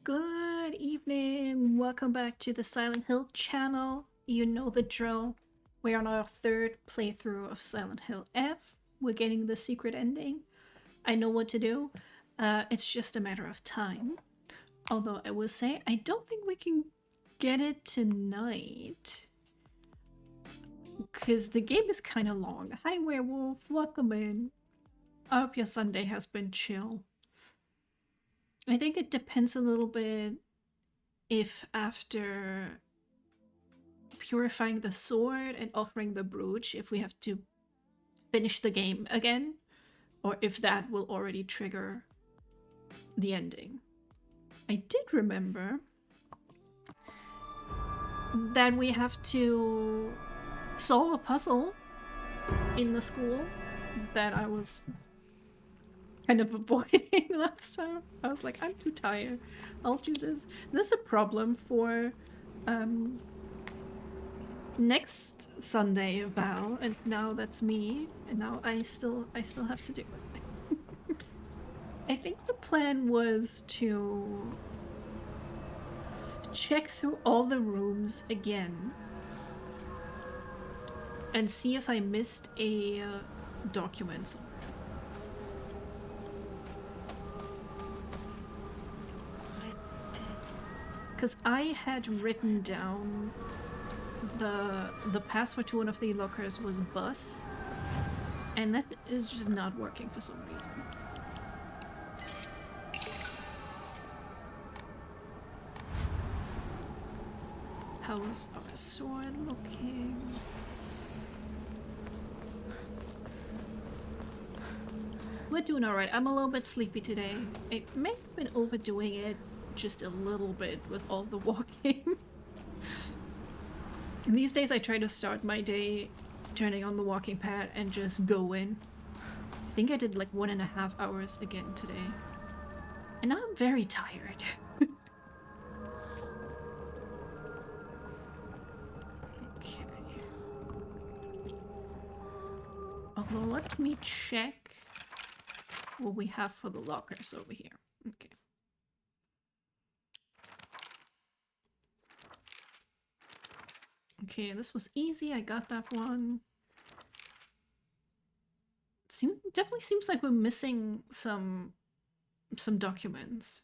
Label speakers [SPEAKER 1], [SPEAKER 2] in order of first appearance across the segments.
[SPEAKER 1] Good evening. Welcome back to the Silent Hill channel. You know the drill. We're on our third playthrough of Silent Hill F. We're getting the secret ending. I know what to do. It's just a matter of time. Although I will say, I don't think we can get it tonight. Because the game is kind of long. Hi, Werewolf. Welcome in. I hope your Sunday has been chill. I think it depends a little bit if after purifying the sword and offering the brooch, if we have to finish the game again, or if that will already trigger the ending. I did remember that we have to solve a puzzle in the school that I was kind of avoiding last time. I was like, I'm too tired. I'll do this. This is a problem for next Sunday, Val, and now that's me, and now I still have to do it. I think the plan was to check through all the rooms again and see if I missed a document somewhere. Because I had written down the password to one of the lockers was bus, and that is just not working for some reason. How's our sword looking? We're doing alright. I'm a little bit sleepy today. I may have been overdoing it just a little bit with all the walking. These days I try to start my day turning on the walking pad and just go in. I think I did like 1.5 hours again today. And now I'm very tired. Okay. Although let me check what we have for the lockers over here. Okay. Okay, this was easy. I got that one. Definitely seems like we're missing some documents.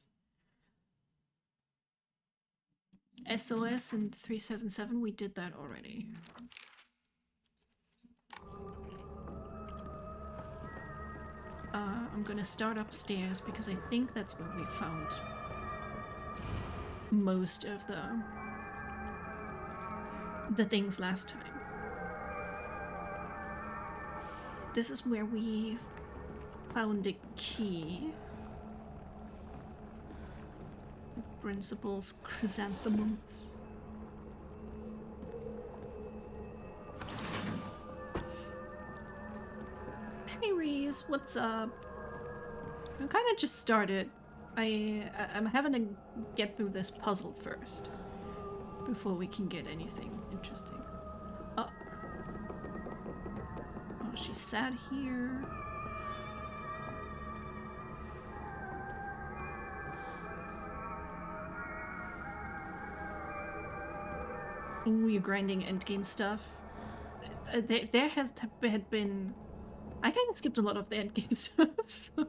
[SPEAKER 1] SOS and 377, we did that already. I'm gonna start upstairs because I think that's where we found most of the things last time. this is where we found a key. Principal's chrysanthemums. Hey Reese, what's up? I kind of just started. I'm having to get through this puzzle first before we can get anything interesting. Oh, oh, she sat here. Ooh, you're grinding endgame stuff. There had been... I kind of skipped a lot of the endgame stuff, so...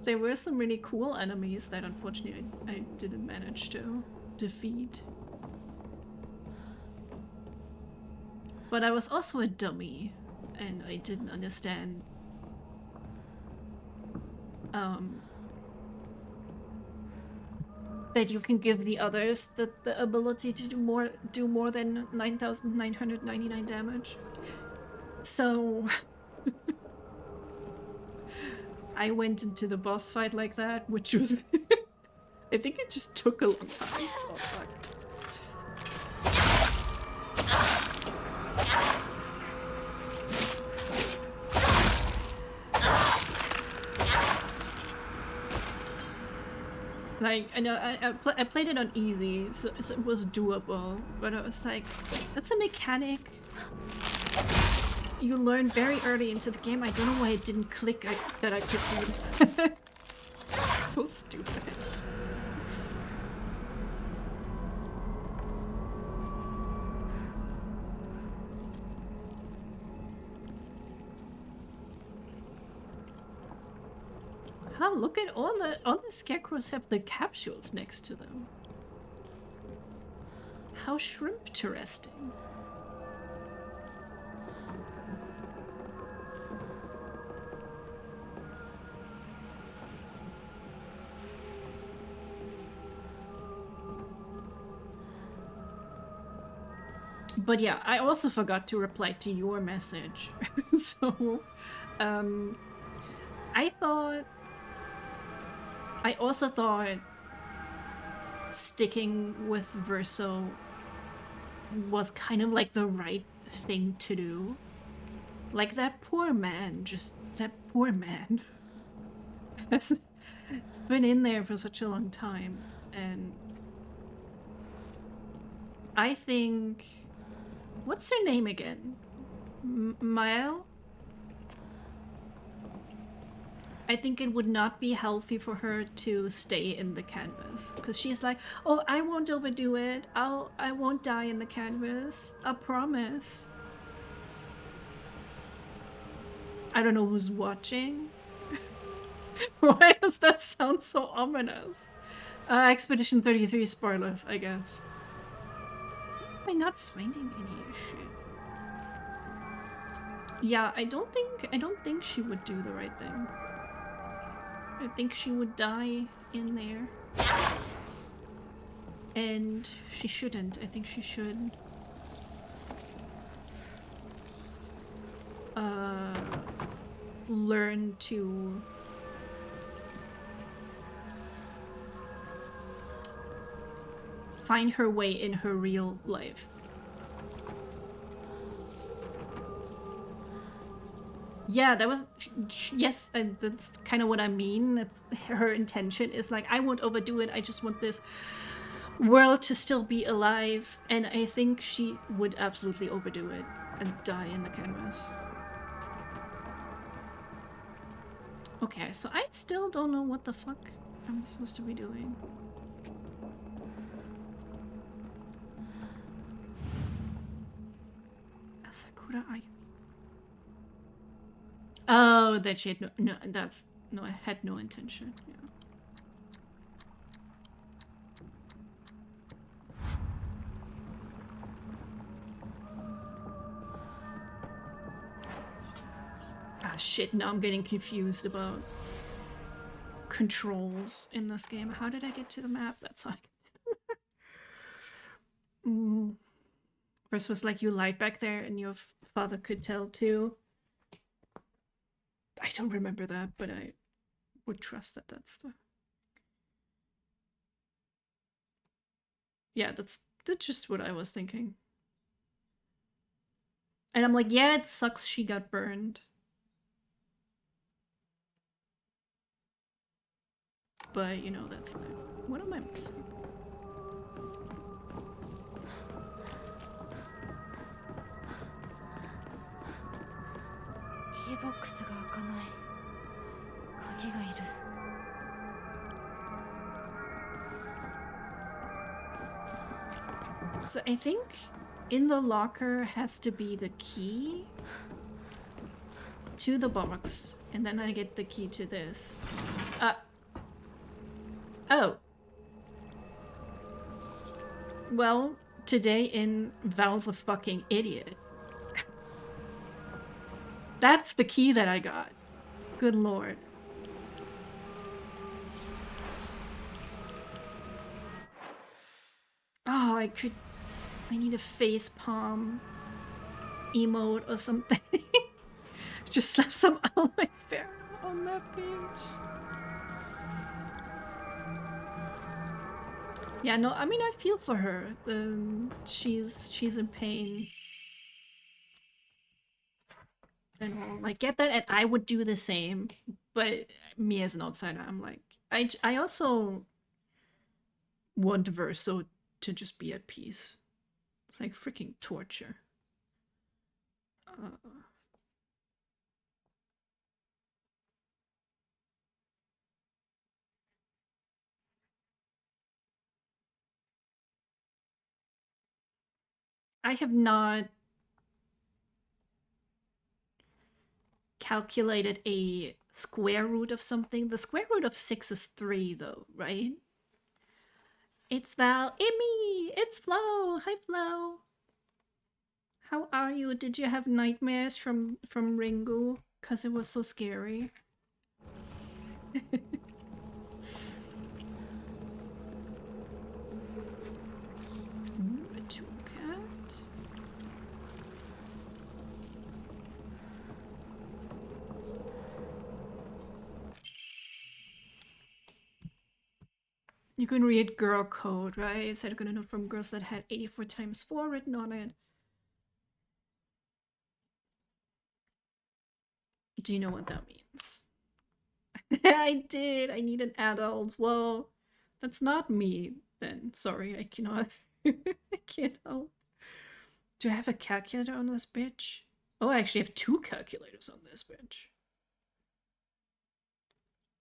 [SPEAKER 1] There were some really cool enemies that unfortunately I didn't manage to defeat. But I was also a dummy, and I didn't understand that you can give the others the ability to do more than 9,999 damage. So I went into the boss fight like that, which was I think it just took a long time. Oh, fuck. Like, I know I played it on easy, so it was doable, but I was like, that's a mechanic you learn very early into the game. I don't know why it didn't click that I could do it. So stupid. Huh, look at all the scarecrows have the capsules next to them. How shrimp-interesting. But yeah, I also forgot to reply to your message. So, I also thought sticking with Verso was kind of like the right thing to do. Like that poor man, that poor man. It's been in there for such a long time, and I think... What's her name again? Mael? I think it would not be healthy for her to stay in the canvas, because she's like, oh, I won't overdo it. I won't die in the canvas. I promise. I don't know who's watching. Why does that sound so ominous? Expedition 33 spoilers, I guess. Am I not finding any shit? Yeah, I don't think she would do the right thing. I think she would die in there. And she shouldn't. I think she should learn to find her way in her real life. Yeah, that was... Yes, that's kind of what I mean. That's her intention is like, I won't overdo it. I just want this world to still be alive. And I think she would absolutely overdo it and die in the canvas. Okay, so I still don't know what the fuck I'm supposed to be doing. Asakura Ayu. Oh, that she had no, I had no intention, yeah. Ah, shit, now I'm getting confused about controls in this game. How did I get to the map? That's how I get to the map. First was like, you lied back there and your father could tell too. I don't remember that, but I would trust that that's the... Yeah, that's just what I was thinking. And I'm like, yeah, it sucks she got burned. But, you know, that's life. What am I missing? So I think in the locker has to be the key to the box, and then I get the key to this. Oh. Well, today in Val's a fucking idiot. That's the key that I got. Good lord. Oh, I need a face palm emote or something. Just slap some aloe vera on that page. Yeah, no, I mean, I feel for her. She's in pain. And all. Like, get that, and I would do the same. But me as an outsider, I'm like, I also want Verso to just be at peace. It's like freaking torture. I have not calculated a square root of something. The square root of 6 is 3, though, right? It's Val. Emmy! It's Flo! Hi, Flo! How are you? Did you have nightmares from Ringu? Because it was so scary. Ooh, a toolcat. You can read girl code, right? It said gonna note from girls that had 84 times 4 written on it. Do you know what that means? I did. I need an adult. Well, that's not me then. Sorry, I cannot. I can't help. Do I have a calculator on this bitch? Oh, I actually have 2 calculators on this bitch.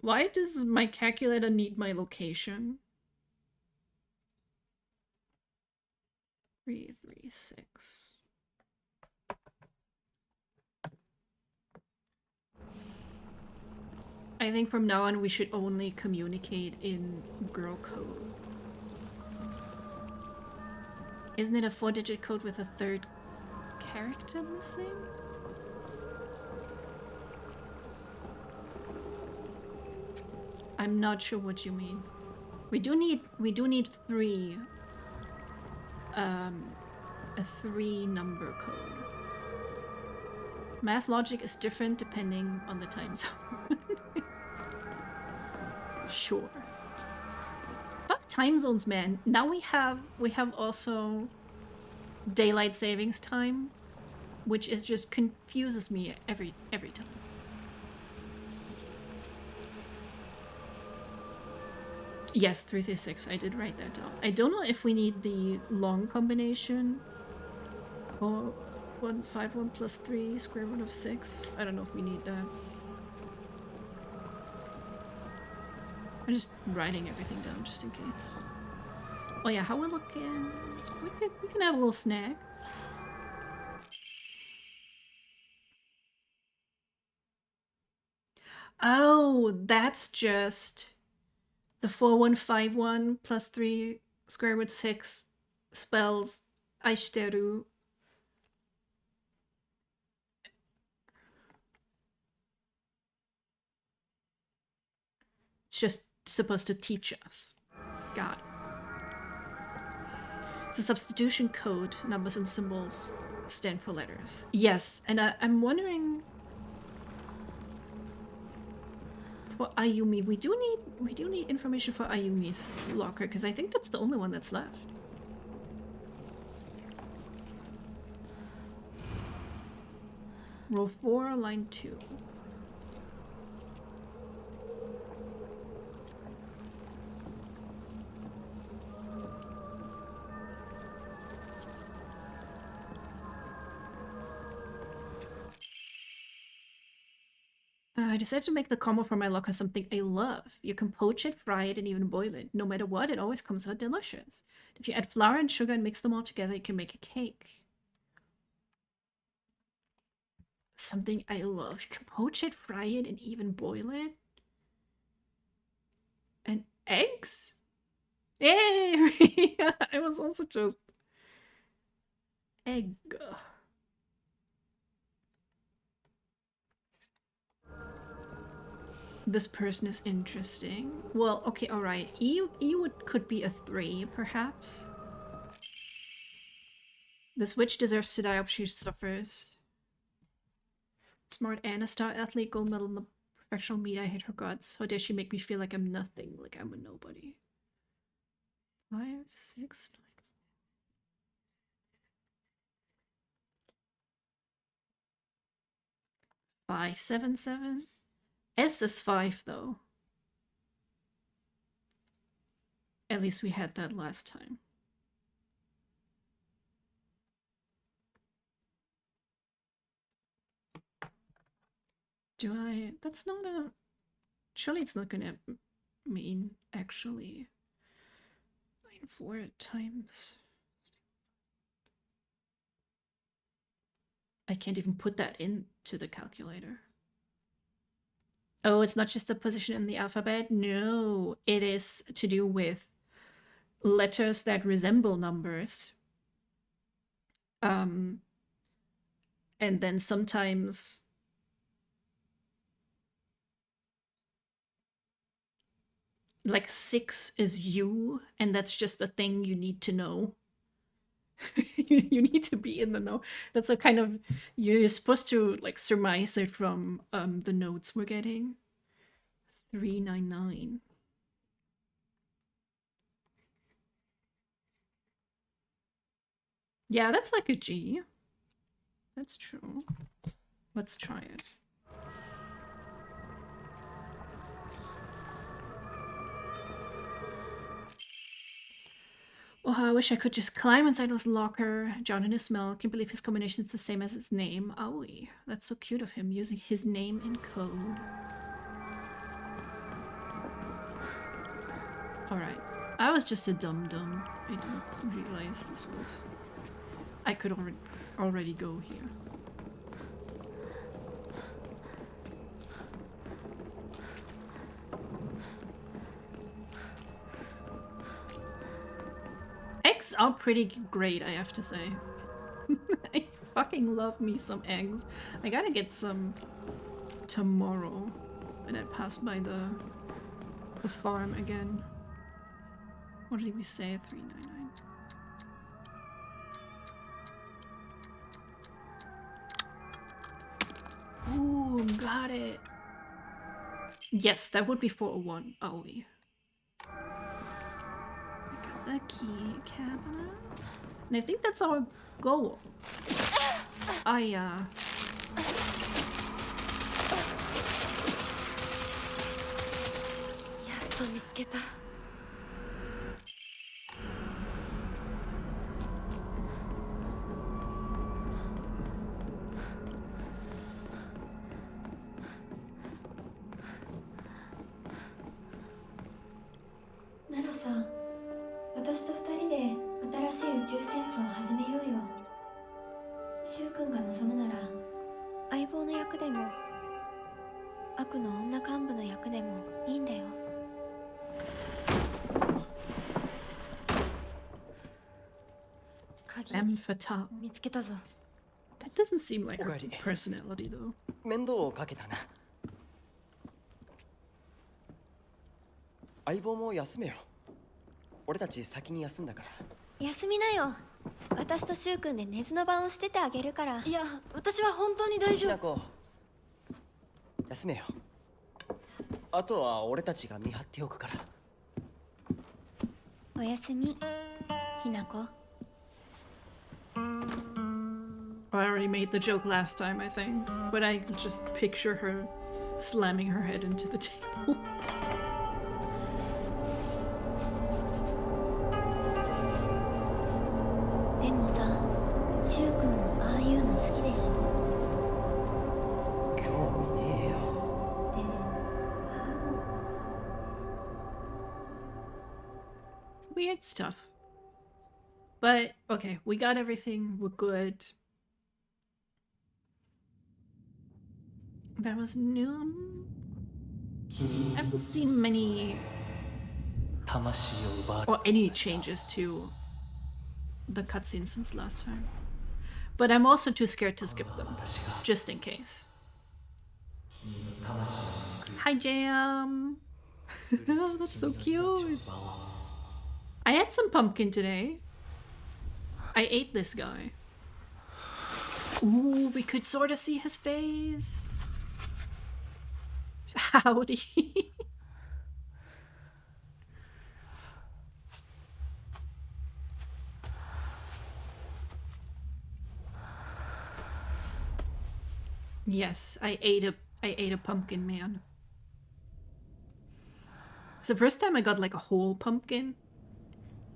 [SPEAKER 1] Why does my calculator need my location? 336. I think from now on we should only communicate in girl code. Isn't it a 4-digit code with a 3rd character missing? I'm not sure what you mean. We do need 3. A 3-number code. Math logic is different depending on the time zone. Sure. Fuck time zones, man. Now we have also daylight savings time, which is just confuses me every time. Yes, 336. I did write that down. I don't know if we need the long combination or 151 plus 3 square root of 6. I don't know if we need that. I'm just writing everything down just in case. Oh yeah, how we're looking? We can have a little snack. Oh, that's just the 4151 plus 3 square root 6 spells Aishiteru. It's just supposed to teach us. God. It's a substitution code. Numbers and symbols stand for letters. Yes, and I'm wondering... For Ayumi, we do need information for Ayumi's locker, because I think that's the only one that's left. Row 4, line 2. I decided to make the combo for my locker something I love. You can poach it, fry it, and even boil it. No matter what, it always comes out delicious. If you add flour and sugar and mix them all together, you can make a cake. Something I love. You can poach it, fry it, and even boil it. And eggs? Yay! I was also just... Egg. This person is interesting. Well, okay, alright. E could be a 3, perhaps. This witch deserves to die. I hope she suffers. Smart and a star athlete, gold medal in the professional meet. I hate her guts. How dare she make me feel like I'm nothing, like I'm a nobody. 5, 6, 9. 5, 7, 7. S is 5 though. At least we had that last time. Do I... That's not a... Surely it's not gonna mean actually 4 times. I can't even put that into the calculator. Oh, it's not just the position in the alphabet? No, it is to do with letters that resemble numbers. And then sometimes like 6 is U, and that's just the thing you need to know. You need to be in the know. That's a kind of, you're supposed to like surmise it from the notes we're getting. 399. Yeah, that's like a G. That's true. Let's try it. Oh, I wish I could just climb inside his locker, drown in his smell. Can't believe his combination is the same as his name. Owie. That's so cute of him, using his name in code. Alright. I was just a dum-dum. I didn't realize this was... I could already go here. Eggs are pretty great, I have to say. I fucking love me some eggs. I gotta get some tomorrow when I pass by the farm again. What did we say? 399. Ooh, got it. Yes, that would be 401. Oh, yeah. The key cabinet. And I think that's our goal. I
[SPEAKER 2] と見つけた。ナロさん、私と二人で新しい宇宙戦争を始めようよ。シュウ君が望むなら相棒の役でも悪の女幹部の役でもいいんだよ。
[SPEAKER 1] am fatal.
[SPEAKER 2] 見つけたぞ。
[SPEAKER 1] That doesn't seem like her personality though.
[SPEAKER 3] 面倒をかけたな。相棒も休めよ。俺たち先に休んだから。
[SPEAKER 2] 休みなよ。私とシュウ君で寝ずの番をしててあげるから。いや、私は本当に大丈夫。
[SPEAKER 3] ひなこ、休めよ。あとは俺たちが見張っておくから。
[SPEAKER 2] おやすみ、ひなこ。
[SPEAKER 1] I already made the joke last time, I think, but I just picture her slamming her head into the table.
[SPEAKER 2] でもさ、しゅうくんもああいうの好きでしょ。
[SPEAKER 3] 興味ねえよ。
[SPEAKER 1] Weird stuff. But, okay, we got everything, we're good. That was new. I haven't seen many or any changes to the cutscenes since last time. But I'm also too scared to skip them, just in case. Hi, Jam! Oh, that's so cute! I had some pumpkin today. I ate this guy. Ooh, we could sort of see his face. Howdy. Yes, I ate a pumpkin man. It's the first time I got like a whole pumpkin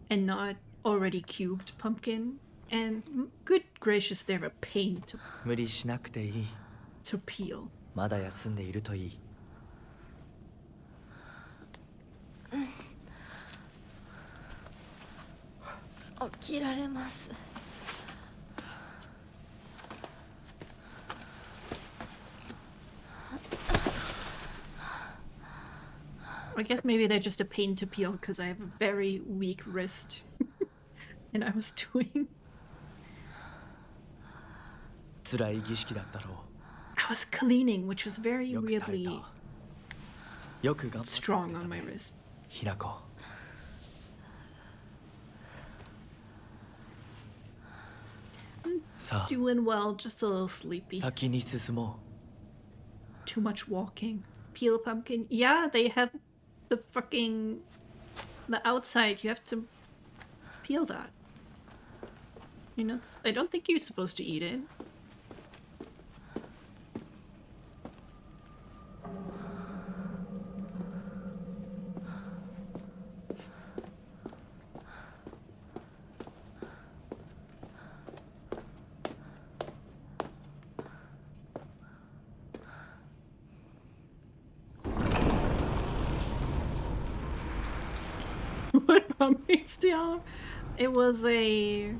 [SPEAKER 1] and not already cubed pumpkin. And good gracious, they're a pain to
[SPEAKER 4] 無理しなくていい。
[SPEAKER 1] peel.
[SPEAKER 4] まだ休んでいるといい。
[SPEAKER 2] 起きられます。
[SPEAKER 1] I guess maybe they're just a pain to peel because I have a very weak wrist. And I was doing...
[SPEAKER 4] 辛い儀式だったろう。
[SPEAKER 1] I was cleaning, which was very
[SPEAKER 4] よく耐え
[SPEAKER 1] weirdly
[SPEAKER 4] た。よく頑張って
[SPEAKER 1] strong on my wrist.
[SPEAKER 4] ひなこ。 さあ、
[SPEAKER 1] Doing well, just a little sleepy.
[SPEAKER 4] 先に進も
[SPEAKER 1] Too much walking. Peel a pumpkin. Yeah, they have the fucking... the outside. You have to peel that. You know, I don't think you're supposed to eat it. What pumpkin steal? It was a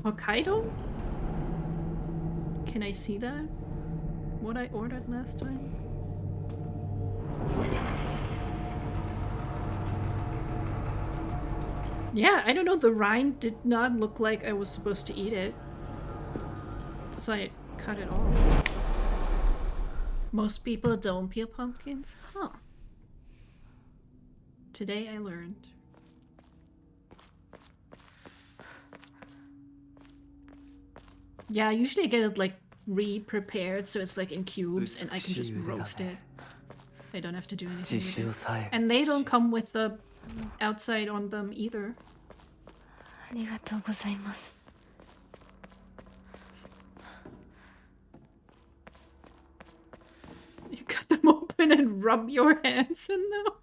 [SPEAKER 1] Hokkaido? Can I see that? What I ordered last time? Yeah, I don't know, the rind did not look like I was supposed to eat it. So I cut it off. Most people don't peel pumpkins? Huh. Today I learned. Yeah, usually I get it like re-prepared so it's like in cubes and I can just roast it. I don't have to do anything with it. And they don't come with the outside on them either.
[SPEAKER 2] ありがとうございます。
[SPEAKER 1] You cut them open and rub your hands in them?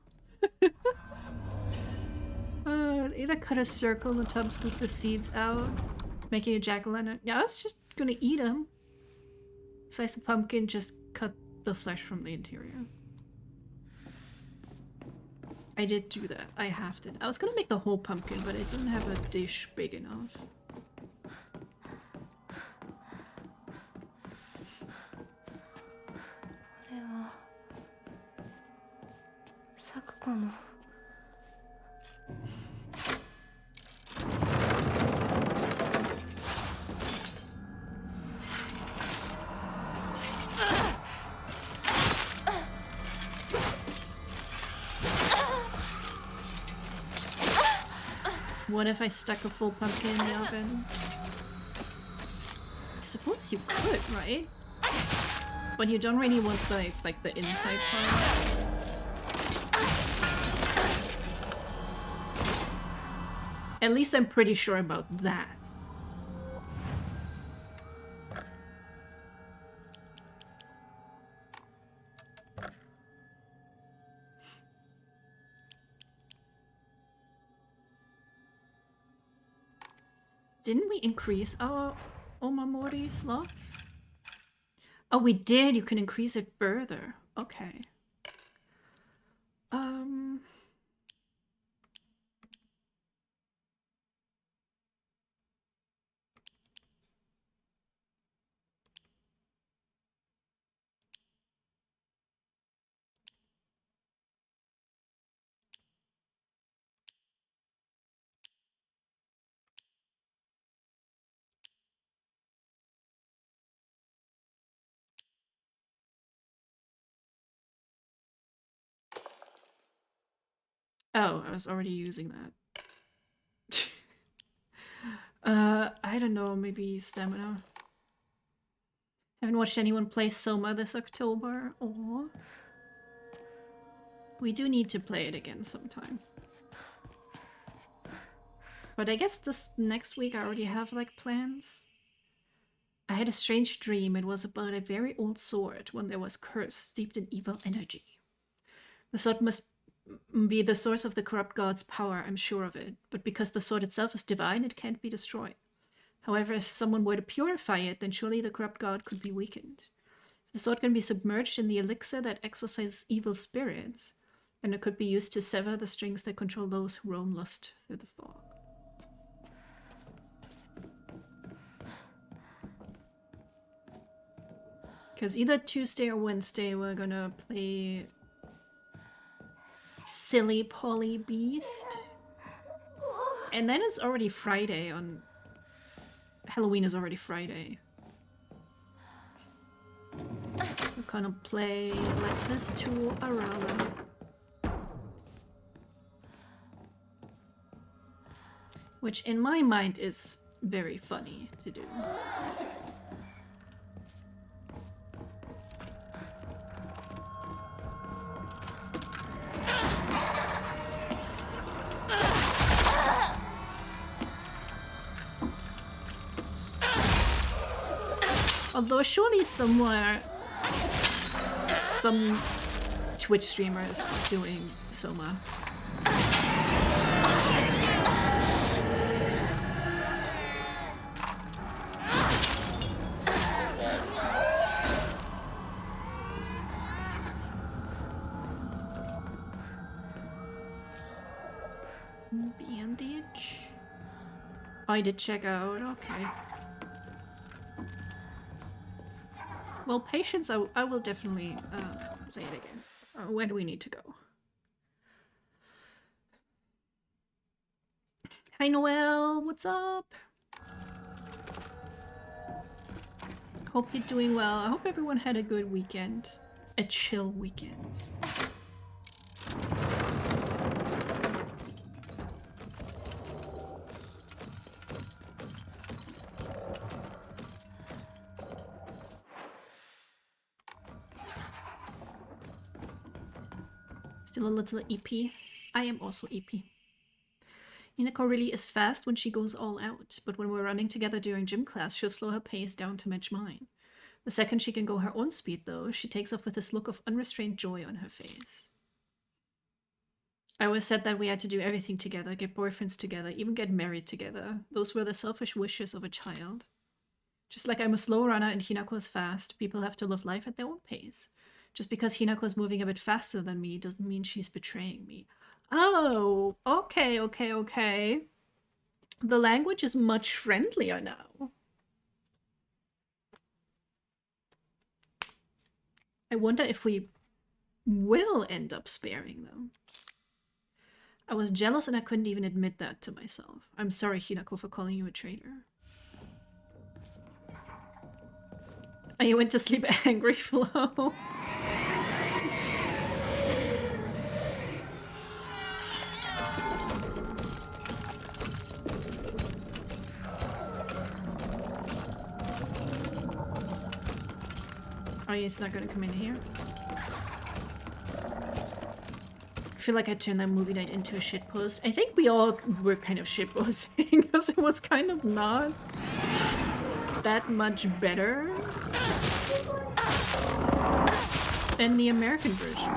[SPEAKER 1] Either cut a circle in the tub, scoop the seeds out, making a jack-o'-lantern. Yeah, I was just gonna eat them. Slice the pumpkin, just cut the flesh from the interior. I did do that. I halved it. I was gonna make the whole pumpkin, but I didn't have a dish big enough.
[SPEAKER 2] これは咲くかな。
[SPEAKER 1] What if I stuck a full pumpkin in the oven? I suppose you could, right? But you don't really want like the inside part. At least I'm pretty sure about that. Didn't we increase our Omamori slots? Oh, we did. You can increase it further. Okay. Oh, I was already using that. I don't know, maybe stamina. Haven't watched anyone play Soma this October. Or we do need to play it again sometime. But I guess this next week I already have like plans. I had a strange dream. It was about a very old sword, one that was cursed, steeped in evil energy. The sword must be the source of the corrupt god's power, I'm sure of it, but because the sword itself is divine, it can't be destroyed. However, if someone were to purify it, then surely the corrupt god could be weakened. If the sword can be submerged in the elixir that exorcises evil spirits, then it could be used to sever the strings that control those who roam lost through the fog. Because either Tuesday or Wednesday we're gonna play Silly Polly Beast. And then it's already Friday on... Halloween is already Friday. We're gonna play Letters to Arala. Which in my mind is very funny to do. Although surely somewhere some Twitch streamer is doing Soma. Bandage? Oh, I did check out, okay. Well, Patience, I will definitely play it again. Where do we need to go? Hi, Noelle. What's up? Hope you're doing well. I hope everyone had a good weekend. A chill weekend. Still a little EP. I am also EP. Hinako really is fast when she goes all out, but when we're running together during gym class, she'll slow her pace down to match mine. The second she can go her own speed, though, she takes off with this look of unrestrained joy on her face. I always said that we had to do everything together, get boyfriends together, even get married together. Those were the selfish wishes of a child. Just like I'm a slow runner and Hinako is fast, people have to live life at their own pace. Just because Hinako is moving a bit faster than me doesn't mean she's betraying me. Oh, okay, okay, okay. The language is much friendlier now. I wonder if we will end up sparing them. I was jealous and I couldn't even admit that to myself. I'm sorry, Hinako, for calling you a traitor. I went to sleep angry, Flo. Oh, he's not gonna come in here. I feel like I turned that movie night into a shitpost. I think we all were kind of shitposting because it was kind of not that much better than the American version.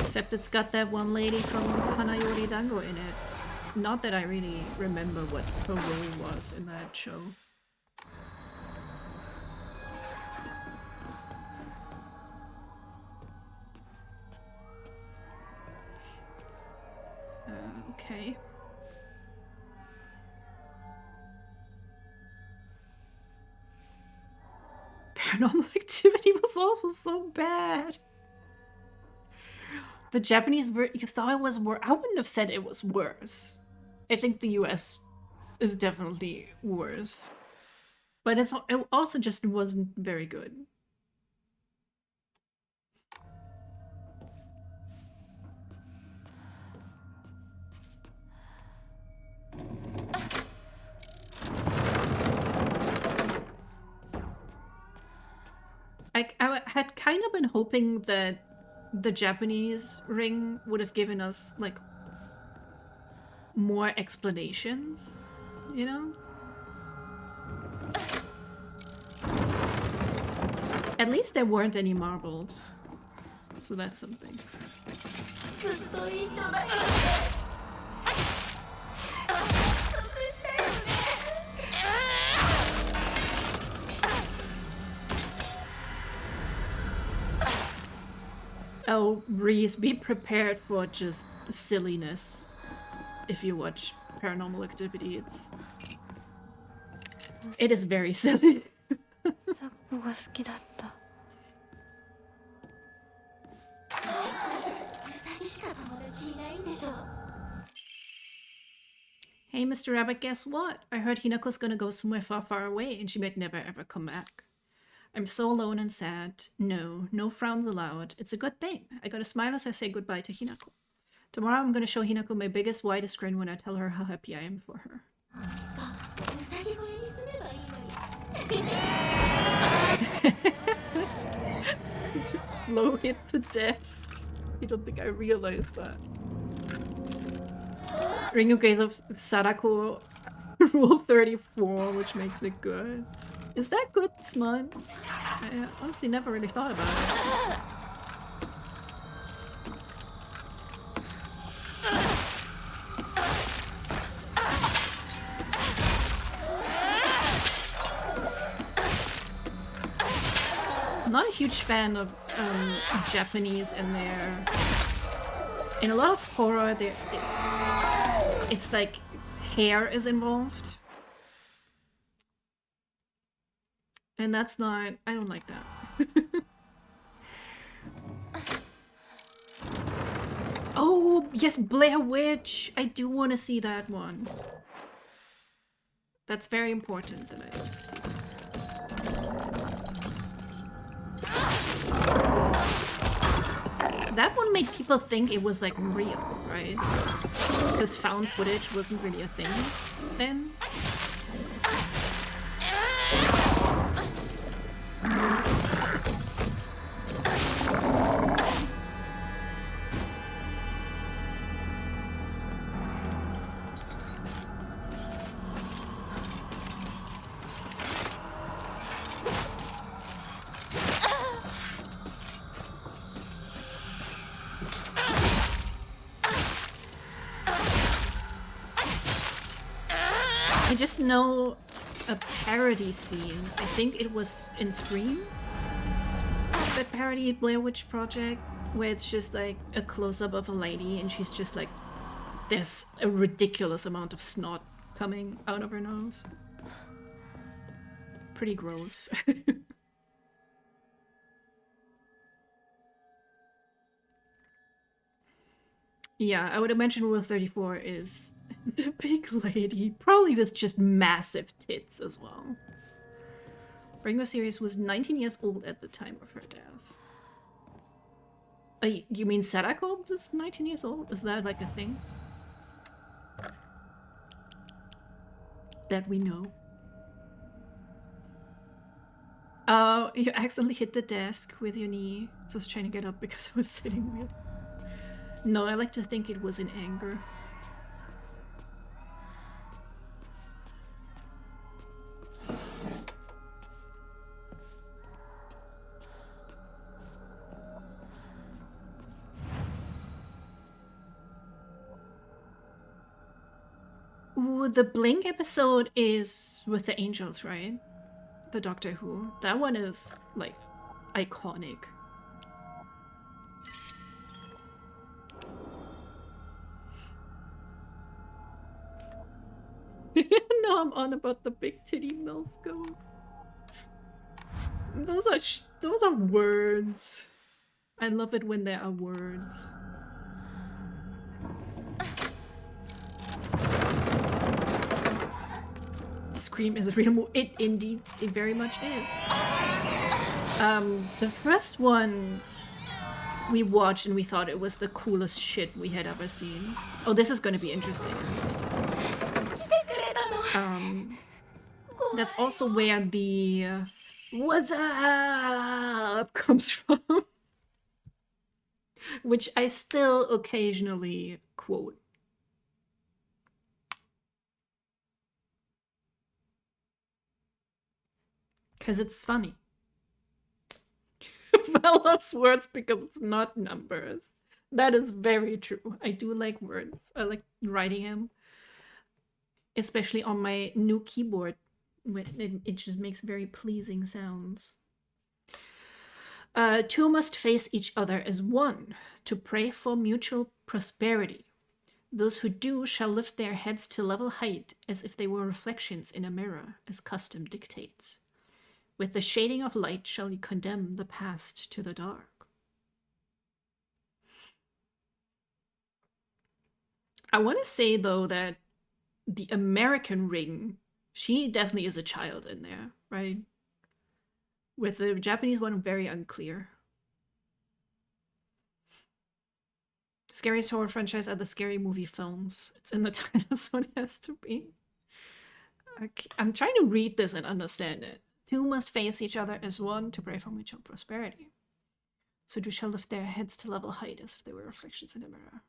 [SPEAKER 1] Except it's got that one lady from Hanayori Dango in it. Not that I really remember what her role was in that show. Okay. Paranormal Activity was also so bad. The Japanese you thought it was worse. I wouldn't have said it was worse. I think the US is definitely worse. But it also just wasn't very good. I had kind of been hoping that the Japanese ring would have given us, like, more explanations, you know? At least there weren't any marbles, so that's something. Oh, Reese, be prepared for just silliness if you watch Paranormal Activity. It is very silly. Hey, Mr. Rabbit, guess what? I heard Hinako's gonna go somewhere far, far away and she might never ever come back. I'm so alone and sad. No, no frowns allowed. It's a good thing. I gotta smile as I say goodbye to Hinako. Tomorrow I'm gonna show Hinako my biggest, widest grin when I tell her how happy I am for her. Low hit the desk. I don't think I realized that. Ringo gaze of Sadako rule 34, which makes it good. Is that good, Smud? I honestly never really thought about it. I'm not a huge fan of Japanese in there. In a lot of horror, it's like hair is involved. And that's not... I don't like that. Oh, yes, Blair Witch! I do want to see that one. That's very important that I see that. That one made people think it was like real, right? Because found footage wasn't really a thing then. I just know a parody scene. I think it was in Scream. That parody Blair Witch Project, where it's just like a close-up of a lady and she's just like, there's a ridiculous amount of snot coming out of her nose. Pretty gross. Yeah, I would imagine Rule 34 is the big lady, probably with just massive tits as well. Ringo Series was 19 years old at the time of her death. You mean Sadako was 19 years old? Is that like a thing? That we know? You accidentally hit the desk with your knee. So I was trying to get up because I was sitting weird. No, I like to think it was in anger. Ooh, the Blink episode is with the angels, right? The Doctor Who. That one is, like, iconic. No, I'm on about the big titty milk ghost. Those are words. I love it when there are words. Scream is a real move. It indeed, it very much is. The first one we watched and we thought it was the coolest shit we had ever seen. Oh, this is going to be interesting. That's also where the "What's up" comes from, which I still occasionally quote. Because it's funny. Val loves words because it's not numbers. That is very true. I do like words. I like writing them. Especially on my new keyboard. It just makes very pleasing sounds. Two must face each other as one to pray for mutual prosperity. Those who do shall lift their heads to level height as if they were reflections in a mirror, as custom dictates. With the shading of light shall you condemn the past to the dark. I want to say, though, that the American Ring, she definitely is a child in there, right? With the Japanese one, very unclear. Scariest horror franchise are the scary movie films. It's in the title, so it has to be. Okay. I'm trying to read this and understand it. Two must face each other as one to pray for mutual prosperity. So two shall lift their heads to level height as if they were reflections in a mirror.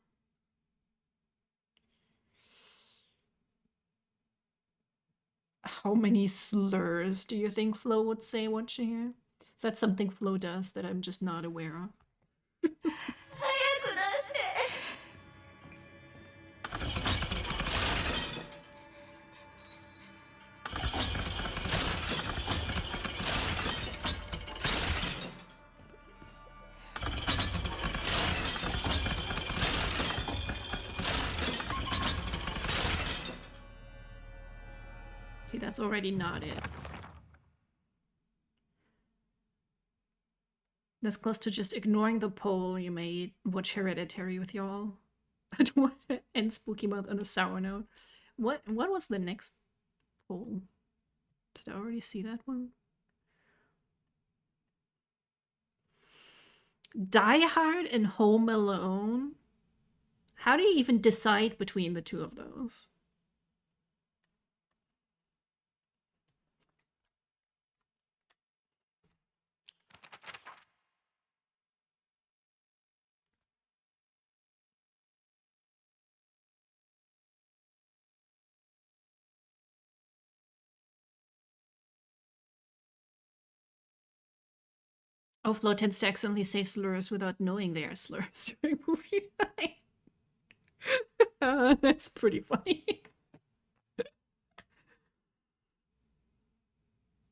[SPEAKER 1] How many slurs do you think Flo would say watching it? Is that something Flo does that I'm just not aware of? Okay, that's already not it. That's close to just ignoring the poll you made. Watch Hereditary with y'all. I don't want to end Spooky Month on a sour note. What was the next poll? Did I already see that one? Die Hard and Home Alone? How do you even decide between the two of those? Oh, Flo tends to accidentally say slurs without knowing they are slurs during movie night. That's pretty funny.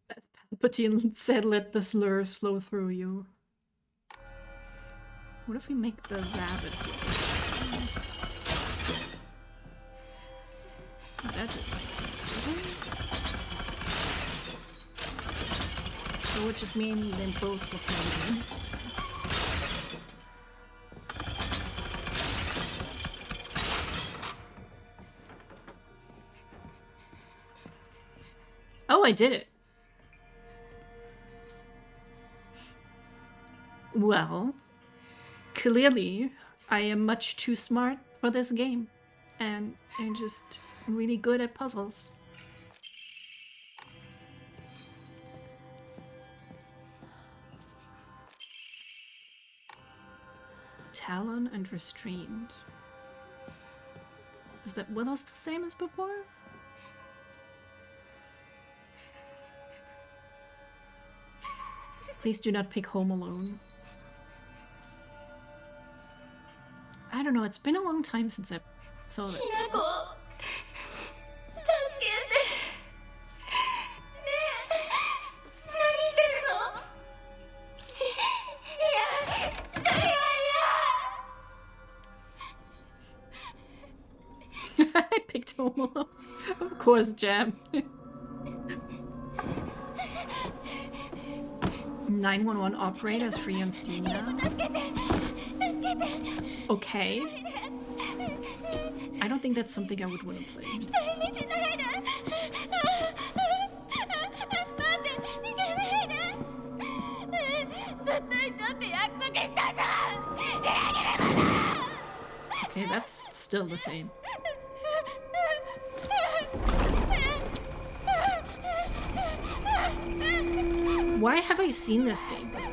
[SPEAKER 1] As Palpatine said, let the slurs flow through you. What if we make the rabbits look like that? Doesn't make sense, does it? So would just mean then both look like this. Oh, I did it. Well, clearly I am much too smart for this game. And I'm just really good at puzzles. Talon and Restrained. Is that what was the same as before? Please do not pick Home Alone. I don't know, it's been a long time since I saw that.
[SPEAKER 2] ひなこ、助けて。ねえ、何してるの？
[SPEAKER 1] I picked Home Alone. Of course, Jam. 911 operators free on Steam now. Okay. I don't think that's something I would want to play.
[SPEAKER 2] 一人にしないで。待って、逃げないで。絶対しょって約束したじゃん。裏切り者。
[SPEAKER 1] Okay, that's still the same. Why have I seen this game before?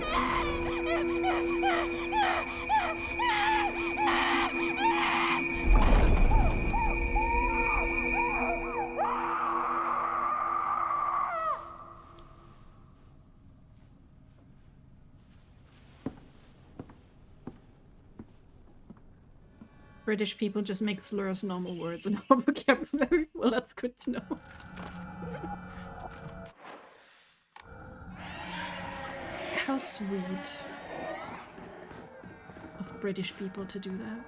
[SPEAKER 1] British people just make slurs normal words in our vocabulary. Well, that's good to know. How sweet of British people to do that.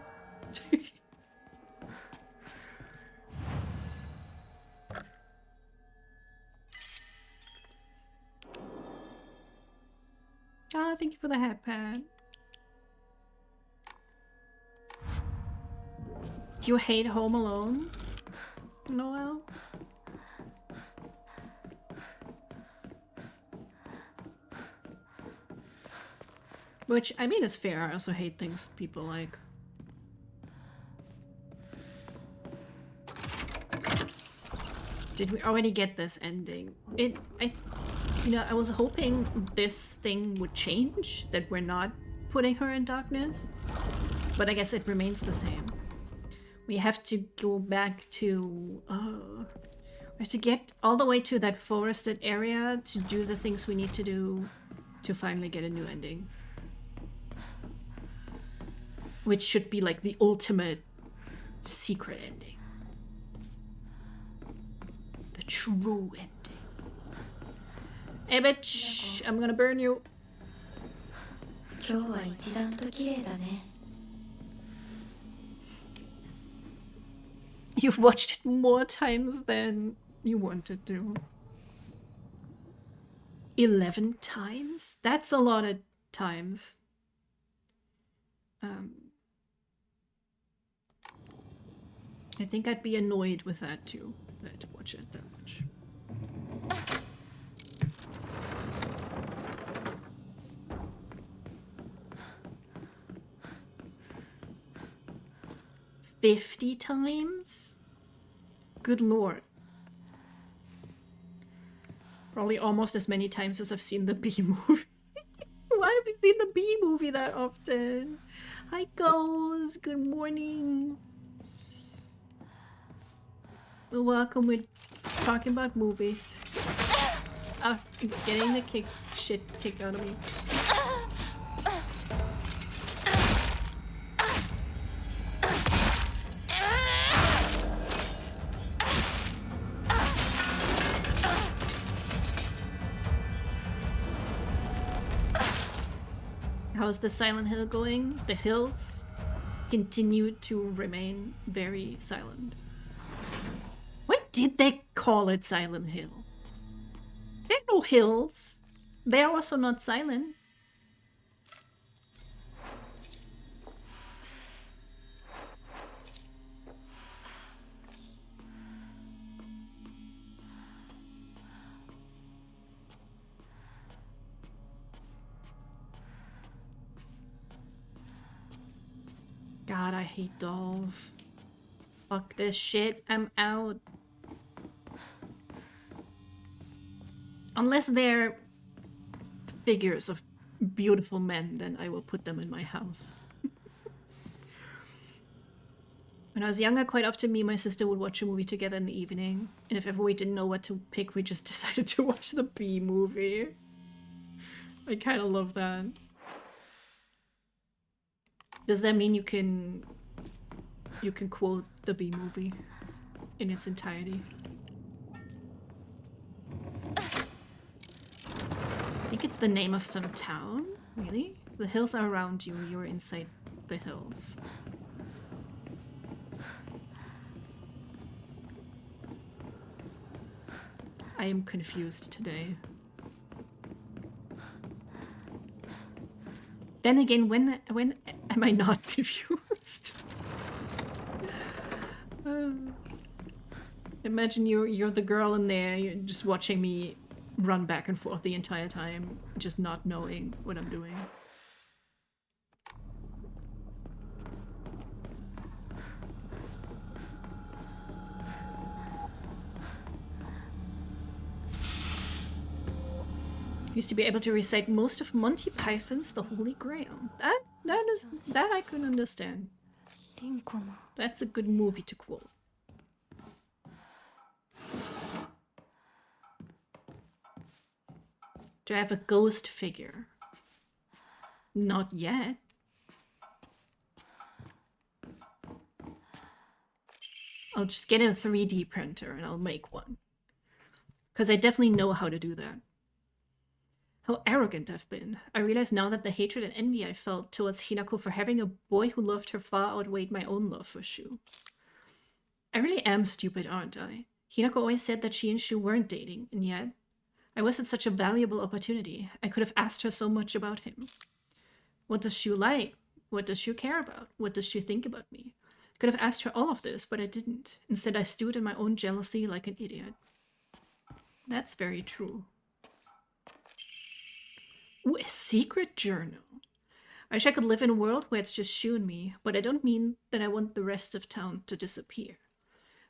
[SPEAKER 1] Ah, thank you for the hat pad. Do you hate Home Alone, Noel? Which, I mean, is fair. I also hate things people like. Did we already get this ending? I was hoping this thing would change, that we're not putting her in darkness. But I guess it remains the same. We have to go back to... we have to get all the way to that forested area to do the things we need to do to finally get a new ending. Which should be like the ultimate secret ending. The true ending. Hey bitch, I'm gonna burn you.
[SPEAKER 2] 今日は一段と綺麗だね。
[SPEAKER 1] You've watched it more times than you wanted to. 11 times? That's a lot of times. I think I'd be annoyed with that too. I had to watch it that much. $50 times? Good lord. Probably almost as many times as I've seen the B movie. Why have you seen the B movie that often? Hi, Goes. Good morning. Welcome. We're talking about movies. Getting the shit kicked out of me. How's the Silent Hill going? The hills continue to remain very silent. Why did they call it Silent Hill? There are no hills. They are also not silent. God, I hate dolls. Fuck this shit. I'm out. Unless they're figures of beautiful men, then I will put them in my house. When I was younger, quite often me and my sister would watch a movie together in the evening, and if ever we didn't know what to pick, we just decided to watch the B movie. I kind of love that. Does that mean you can quote the B movie in its entirety? I think it's the name of some town, really? The hills are around you, you're inside the hills. I am confused today. Then again, when am I not confused? Imagine you're the girl in there, you're just watching me run back and forth the entire time, just not knowing what I'm doing. Used to be able to recite most of Monty Python's The Holy Grail. That I can understand. That's a good movie to quote. Do I have a ghost figure? Not yet. I'll just get a 3D printer and I'll make one. Because I definitely know how to do that. How arrogant I've been. I realize now that the hatred and envy I felt towards Hinako for having a boy who loved her far outweighed my own love for Shu. I really am stupid, aren't I? Hinako always said that she and Shu weren't dating, and yet I wasted such a valuable opportunity. I could have asked her so much about him. What does Shu like? What does Shu care about? What does Shu think about me? I could have asked her all of this, but I didn't. Instead, I stewed in my own jealousy like an idiot. That's very true. Ooh, a secret journal. I wish I could live in a world where it's just Shu and me, but I don't mean that I want the rest of town to disappear.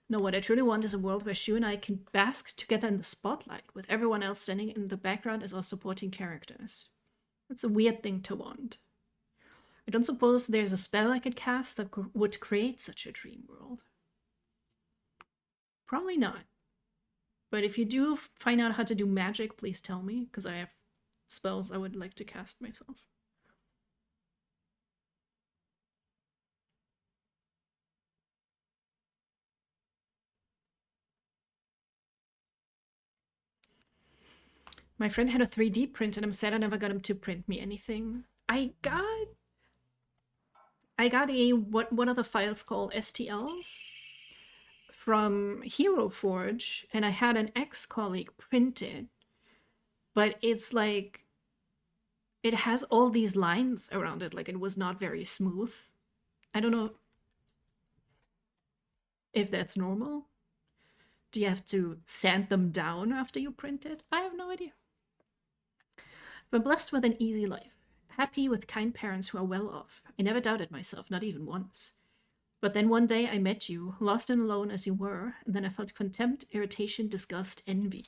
[SPEAKER 1] No, what I truly want is a world where Shu and I can bask together in the spotlight, with everyone else standing in the background as our supporting characters. That's a weird thing to want. I don't suppose there's a spell I could cast that would create such a dream world. Probably not. But if you do find out how to do magic, please tell me, because I have spells I would like to cast myself. My friend had a 3D print and I'm sad I never got him to print me anything. I got a, what are the files called? STLs? From Hero Forge, and I had an ex-colleague print it, but it's like, it has all these lines around it, like it was not very smooth. I don't know if that's normal. Do you have to sand them down after you print it? I have no idea. I'm blessed with an easy life, happy with kind parents who are well off. I never doubted myself, not even once. But then one day I met you, lost and alone as you were, and then I felt contempt, irritation, disgust, envy.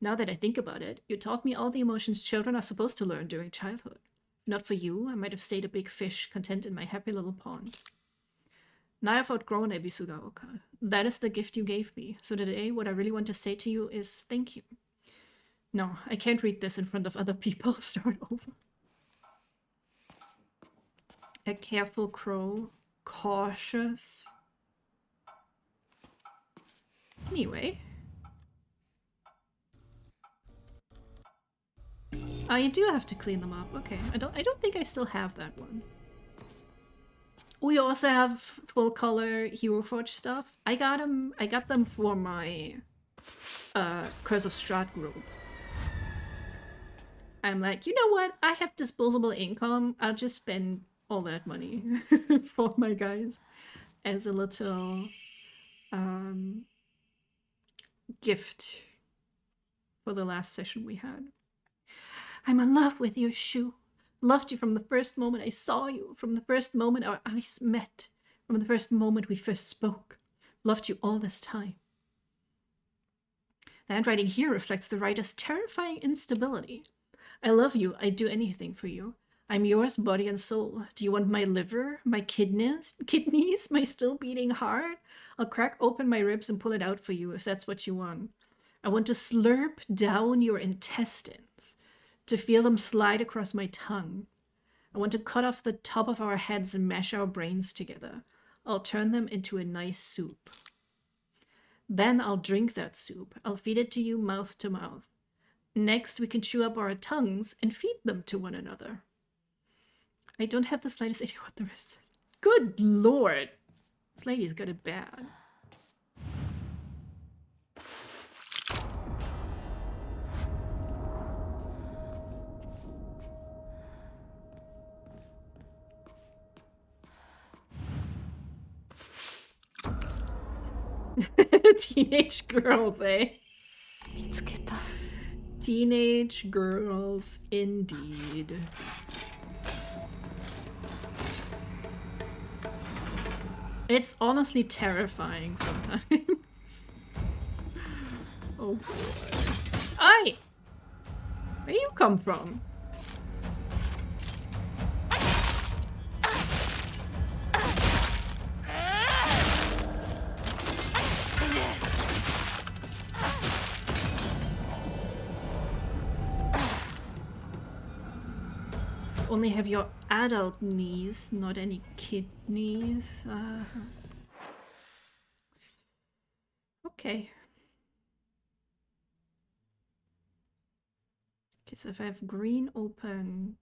[SPEAKER 1] Now that I think about it, you taught me all the emotions children are supposed to learn during childhood. If not for you, I might have stayed a big fish, content in my happy little pond. Now I've outgrown Ebisugaoka. That is the gift you gave me. So today, what I really want to say to you is thank you. No, I can't read this in front of other people. Start over. A careful crow. Cautious. Anyway. Oh, you do have to clean them up. Okay. I don't think I still have that one. We also have full color Hero Forge stuff. I got them for my Curse of Strahd group. I'm like, you know what? I have disposable income. I'll just spend all that money for my guys as a little gift for the last session we had. I'm in love with you, Shu. Loved you from the first moment I saw you, from the first moment our eyes met, from the first moment we first spoke. Loved you all this time. The handwriting here reflects the writer's terrifying instability. I love you. I'd do anything for you. I'm yours, body and soul. Do you want my liver, my kidneys, my still beating heart? I'll crack open my ribs and pull it out for you if that's what you want. I want to slurp down your intestines, to feel them slide across my tongue. I want to cut off the top of our heads and mash our brains together. I'll turn them into a nice soup. Then I'll drink that soup. I'll feed it to you mouth to mouth. Next, we can chew up our tongues and feed them to one another. I don't have the slightest idea what the rest is. Good lord! This lady's got it bad. Teenage girls, eh?
[SPEAKER 2] 見つけた。
[SPEAKER 1] Teenage girls, indeed. It's honestly terrifying sometimes. Oh boy. Aye! Where you come from? Only have your adult knees, not any kidneys. Okay. Okay, so if I have green open.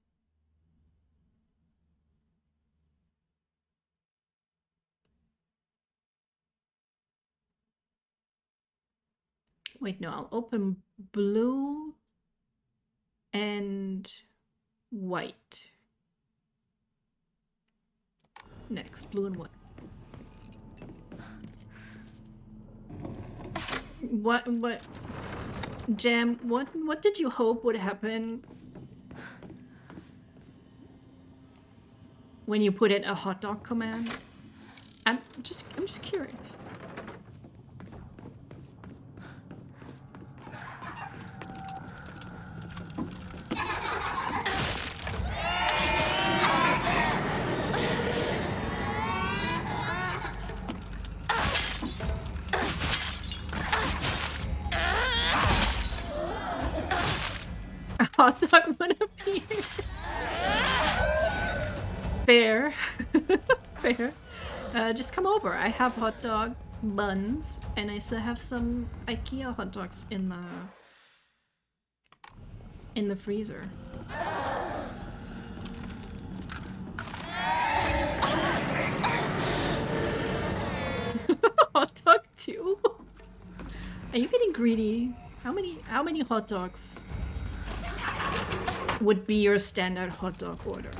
[SPEAKER 1] Wait, no, I'll open blue and white. Next, blue and white. What, Jam, what did you hope would happen when you put in a hot dog command? I'm just curious. Hot dog would appear. Fair. Fair. Just come over. I have hot dog buns, and I still have some IKEA hot dogs in the freezer. Hot dog too? Are you getting greedy? How many hot dogs would be your standard hot dog order?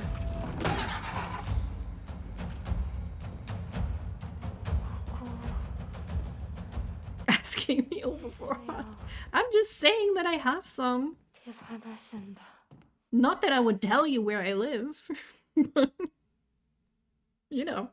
[SPEAKER 1] Asking me over for hot. I'm just saying that I have some.
[SPEAKER 2] 手放すんだ。
[SPEAKER 1] Not that I would tell you where I live. But, you know.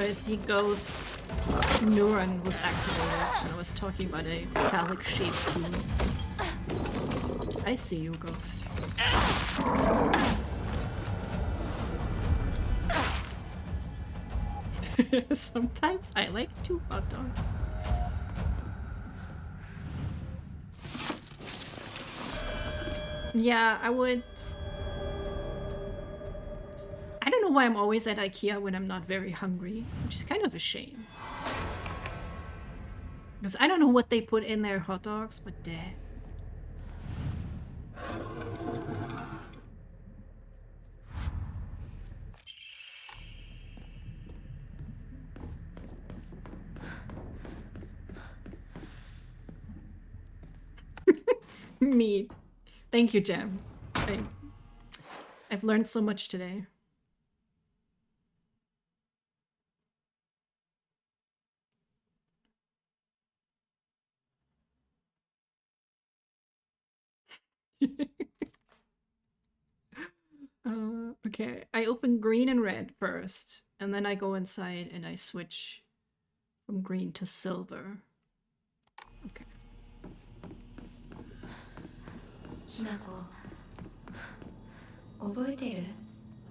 [SPEAKER 1] I see Ghost neuron was activated and I was talking about a phallic shaped tool. I see you, Ghost. Sometimes I like 2 hot dogs. Yeah, I would... I don't know why I'm always at IKEA when I'm not very hungry, which is kind of a shame. Because I don't know what they put in their hot dogs, but damn. Meat. Thank you, Jam. I've learned so much today. Okay, I open green and red first, and then I go inside and I switch from green to silver. Okay.
[SPEAKER 2] ひなこ覚えてる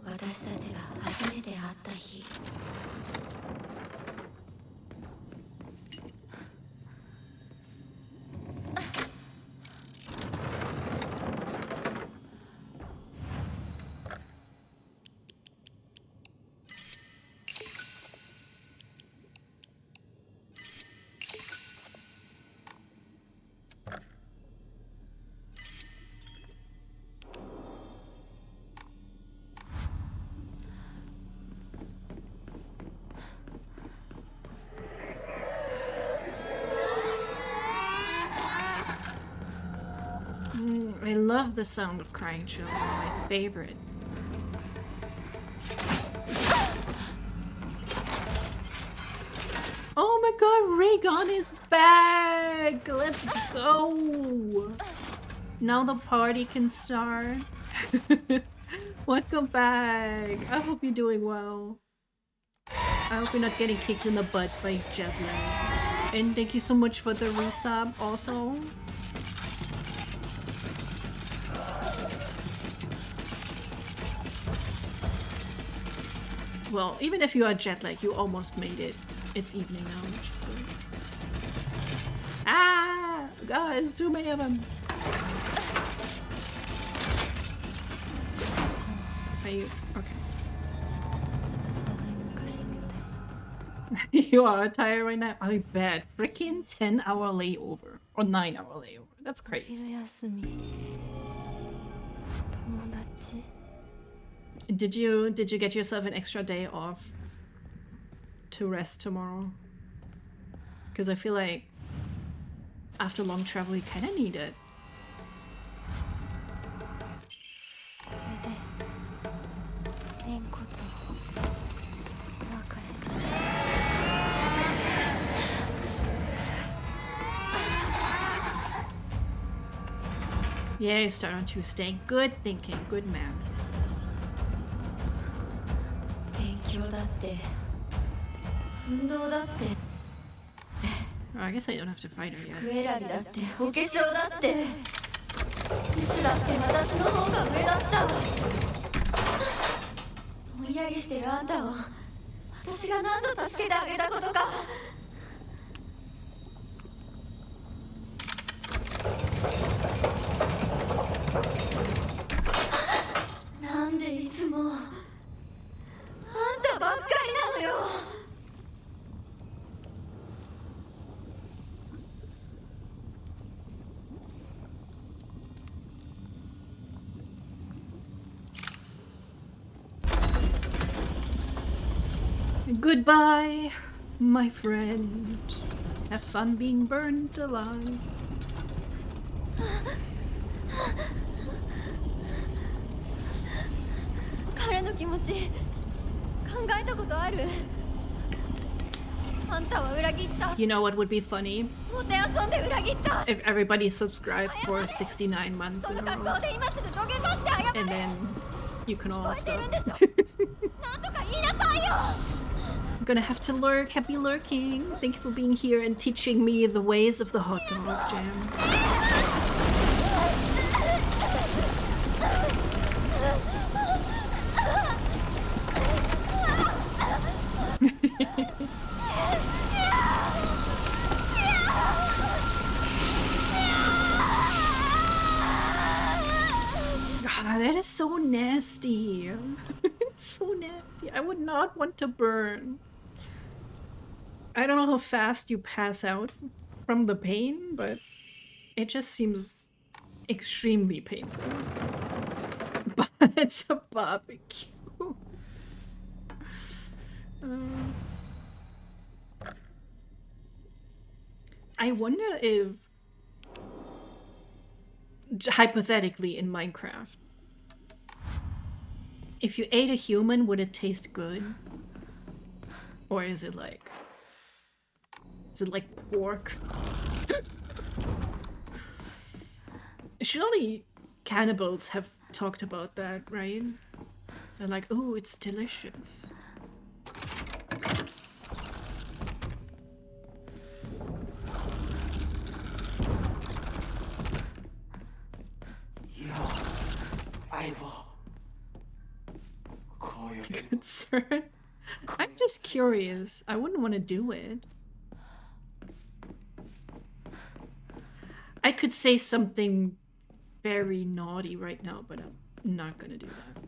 [SPEAKER 2] 私たちが初めて会った日
[SPEAKER 1] I love the sound of crying children, my favorite. Oh my god, Raygon is back! Let's go! Now the party can start. Welcome back! I hope you're doing well. I hope you're not getting kicked in the butt by jet lag. And thank you so much for the resub also. Well, even if you are jet lag, you almost made it. It's evening now, which is good. Ah! Guys, too many of them. Are you okay? You are tired right now? I bet. Freaking 10-hour layover. Or 9-hour layover. That's crazy.
[SPEAKER 2] 昼休み友達
[SPEAKER 1] Did you get yourself an extra day off to rest tomorrow? Because I feel like after long travel you kind of need it.
[SPEAKER 2] それで凛子と別れた
[SPEAKER 1] Yeah, you start on Tuesday. Good thinking. Good man.
[SPEAKER 2] 勉強だって運動だって
[SPEAKER 1] Oh, I guess I don't have to fight her yet.
[SPEAKER 2] 服選びだってお化粧だっていつだって私の方が上だったぼんやりしてるあんたを私が何度助けてあげたことかなんでいつもあんたばっかりなのよ
[SPEAKER 1] Goodbye, my friend. Have fun being burned alive.
[SPEAKER 2] 彼の気持ち考えたことあるあんたは裏切った
[SPEAKER 1] You know what would be funny?
[SPEAKER 2] もてあそんで裏切った
[SPEAKER 1] If everybody subscribed for 69 months
[SPEAKER 2] そ
[SPEAKER 1] in
[SPEAKER 2] の
[SPEAKER 1] a
[SPEAKER 2] 格
[SPEAKER 1] row.
[SPEAKER 2] 好で今すぐ土下座して謝
[SPEAKER 1] And
[SPEAKER 2] れ
[SPEAKER 1] then you can
[SPEAKER 2] 聞
[SPEAKER 1] all
[SPEAKER 2] こえてるん
[SPEAKER 1] stop.
[SPEAKER 2] でしょなんとか言いなさいよ
[SPEAKER 1] I'm gonna have to lurk. Happy lurking. Thank you for being here and teaching me the ways of the hot dog jam. God, that is so nasty. So nasty. I would not want to burn. I don't know how fast you pass out from the pain, but it just seems extremely painful. But it's a barbecue. I wonder if, hypothetically in Minecraft, if you ate a human, would it taste good? Or is it like pork? Surely cannibals have talked about that, right? They're like, oh, it's delicious. Concern. I'm just curious. I wouldn't want to do it. I could say something very naughty right now, but I'm not gonna do that.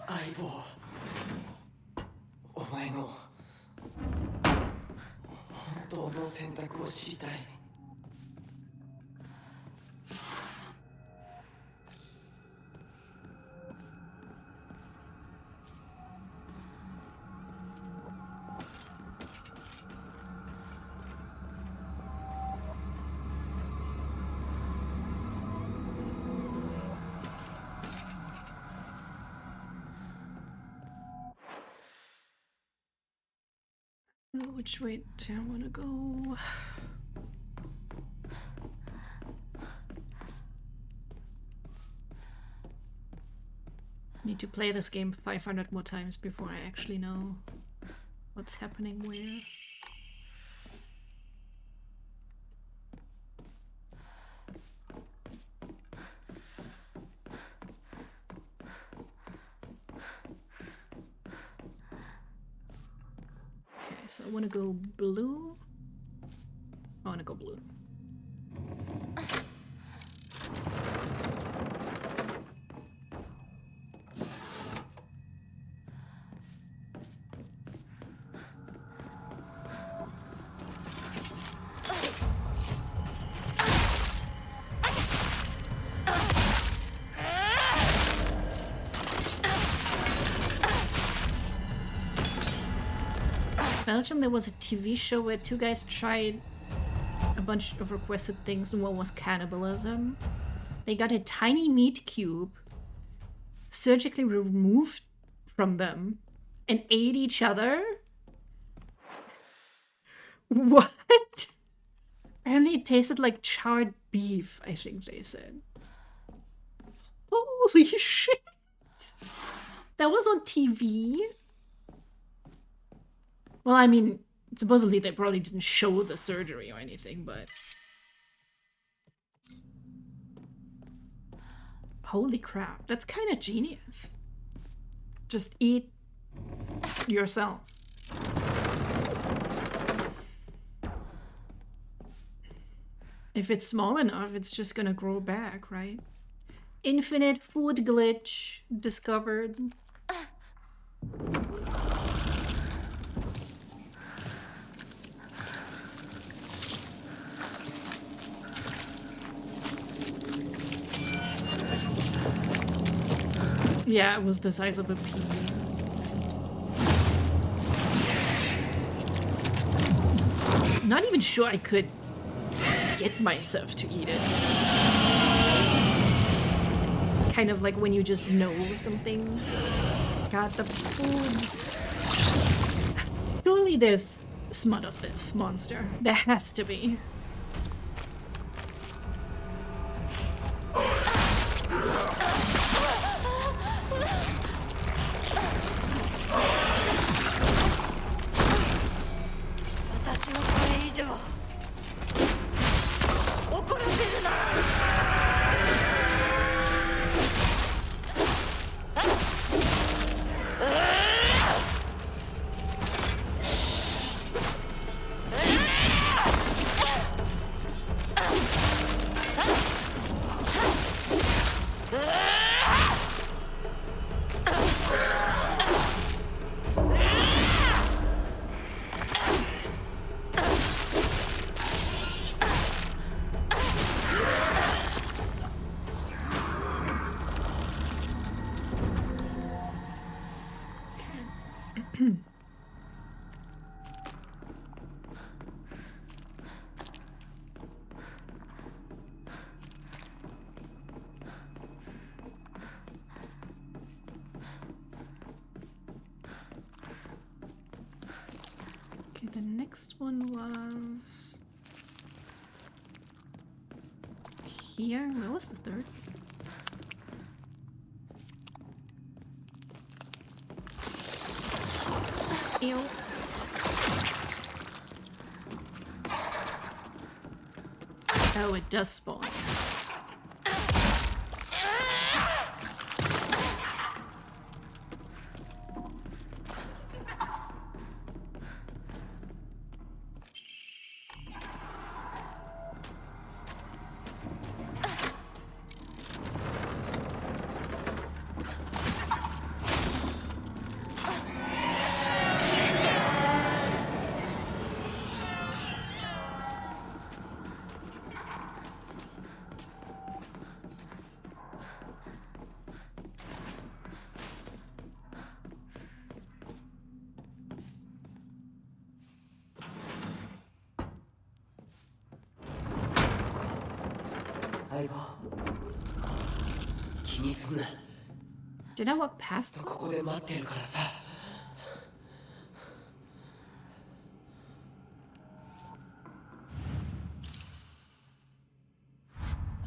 [SPEAKER 3] 相棒お前の本当の選択を知りたい
[SPEAKER 1] Which way do I want to go? Need to play this game 500 more times before I actually know what's happening where. So I want to go blue. I want to go blue. Belgium, there was a TV show where two guys tried a bunch of requested things, and one was cannibalism. They got a tiny meat cube surgically removed from them and ate each other. What? Apparently it tasted like charred beef, I think they said. Holy shit! That was on TV? Well, I mean, supposedly they probably didn't show the surgery or anything, but... Holy crap, that's kind of genius. Just eat yourself. If it's small enough, it's just gonna grow back, right? Infinite food glitch discovered. Yeah, it was the size of a pea. Not even sure I could get myself to eat it. Kind of like when you just know something. God, the foods. Surely there's smut of this monster. There has to be. The next one was here. Where was the third? Ew. Oh, it does spawn. Did I walk past?
[SPEAKER 3] ここで待ってるからさ。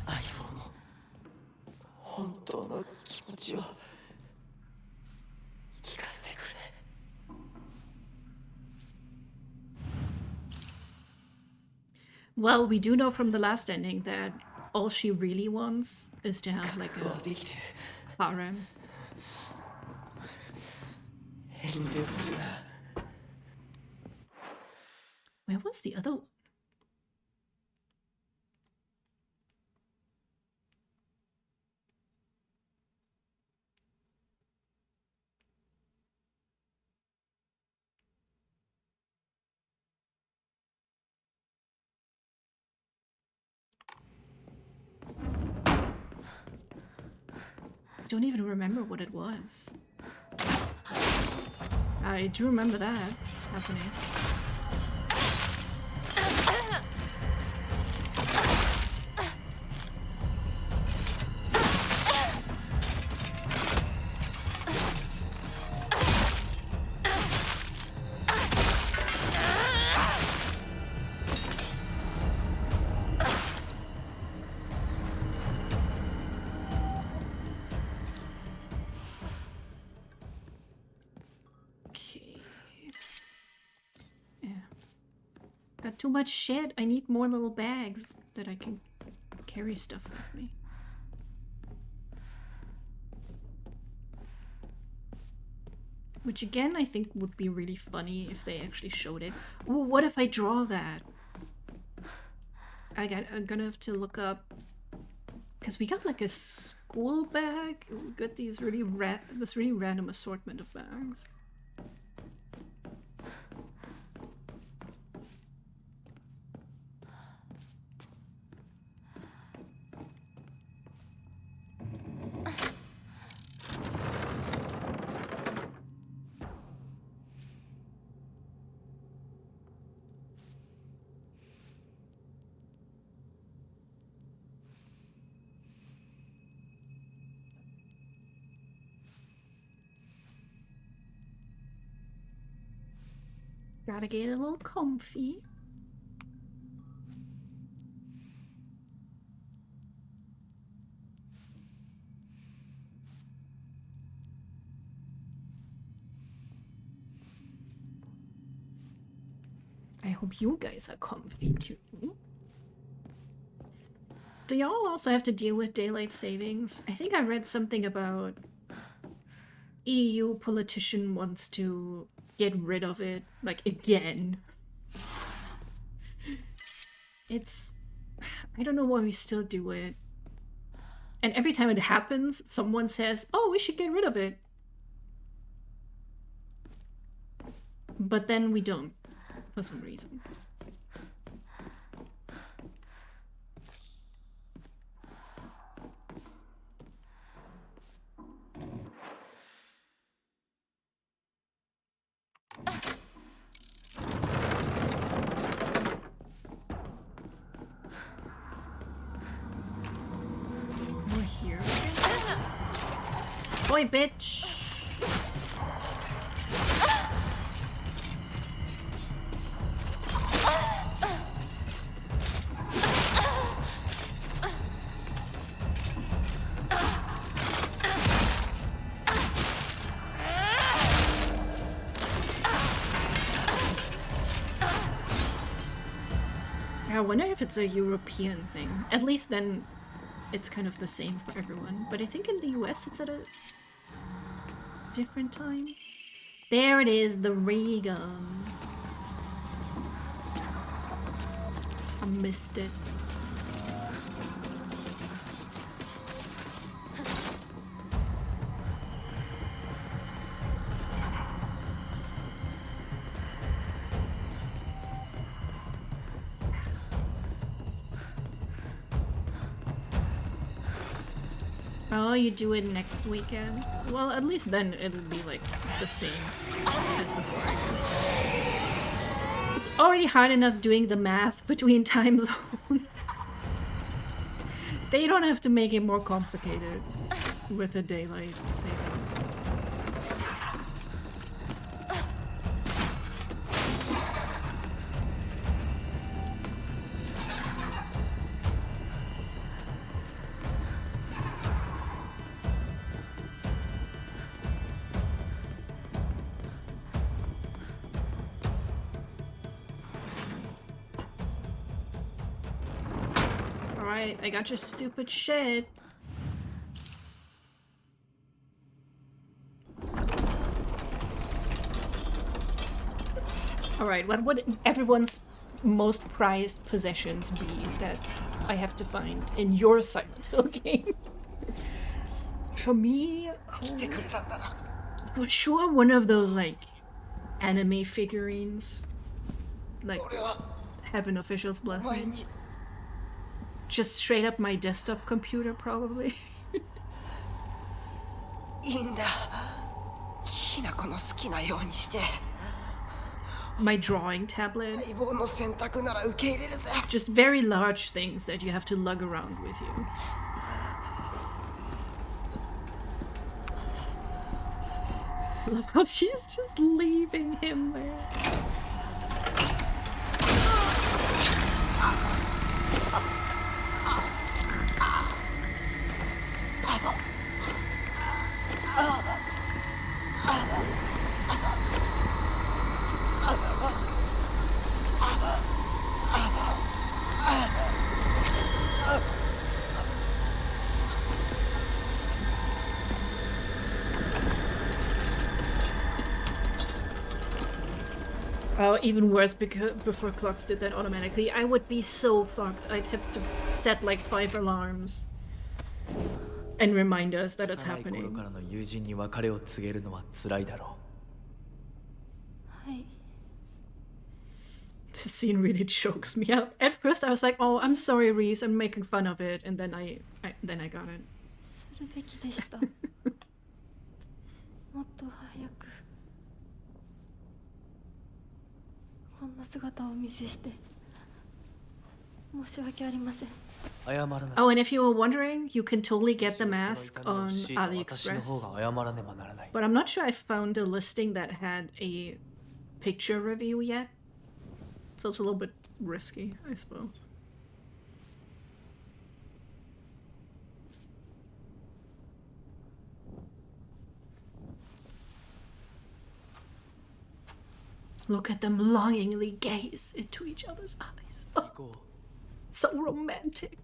[SPEAKER 3] 相棒の本当の気持ちを聞かせてくれ。
[SPEAKER 1] Well, we do know from the last ending that all she really wants is to have like
[SPEAKER 3] は
[SPEAKER 1] a
[SPEAKER 3] できてる。
[SPEAKER 1] harem.
[SPEAKER 3] 遠慮するな。
[SPEAKER 1] Where was the other one? I don't even remember what it was. I do remember that happening. Got too much shit. I need more little bags that I can carry stuff with me. Which again, I think would be really funny if they actually showed it. Ooh, what if I draw that? I'm gonna have to look up, because we got like a school bag. We got these this really random assortment of bags. Gotta get a little comfy. I hope you guys are comfy too. Do y'all also have to deal with daylight savings? I think I read something about EU politician wants to get rid of it, like, again. It's... I don't know why we still do it. And every time it happens, someone says, oh, we should get rid of it. But then we don't, for some reason. Boy, bitch! I wonder if it's a European thing. At least then it's kind of the same for everyone. But I think in the US it's at a different time. There it is, the ray gun. I missed it. Oh, you do it next weekend? Well, at least then it'll be like the same as before, I guess. It's already hard enough doing the math between time zones. They don't have to make it more complicated with the daylight saving. Alright, I got your stupid shit. Alright, what would everyone's most prized possessions be that I have to find in your Silent Hill game? For me, for sure one of those like anime figurines. Like have an official's blessing. Just straight up my desktop computer, probably.
[SPEAKER 3] いいんだ。ひなこの好きなようにして。
[SPEAKER 1] My drawing tablet.
[SPEAKER 3] 相棒の選択なら受け入れるぜ。
[SPEAKER 1] Just very large things that you have to lug around with you. Love how she's just leaving him there. Oh, even worse, because before clocks did that automatically, I would be so fucked. I'd have to set like 5 alarms and remind us that it's happening.
[SPEAKER 4] 幼い頃からの友人に別れを告げるのは辛いだろう。
[SPEAKER 2] はい。
[SPEAKER 1] This scene really chokes me up. At first I was like, oh, I'm sorry, Reese, I'm making fun of it, and then I got it.
[SPEAKER 2] するべきでした。もっと早く。こんな姿をお見せして申し訳ありません。
[SPEAKER 4] 謝らない。
[SPEAKER 1] Oh, and if you were wondering, you can totally get the mask
[SPEAKER 4] 私の
[SPEAKER 1] on
[SPEAKER 4] 方
[SPEAKER 1] AliExpress.
[SPEAKER 4] が謝らねばならない。
[SPEAKER 1] But I'm not sure I found a listing that had a picture review yet. So it's a little bit risky, I suppose. Look at them longingly gaze into each other's eyes. Oh,
[SPEAKER 4] 行こう。
[SPEAKER 1] so romantic.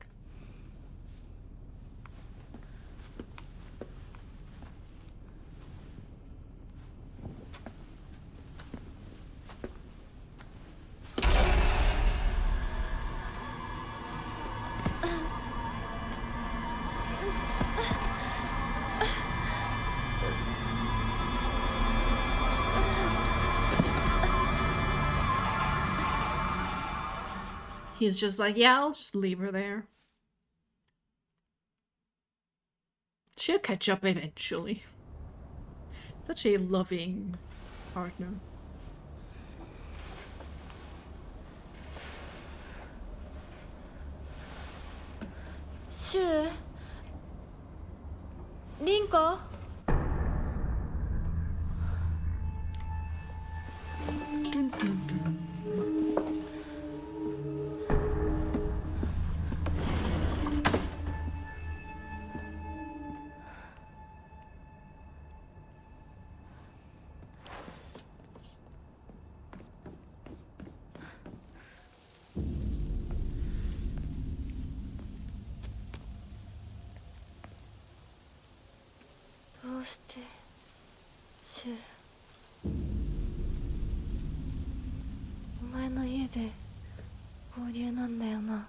[SPEAKER 1] He's just like, yeah, I'll just leave her there. She'll catch up eventually. Such a loving partner.
[SPEAKER 2] Shu? 凛子?シュお前の家で合流なんだよな。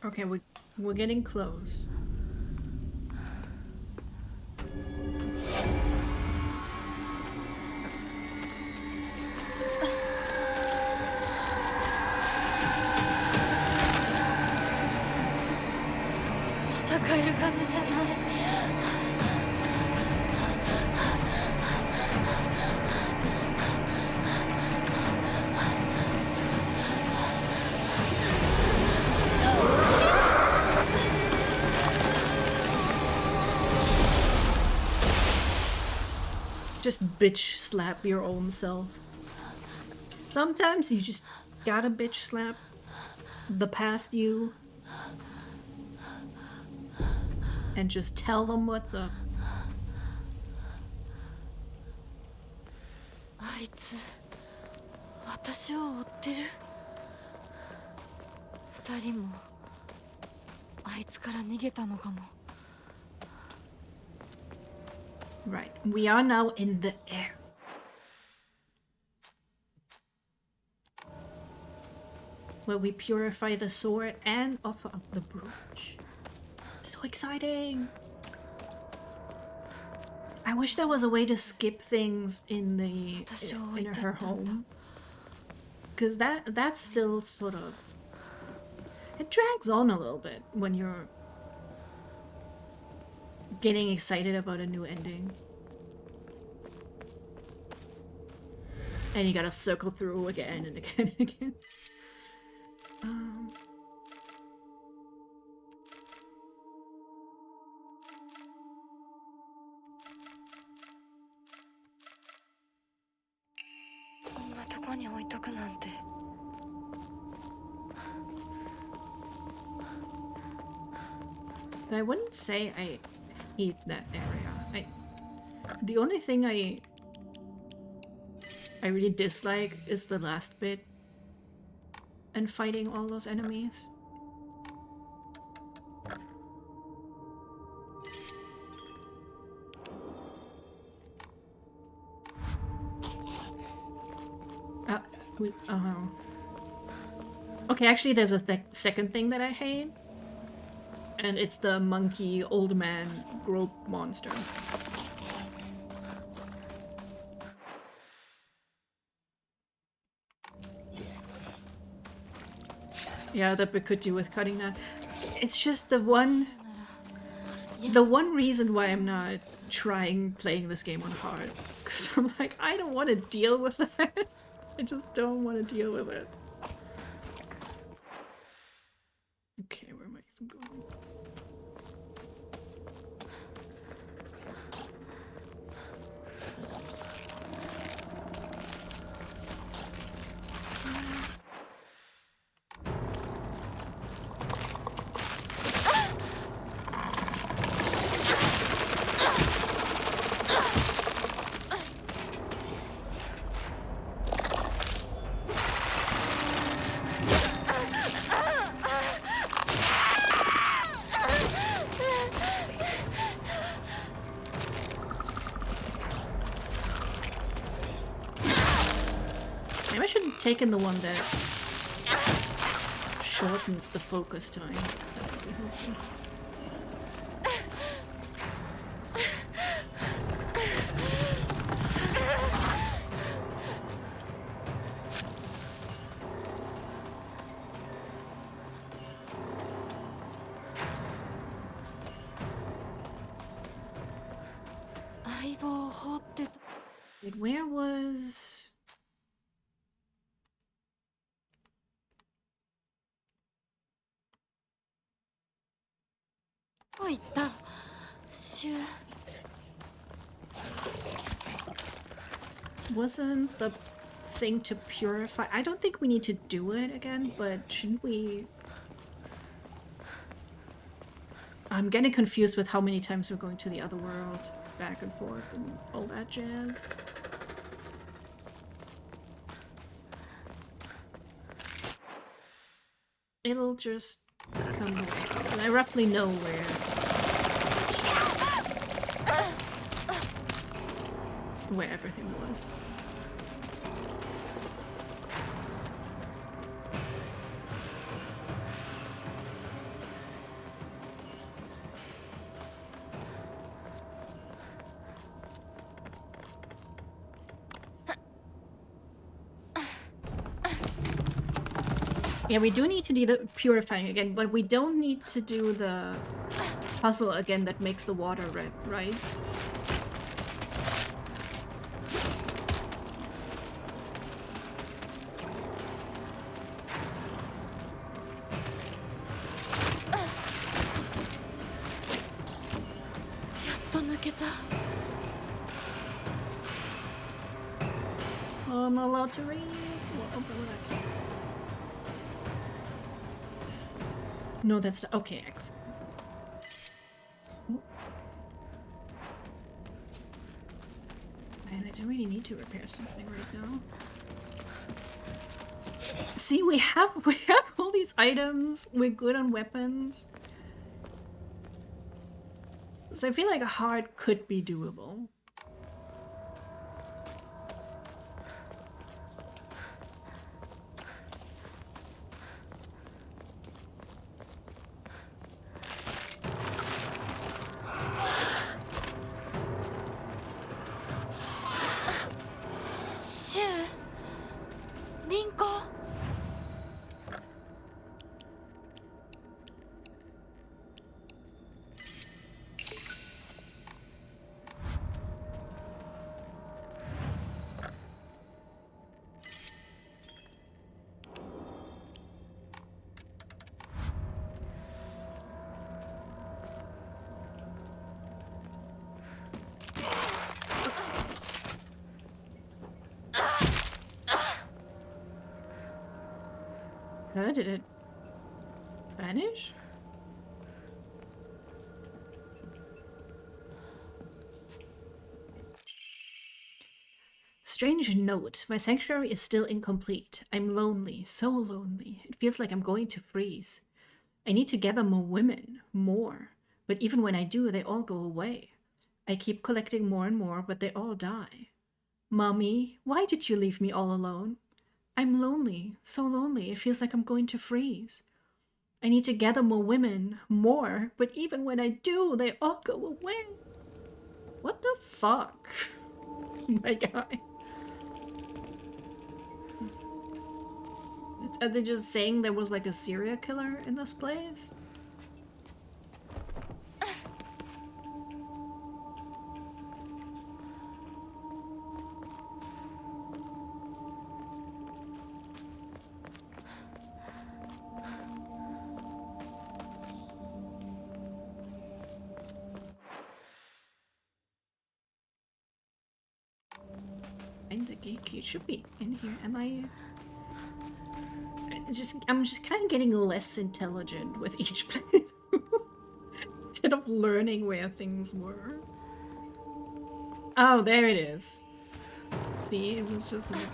[SPEAKER 1] Okay, we're getting close. Just bitch slap your own self. Sometimes you just gotta bitch slap the past you and just tell them what's up.
[SPEAKER 2] あいつ私を追ってる。二人もあいつから逃げたのかも。
[SPEAKER 1] Right, we are now in the air. Where we purify the sword and offer up the brooch. So exciting! I wish there was a way to skip things in her home. Because that's still sort of... It drags on a little bit when you're getting excited about a new ending. And you gotta circle through again and again and again. I wouldn't say I hate that area. The only thing I really dislike is the last bit and fighting all those enemies. Okay, actually there's a second thing that I hate. And it's the monkey old man grope monster. Yeah, that we could do with cutting that. It's just the one reason why I'm not trying playing this game on hard. Because I'm like, I don't want to deal with that. I just don't want to deal with it. Okay, where am I even going? Taken the one that shortens the focus time, because that would be helpful. Wait, where was... Wasn't the thing to purify? I don't think we need to do it again, but shouldn't we? I'm getting confused with how many times we're going to the other world, back and forth, and all that jazz. It'll just come away. And I roughly know where. where everything was. Yeah, we do need to do the purifying again, but we don't need to do the puzzle again that makes the water red, right? Oh, I'm not allowed to read. Well, open it up. No, that's okay. Excellent. Man, I don't really need to repair something right now. See, we have all these items. We're good on weapons. So I feel like a hard could be doable. Did it vanish? Strange note. My sanctuary is still incomplete. I'm lonely, so lonely. It feels like I'm going to freeze. I need to gather more women, more. But even when I do, they all go away. I keep collecting more and more, but they all die. Mommy, why did you leave me all alone? I'm lonely, so lonely, it feels like I'm going to freeze. I need to gather more women, more, but even when I do, they all go away. What the fuck? My guy. Are they just saying there was like a serial killer in this place? And the geeky should be in here. Am I? I'm just kind of getting less intelligent with each playthrough instead of learning where things were. Oh, there it is. See, it was just like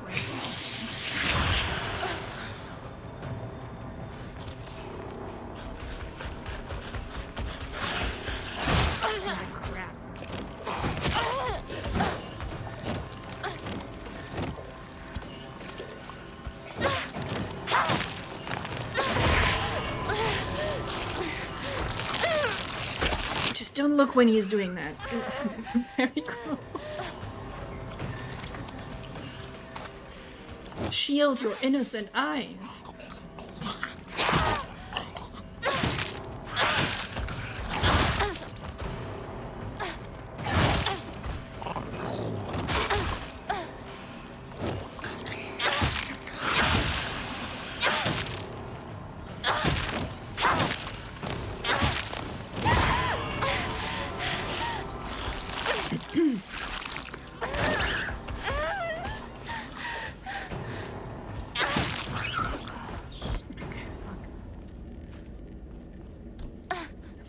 [SPEAKER 1] don't look when he's doing that. Very cool. Shield your innocent eyes.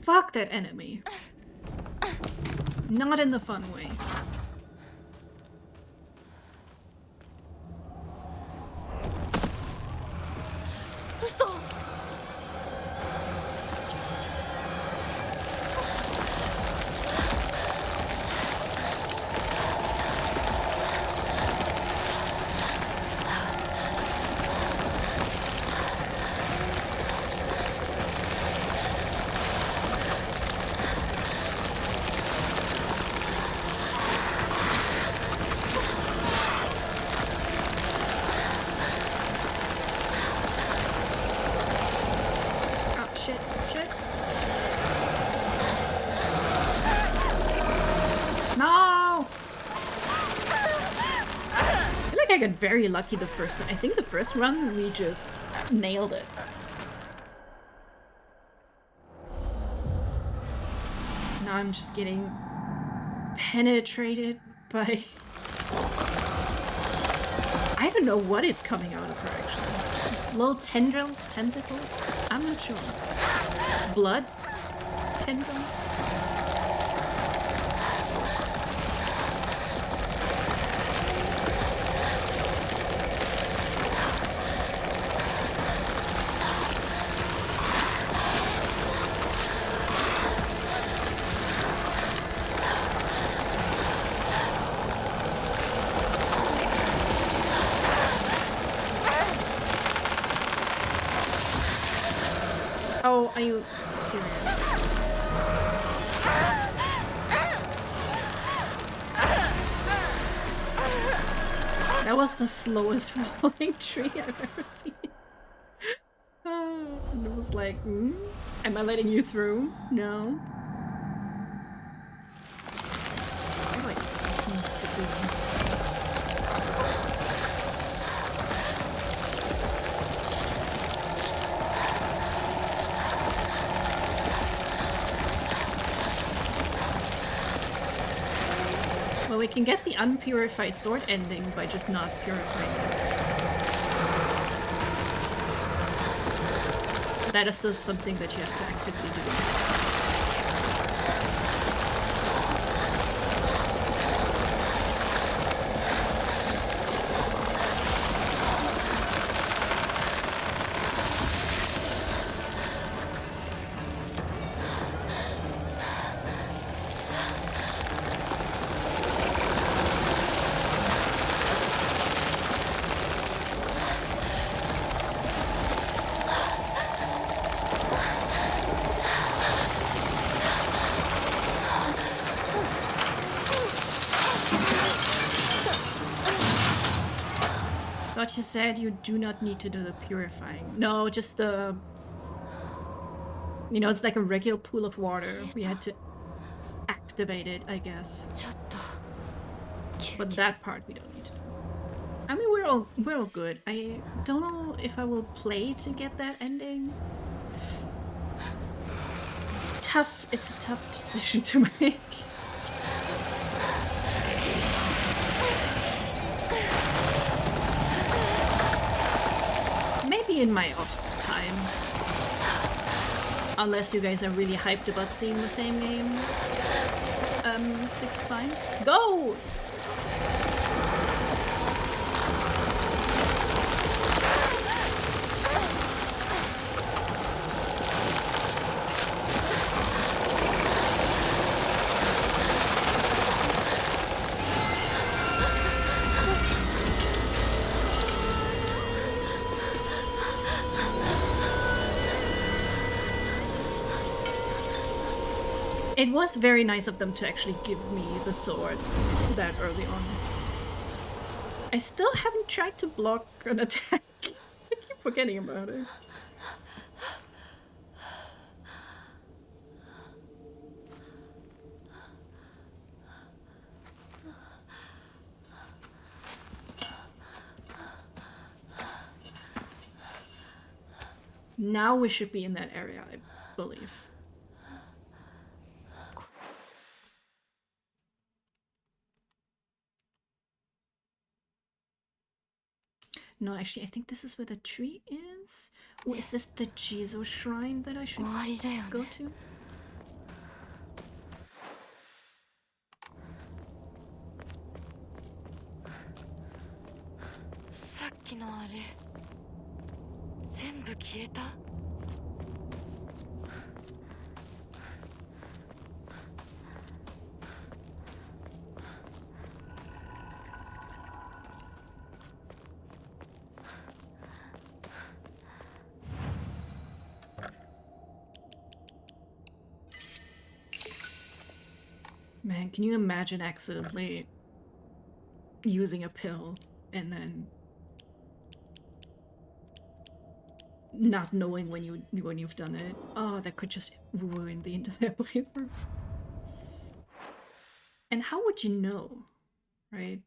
[SPEAKER 1] Fuck that enemy. Not in the fun way. got very lucky the first time. I think the first run we just nailed it. Now I'm just getting penetrated by... I don't know what is coming out of her, actually. Little tendrils? Tentacles? I'm not sure. Blood? Tendrils? Oh, are you serious? That was the slowest falling tree I've ever seen. And it was like, am I letting you through? No. I like to be. Well, we can get the unpurified sword ending by just not purifying it. That is still something that you have to actively do. Thought you said you do not need to do the purifying. No, just the... You know, it's like a regular pool of water. We had to activate it, I guess. But that part we don't need to do. I mean, we're all good. I don't know if I will play to get that ending. Tough. It's a tough decision to make. Maybe in my off time. Unless you guys are really hyped about seeing the same game 6 times. Go! It was very nice of them to actually give me the sword that early on. I still haven't tried to block an attack. I keep forgetting about it. Now we should be in that area, I believe. No, actually, I think this is where the tree is. Or is this the Jizo shrine that I should go to? Man, can you imagine accidentally using a pill and then not knowing when you've done it? Oh, that could just ruin the entire playthrough. And how would you know, right?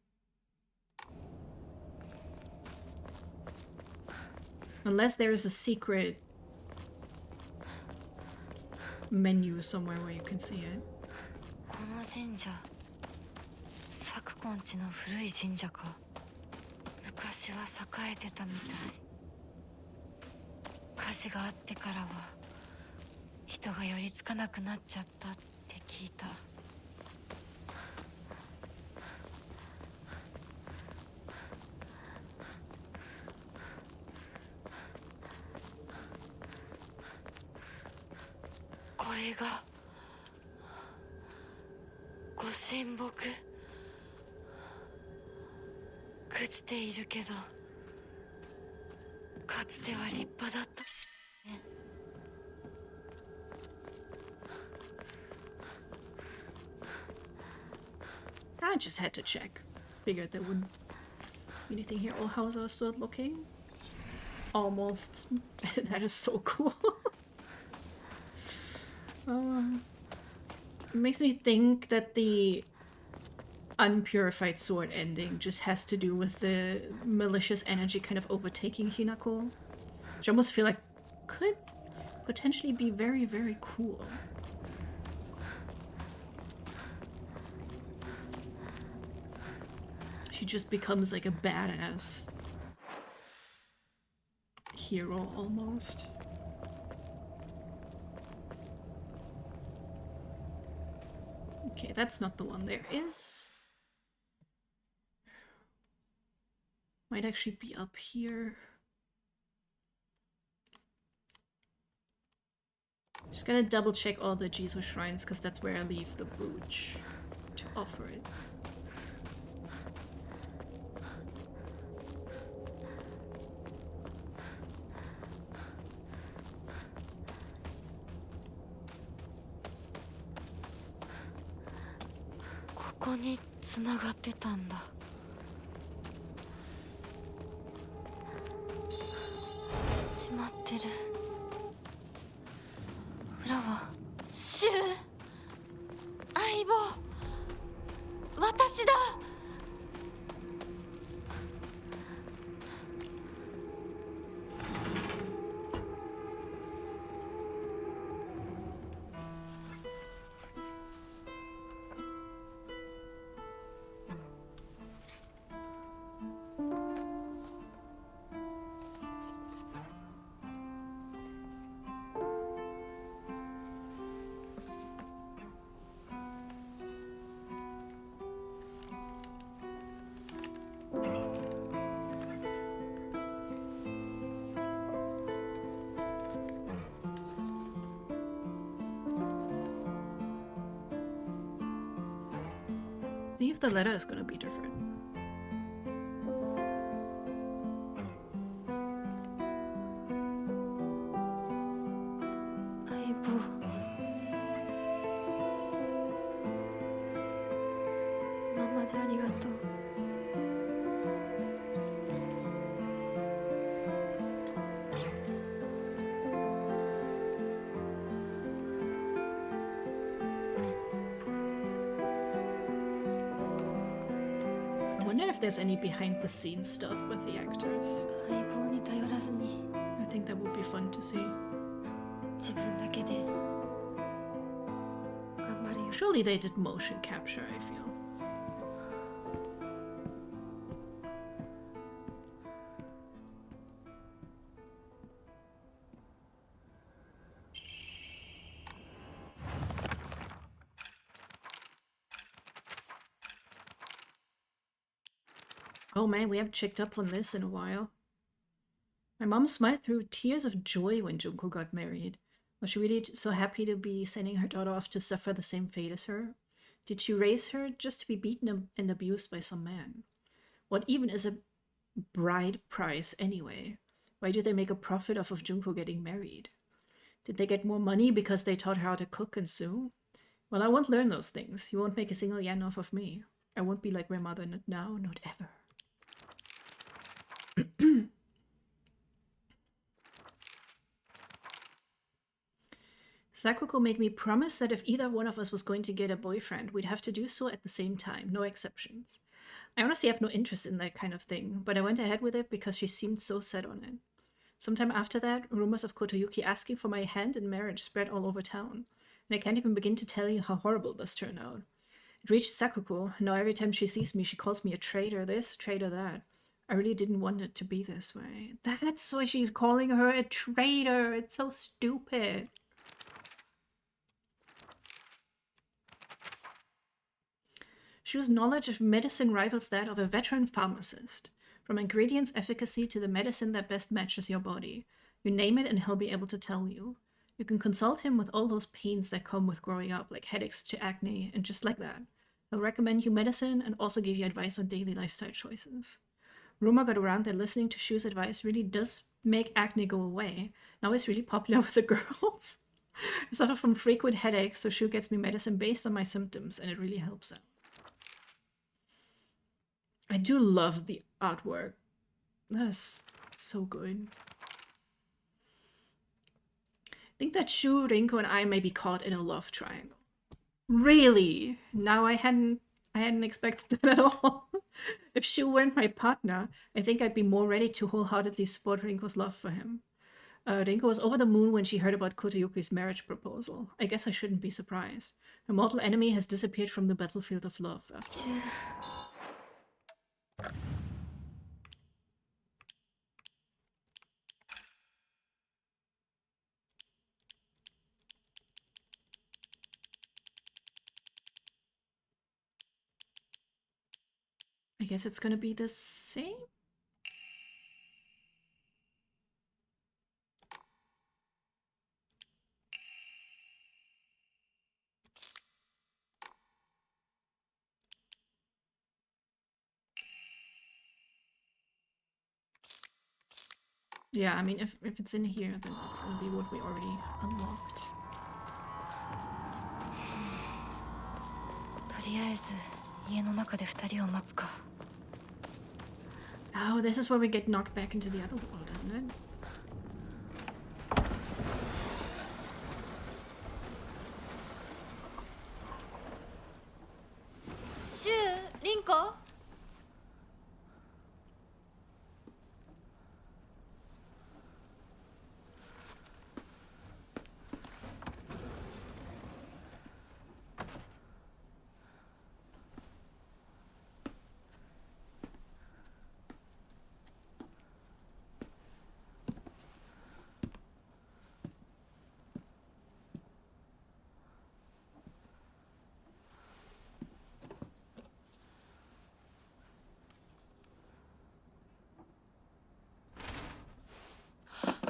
[SPEAKER 1] Unless there's a secret menu somewhere where you can see it.
[SPEAKER 2] この神社、昨今地の古い神社か。昔は栄えてたみたい。火事があってからは人が寄りつかなくなっちゃったって聞いた。これがご神木。朽ちているけどかつては立派だった。
[SPEAKER 1] I just had to check. Figured there wouldn't be anything here. Oh, how's our sword looking? Almost. That is so cool. It makes me think that the unpurified sword ending just has to do with the malicious energy kind of overtaking Hinako, which I almost feel like could potentially be very, very cool. She just becomes like a badass hero almost. Okay, that's not the one. There is. Might actually be up here. Just gonna double check all the Jizo shrines because that's where I leave the brooch to offer it.
[SPEAKER 2] This is connected. Shimmatteる. 裏はシュウ、相棒、私だ。See if the letter is gonna be different. Aibo. Mama de arigatou. I wonder if there's any behind-the-scenes stuff with the actors. I think that would be fun to see. Surely they did motion capture, I feel. Oh man, we haven't checked up on this in a while. My mom smiled through tears of joy when Junko got married. Was she really so happy to be sending her daughter off to suffer the same fate as her? Did she raise her just to be beaten and abused by some man? What even is a bride price anyway? Why do they make a profit off of Junko getting married? Did they get more money because they taught her how to cook and sew? Well, I won't learn those things. You won't make a single yen off of me. I won't be like my mother, not now, not ever. Sakuko made me promise that if either one of us was going to get a boyfriend, we'd have to do so at the same time, no exceptions. I honestly have no interest in that kind of thing, but I went ahead with it because she seemed so set on it.
[SPEAKER 1] Sometime after that, rumors of Kotoyuki asking for my hand in marriage spread all over town, and I can't even begin to tell you how horrible this turned out. It reached Sakuko, and now every time she sees me, she calls me a traitor this, traitor that. I really didn't want it to be this way. That's why she's calling her a traitor. It's so stupid. Shu's knowledge of medicine rivals that of a veteran pharmacist. From ingredients efficacy to the medicine that best matches your body. You name it and he'll be able to tell you. You can consult him with all those pains that come with growing up, like headaches to acne, and just like that. He'll recommend you medicine and also give you advice on daily lifestyle choices. Rumor got around that listening to Shu's advice really does make acne go away. Now it's really popular with the girls. I suffer from frequent headaches, so Shu gets me medicine based on my symptoms, and it really helps out. I do love the artwork. That's so good. I think that Shu, Rinko, and I may be caught in a love triangle. Really? Now I hadn't expected that at all. If Shu weren't my partner, I think I'd be more ready to wholeheartedly support Rinko's love for him. Rinko was over the moon when she heard about Kotoyuki's marriage proposal. I guess I shouldn't be surprised. Her mortal enemy has disappeared from the battlefield of love. I guess it's gonna be the same? Yeah, I mean, if it's in here, then it's gonna be what we already unlocked.
[SPEAKER 2] とりあえず家の中で2人を待つか。
[SPEAKER 1] Oh, this is where we get knocked back into the other world, isn't it?
[SPEAKER 2] Shu, Rinko?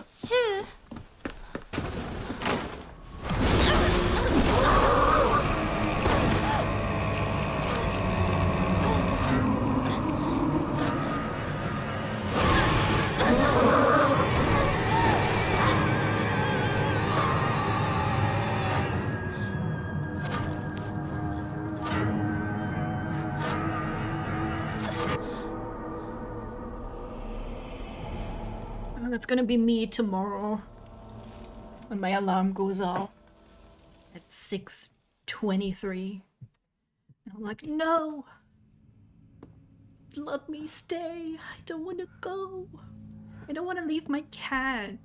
[SPEAKER 2] Shu?
[SPEAKER 1] Oh, that's gonna be me tomorrow when my alarm goes off at 6:23. And I'm like, no! Let me stay. I don't want to go. I don't want to leave my cat.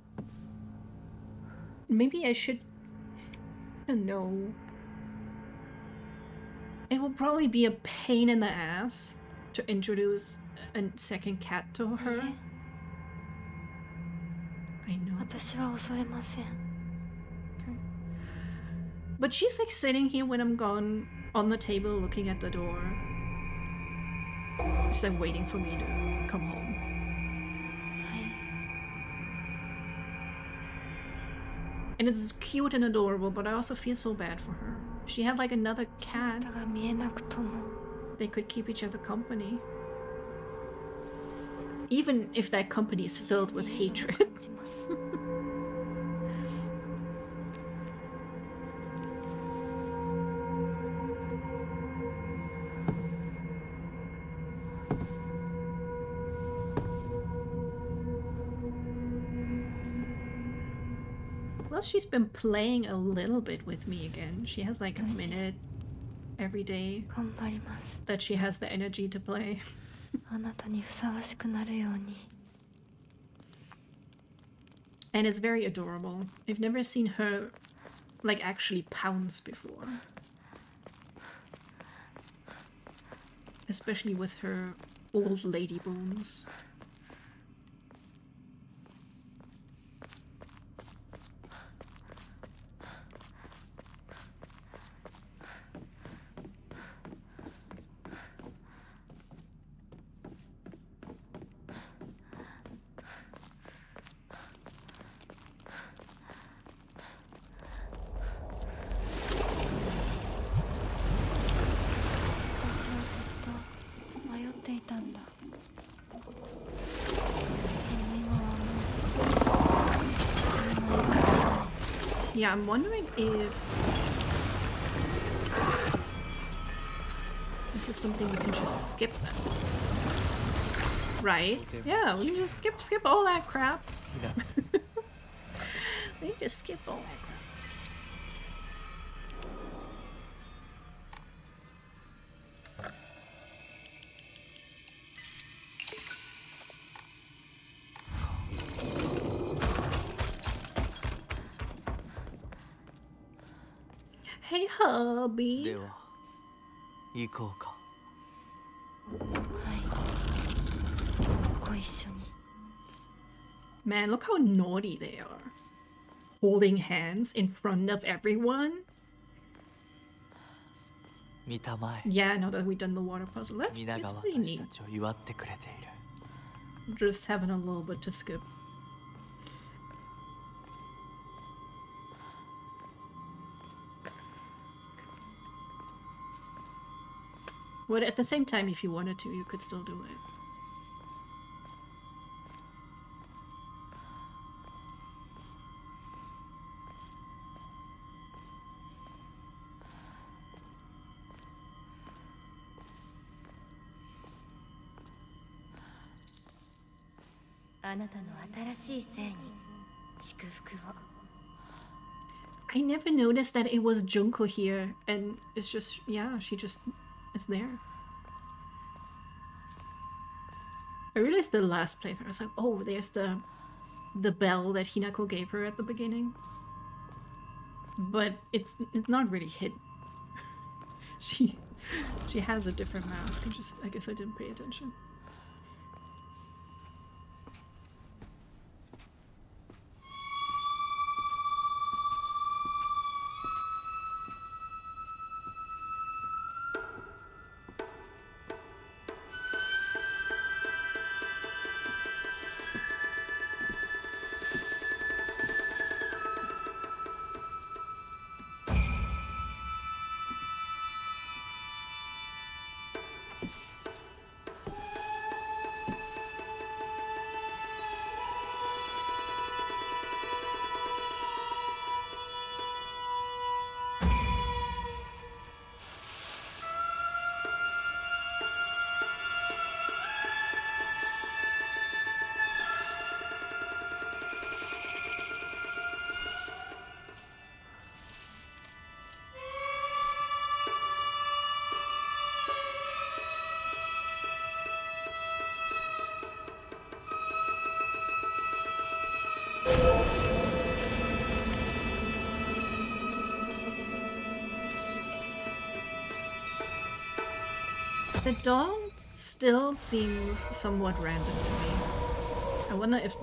[SPEAKER 1] Maybe I should... I don't know. It will probably be a pain in the ass to introduce a second cat to her. I know.
[SPEAKER 2] 私は襲えません。
[SPEAKER 1] Okay. But she's like sitting here when I'm gone on the table looking at the door. She's like waiting for me to come home.
[SPEAKER 2] はい。
[SPEAKER 1] And it's cute and adorable, but I also feel so bad for her. She had like another cat.
[SPEAKER 2] 姿が見えなくとも。
[SPEAKER 1] They could keep each other company. Even if that company is filled with hatred.
[SPEAKER 2] 感じます。
[SPEAKER 1] Well, she's been playing a little bit with me again. She has like a minute every day
[SPEAKER 2] 頑張ります。
[SPEAKER 1] that she has the energy to play.
[SPEAKER 2] あなたにふさわしくなるように。
[SPEAKER 1] And it's very adorable. I've never seen her, like, actually pounce before. Especially with her old lady bones. Yeah, I'm wondering if this is something we can just skip then. Right? Yeah, we can just skip all that crap. We can just skip all that crap. Hey, hubby.
[SPEAKER 4] では行こうか。
[SPEAKER 2] ご一緒に。
[SPEAKER 1] Man, look how naughty they are. Holding hands in front of everyone.
[SPEAKER 4] 見たまえ。
[SPEAKER 1] Yeah, now that we've done the water puzzle, that's
[SPEAKER 4] 皆が
[SPEAKER 1] pretty
[SPEAKER 4] 私
[SPEAKER 1] neat.
[SPEAKER 4] たちを祝ってくれている。
[SPEAKER 1] Just having a little bit to skip. But at the same time, if you wanted to, you could still do it. I never noticed that it was Junko here, and it's just, yeah, she just is there. I realized the last playthrough, I was like, oh, there's the bell that Hinako gave her at the beginning. But it's not really hidden. she has a different mask, I guess I didn't pay attention. The dog still seems somewhat random to me. I wonder if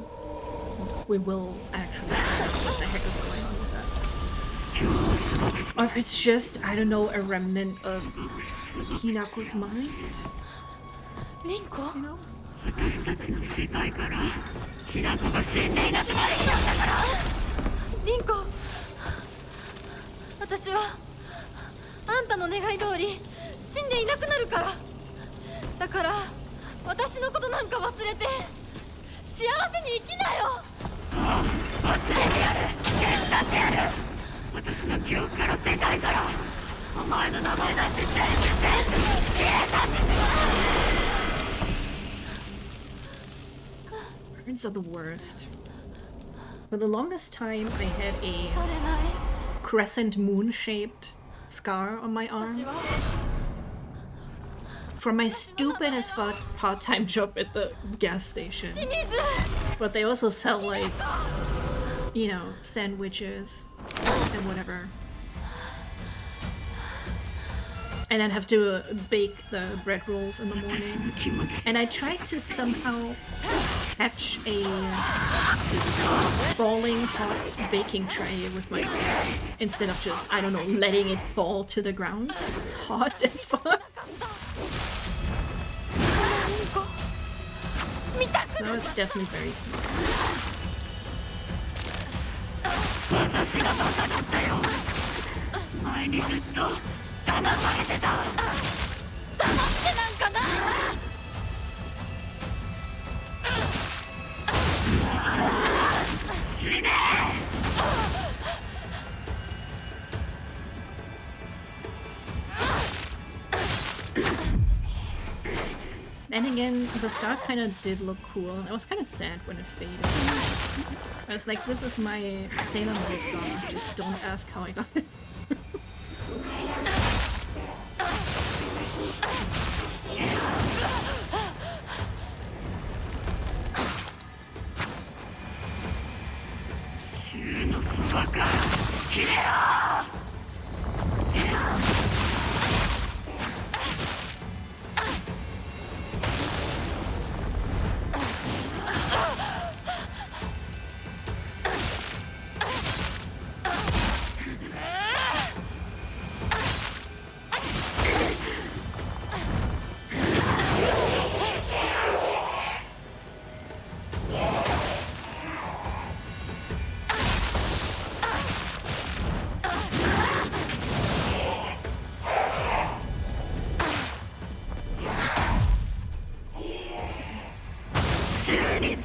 [SPEAKER 1] we will actually find out what the heck is going on with that. Or if it's just, I don't know, a remnant of Hinako's mind.
[SPEAKER 2] Rinko?
[SPEAKER 1] You know?
[SPEAKER 5] 私たちの世界からひなこが死んでいなくなりそうだから
[SPEAKER 2] リンコ、私はあんたの願い通り死んでいなくなるから。だから私のことなんか忘れて幸せに生きなよ。
[SPEAKER 5] 忘れてやる、手伝ってやる。私の記憶から世界からお前の名前なんて全部消えたんですよ。
[SPEAKER 1] Birds are the worst. For the longest time, I had a
[SPEAKER 2] されない。
[SPEAKER 1] crescent moon-shaped scar on my
[SPEAKER 2] 私
[SPEAKER 1] arm
[SPEAKER 2] は
[SPEAKER 1] from my stupid as fuck part-time job at the gas station.
[SPEAKER 2] 清水。
[SPEAKER 1] But they also sell like you know, sandwiches and whatever. And then have to bake the bread rolls in the morning. And I tried to somehow catch a falling hot baking tray with my hand instead of just, I don't know, letting it fall to the ground because it's hot as fuck. So that was definitely very smart. Then again, the scar kind of did look cool, and I was kind of sad when it faded. I was like, this is my Sailor Moon scar, just don't ask how I got it. So sad.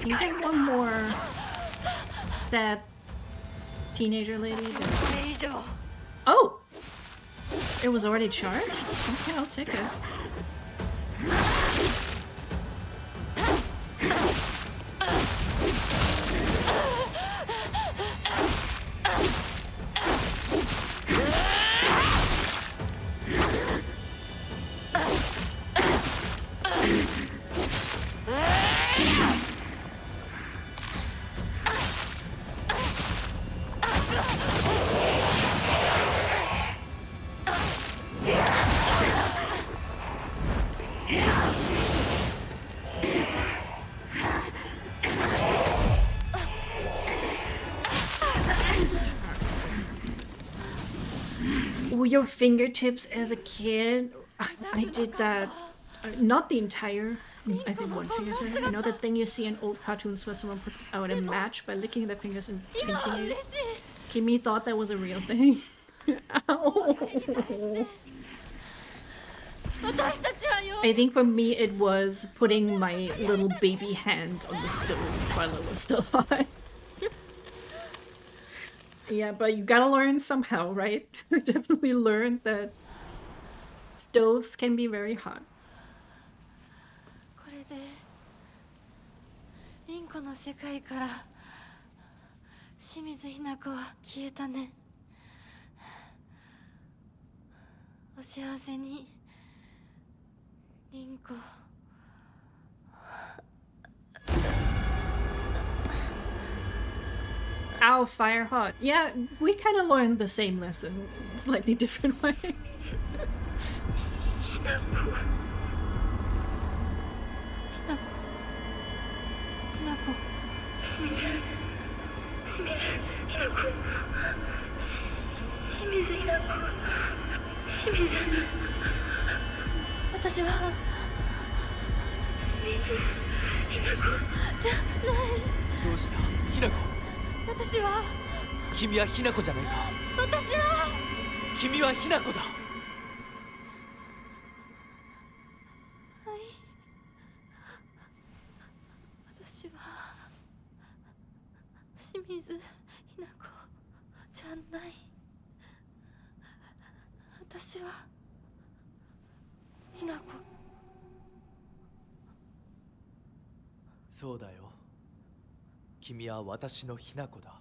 [SPEAKER 1] You get one more that teenager lady. Oh! It was already charged? Okay, I'll take it. Your fingertips as a kid. I did that. Not the entire. I think one fingertip. You know the thing you see in old cartoons where someone puts out a match by licking their fingers and pinching it? Kimmy thought that was a real thing. Ow. I think for me it was putting my little baby hand on the stove while it was still hot. Yeah, but you gotta learn somehow, right? I definitely learned that stoves can be very hot.
[SPEAKER 2] これで凛子の世界から清水ひな子は消えたね。お幸せに凛子。
[SPEAKER 1] Ow, fire hot. Yeah, we kind of learned the same lesson, slightly different way.
[SPEAKER 4] So だよ。君は私のひな子だ。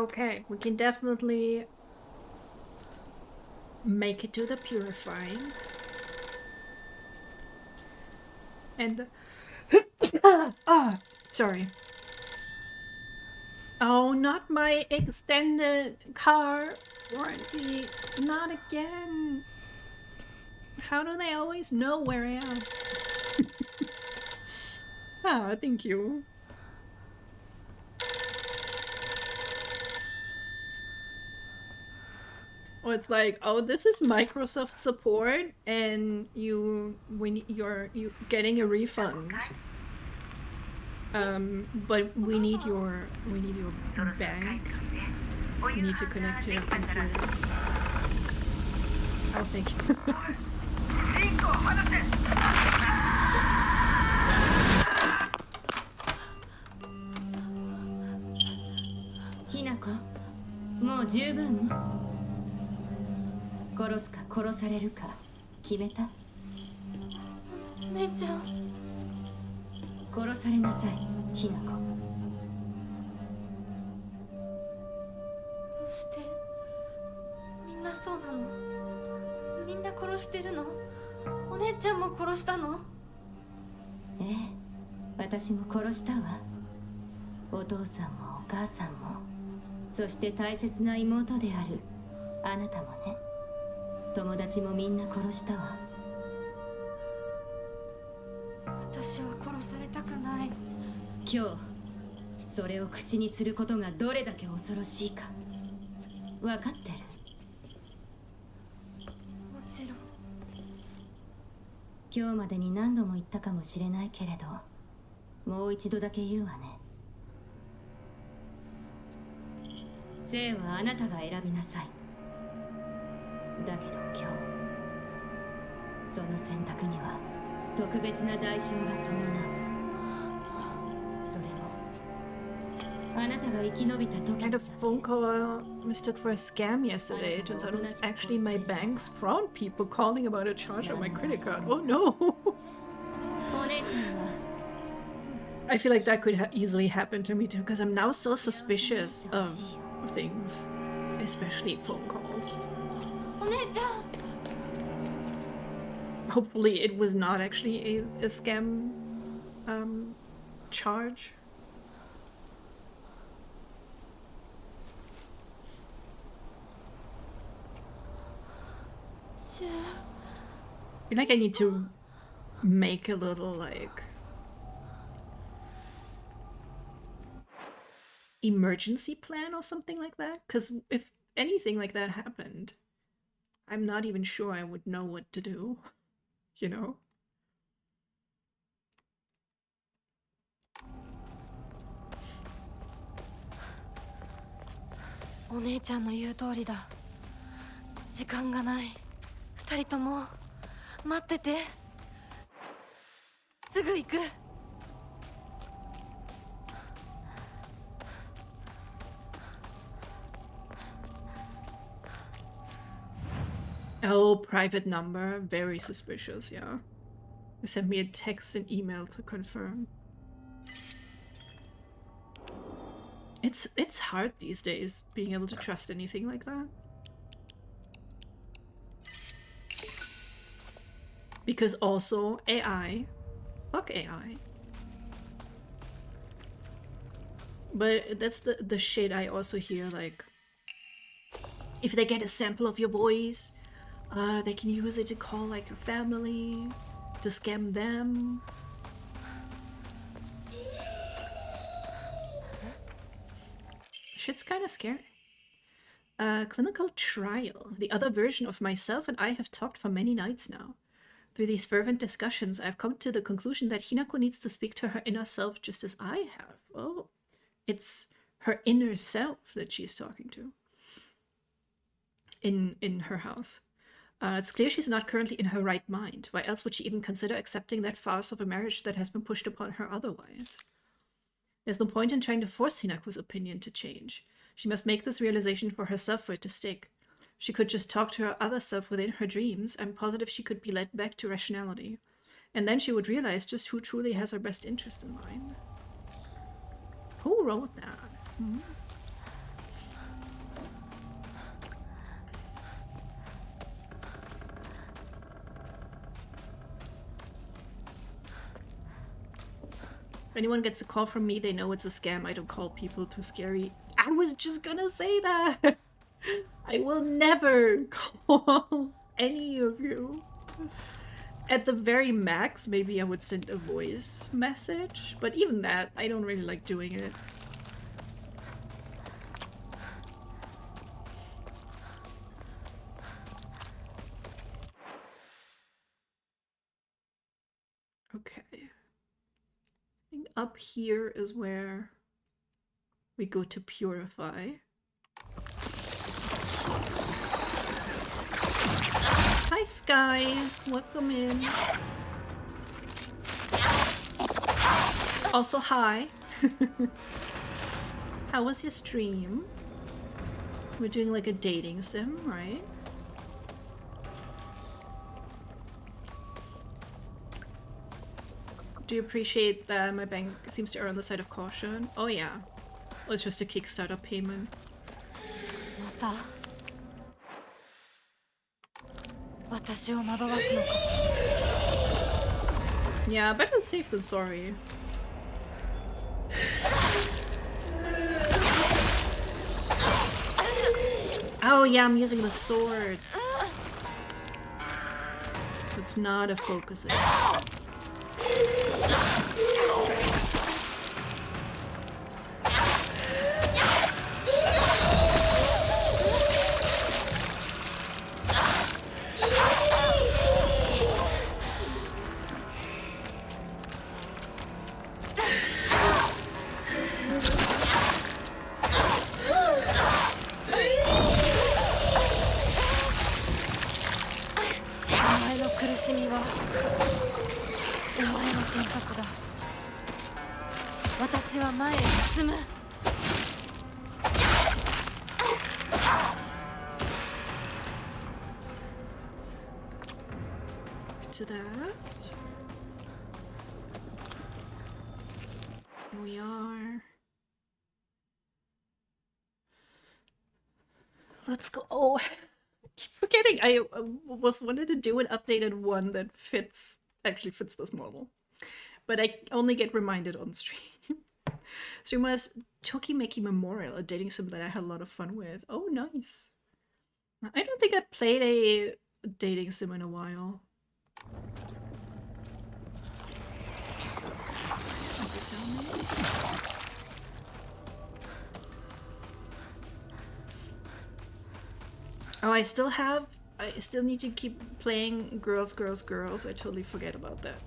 [SPEAKER 1] Okay, we can definitely make it to the purifying. And sorry. Oh, not my extended car warranty. Not again. How do they always know where I am? Thank you. Oh, it's like, oh, this is Microsoft support, and you're getting a refund. But we need your bank. We need to connect to your computer. Oh, thank you.
[SPEAKER 2] Hinako, もう十分。殺すか殺されるか決めた？お姉ちゃん。殺されなさい、ひなこ。どうしてみんなそうなの？みんな殺してるの？お姉ちゃんも殺したの？ええ、私も殺したわ。お父さんもお母さんも、そして大切な妹であるあなたもね。友達もみんな殺したわ。私は殺されたくない。今日それを口にすることがどれだけ恐ろしいか分かってる？もちろん。今日までに何度も言ったかもしれないけれど、もう一度だけ言うわね。生はあなたが選びなさい。だけど今日その選択には特別な代償が伴う。それをあなたが生き延びた時。
[SPEAKER 1] I had a phone call mistook for a scam yesterday. It turns out it was actually my bank's fraud people calling about a charge on my credit card. Oh no! I feel like that could easily happen to me too, because I'm now so suspicious of things, especially phone calls. Hopefully it was not actually a scam charge. I feel like I need to make a little like emergency plan or something like that, because if anything like that happened, I'm not even sure I would know what to do, you know?
[SPEAKER 2] お姉ちゃんの言う通りだ。時間がない。二人とも待ってて。すぐ行く。
[SPEAKER 1] Oh, private number. Very suspicious, yeah. They sent me a text and email to confirm. It's hard these days being able to trust anything like that. Because also AI. Fuck AI. But that's the shit I also hear, like, if they get a sample of your voice, they can use it to call like your family, to scam them. Shit's kind of scary. Clinical trial. The other version of myself and I have talked for many nights now. Through these fervent discussions, I've come to the conclusion that Hinako needs to speak to her inner self just as I have. Oh, it's her inner self that she's talking to in her house. It's clear she's not currently in her right mind. Why else would she even consider accepting that farce of a marriage that has been pushed upon her otherwise? There's no point in trying to force Hinako's opinion to change. She must make this realization for herself for it to stick. She could just talk to her other self within her dreams. I'm positive she could be led back to rationality. And then she would realize just who truly has her best interest in mind. Who wrote that? If anyone gets a call from me, they know it's a scam. I don't call people too scary. I was just gonna say that! I will never call any of you. At the very max, maybe I would send a voice message, but even that, I don't really like doing it. Okay. I think up here is where we go to purify. Hi Sky, welcome in. Also hi. How was your stream? We're doing like a dating sim, right? Do you appreciate that my bank seems to err on the side of caution? Oh yeah. Well, it's just a Kickstarter payment.
[SPEAKER 2] また私を惑わすのか
[SPEAKER 1] Yeah, better safe than sorry. Oh yeah, I'm using the sword. So it's not a focus attack. To that. Here we are. Let's go. Oh, I keep forgetting. I was wanted to do an updated one that actually fits this model. But I only get reminded on stream. Stream was Tokimeki Memorial, a dating sim that I had a lot of fun with. Oh, nice. I don't think I played a dating sim in a while. Is it down there? Oh, I still need to keep playing Girls, Girls, Girls. I totally forget about that.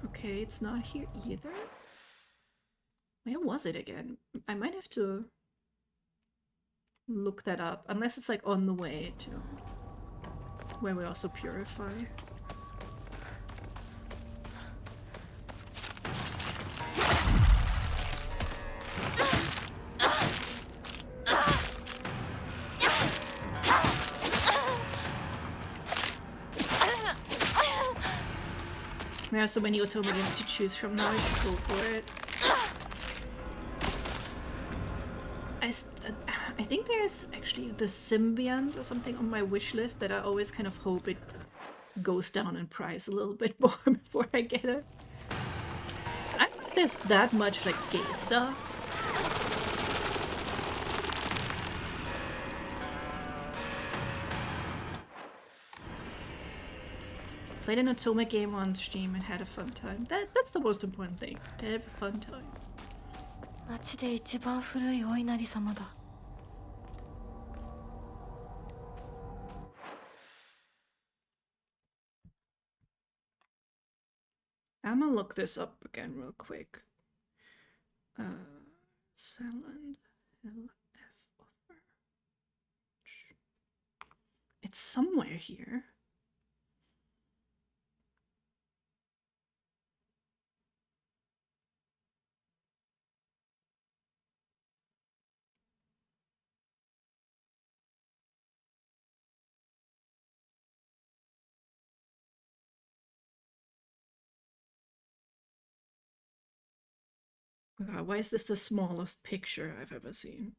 [SPEAKER 1] Okay, it's not here either. Where was it again? I might have to look that up, unless it's like on the way to where we also purify. There are so many Otome games to choose from now, I should go for it. I think there's actually the Symbiont or something on my wish list that I always kind of hope it goes down in price a little bit more before I get it. So I don't think there's that much like gay stuff. Played an Otome game on stream and had a fun time. That's the most important thing, to have a fun time.
[SPEAKER 2] 町で一番古いお稲荷様だ
[SPEAKER 1] I'm gonna look this up again real quick. Silent Hill F offer. It's somewhere here. Oh God, why is this the smallest picture I've ever seen?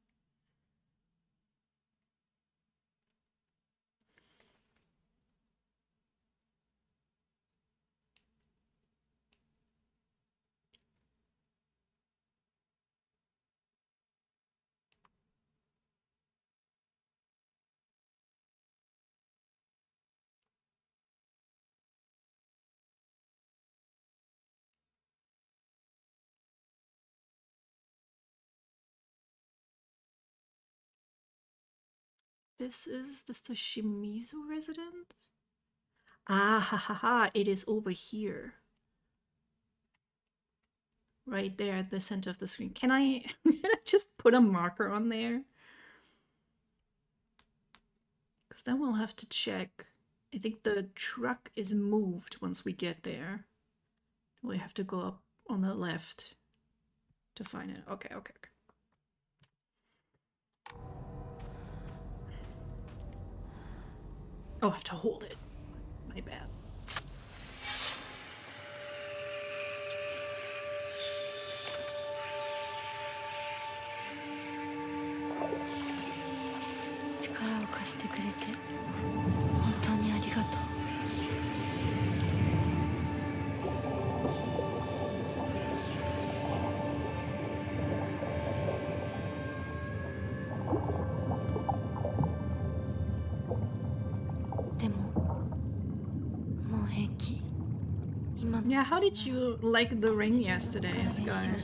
[SPEAKER 1] This the Shimizu residence? Ah, ha ha ha, it is over here. Right there at the center of the screen. Can I just put a marker on there? Because then we'll have to check. I think the truck is moved once we get there. We have to go up on the left to find it. Okay, okay, okay. Oh, I have to hold it. My bad. Yeah, how did you like the ring yesterday, Sky?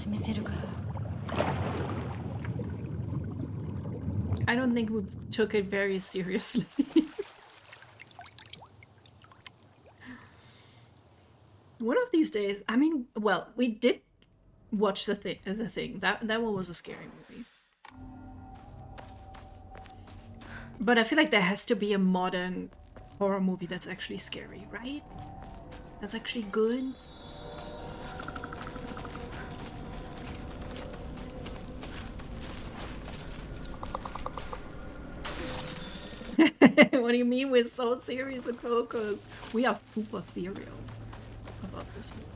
[SPEAKER 1] I don't think we took it very seriously. One of these days, I mean, well, we did watch the thing. That one was a scary movie. But I feel like there has to be a modern horror movie that's actually scary, right? That's actually good. What do you mean we're so serious and focused? We are super ethereal about this movie.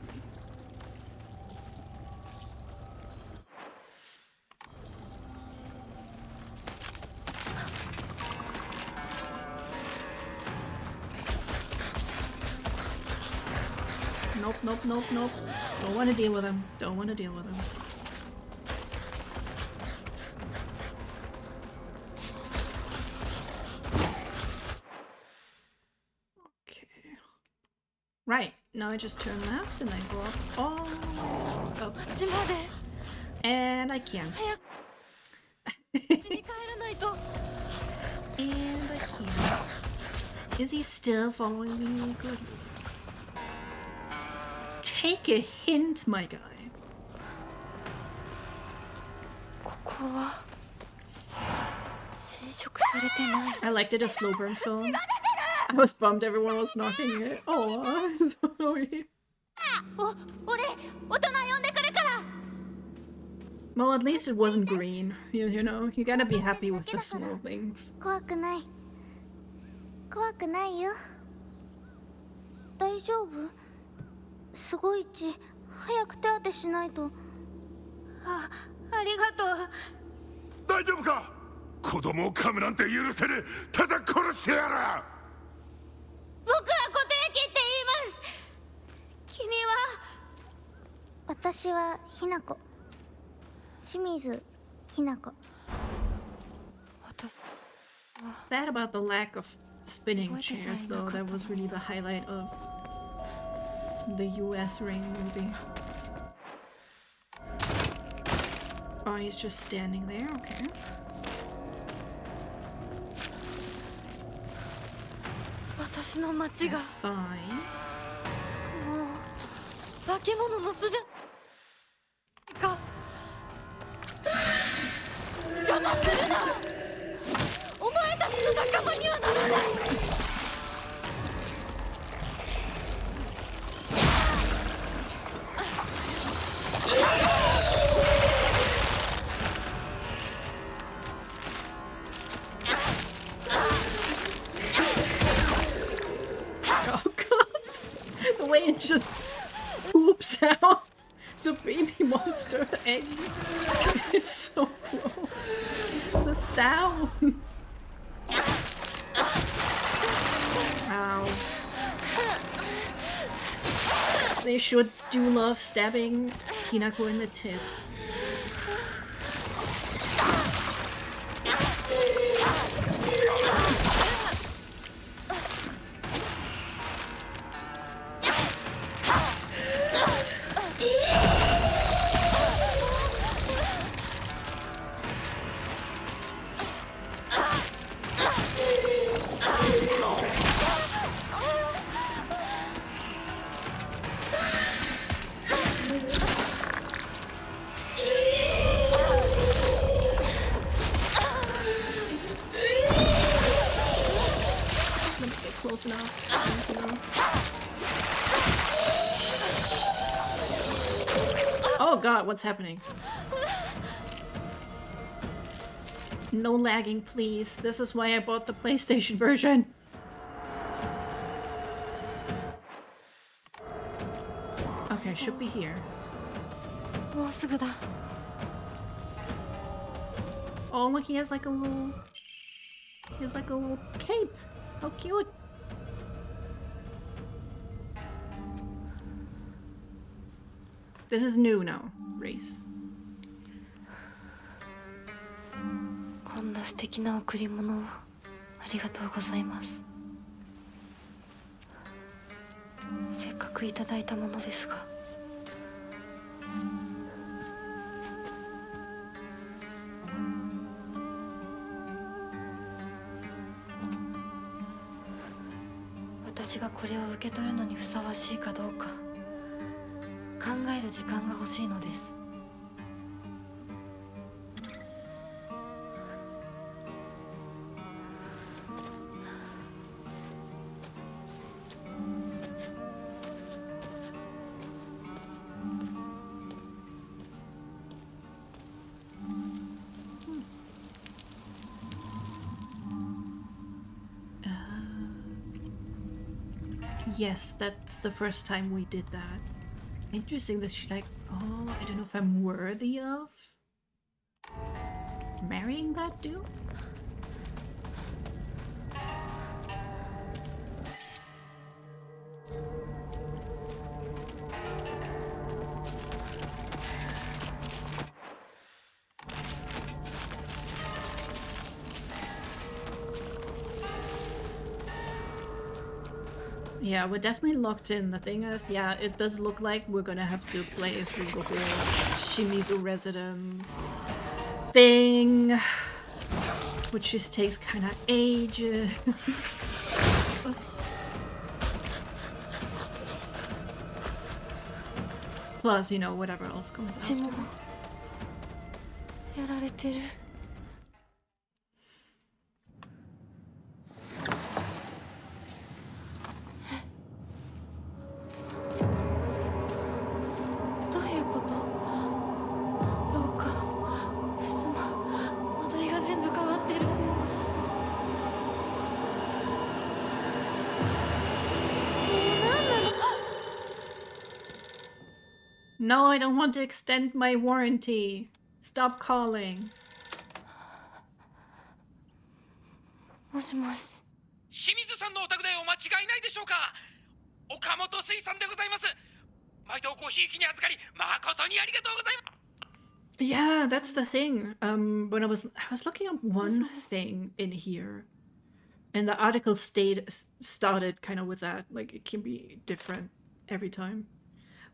[SPEAKER 1] Nope, nope, nope, nope. Don't want to deal with him. Don't want to deal with him. Okay. Right. Now I just turn left and I go up. Oh, up. And I can. And I can. Is he still following me? Good. Take a hint, my guy. I liked it a slow burn film. I was bummed everyone was knocking it. Oh, sorry. Well, at least it wasn't green. You know, you gotta be happy with the small things.
[SPEAKER 2] すごいち早く手当てしないと。ありがとう。
[SPEAKER 6] 大丈夫か。子供を噛むなんて許せねえ。ただ殺してやる。
[SPEAKER 2] 僕は固定機って言います。君は。私はひなこ。清水ひなこ。
[SPEAKER 1] Sad about the lack of spinning chairs, though. That was really the highlight of the US Ring movie. Oh, he's just standing there? Okay. That's fine. It just poops out the baby monster egg. It's so gross. The sound. Ow. They sure do love stabbing Hinako in the tip. close enough. Thank you. Oh god, what's happening? No lagging, please. This is why I bought the PlayStation version. Okay, should be here.
[SPEAKER 2] もうすぐだ。
[SPEAKER 1] Oh, look, he has like a little... He has like a little cape. How cute. This is new now, Race.
[SPEAKER 2] こんな素敵な贈り物をありがとうございます。せっかくいただいたものですが。私がこれを受け取るのにふさわしいかどうか考える時間が欲しいのです。
[SPEAKER 1] Yes, that's the first time we did that. Interesting that she's like, oh, I don't know if I'm worthy of marrying that dude? Yeah, we're definitely locked in. The thing is, yeah, it does look like we're gonna have to play through the whole Shimizu residence thing, which just takes kind of ages. Plus, you know, whatever else comes after.
[SPEAKER 2] やられてる。どういうこと？廊下、襖、間取りが全部変わってる。何なの？
[SPEAKER 1] No, I don't want to extend my warranty. Stop calling.
[SPEAKER 2] もしもし。
[SPEAKER 7] 清水さんのお宅でお間違いないでしょうか。岡本水産でございます。毎度ごひいきに預かり誠にありがとうございます。
[SPEAKER 1] Yeah, that's the thing. When I was looking up one thing in here, and the article started kind of with that. Like, it can be different every time.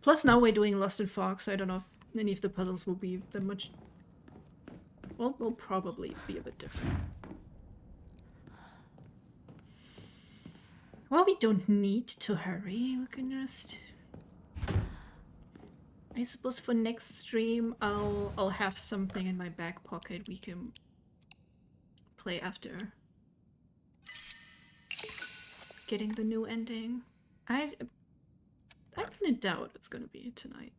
[SPEAKER 1] Plus, now we're doing Lost and Fox, so I don't know if any of the puzzles will be that much. Well, will probably be a bit different. Well, we don't need to hurry. We can just. I suppose for next stream, I'll have something in my back pocket we can play after getting the new ending. I kind of doubt it's gonna be tonight.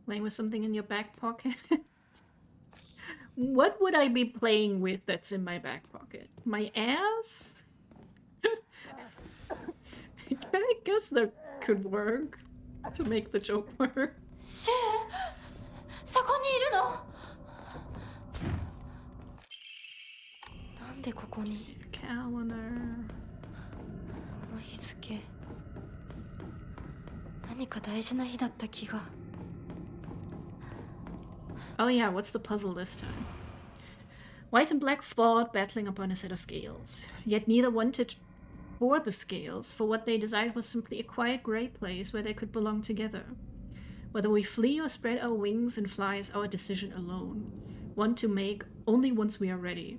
[SPEAKER 1] Playing with something in your back pocket? What would I be playing with that's in my back pocket? My ass? I guess that could work to make the joke work.
[SPEAKER 2] シュウ、そこにいるの？なんでここに？
[SPEAKER 1] Calendar.
[SPEAKER 2] この日付。何か大事な日だった気が。
[SPEAKER 1] Oh yeah, what's the puzzle this time? White and black fought, battling upon a set of scales. Yet neither wanted for the scales, for what they desired was simply a quiet grey place where they could belong together. Whether we flee or spread our wings and fly is our decision alone, one to make only once we are ready.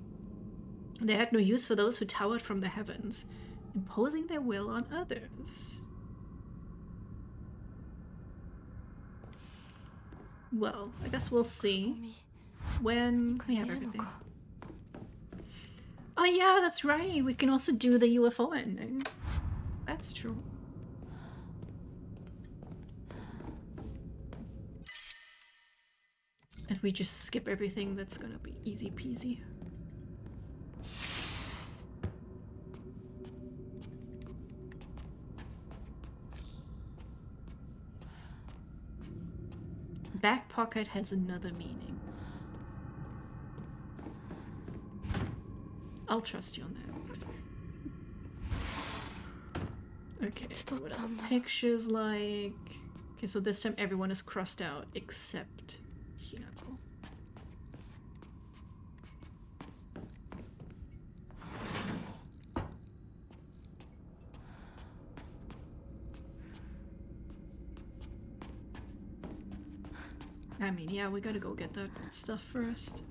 [SPEAKER 1] They had no use for those who towered from the heavens. imposing their will on others. Well, I guess we'll see when we have everything. Oh yeah, that's right. We can also do the UFO ending. That's true. If we just skip everything, that's gonna be easy peasy. Back pocket has another meaning. I'll trust you on that. Okay, what are the pictures like? Okay, so this time everyone is crossed out except Hinako. I mean, yeah, we gotta go get that stuff first.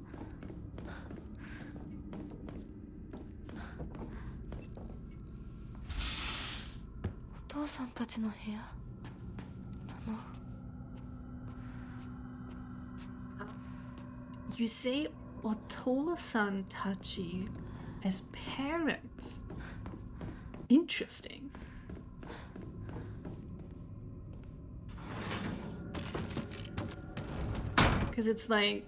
[SPEAKER 1] You say Oto-san Tachi as parents. Interesting. Because it's like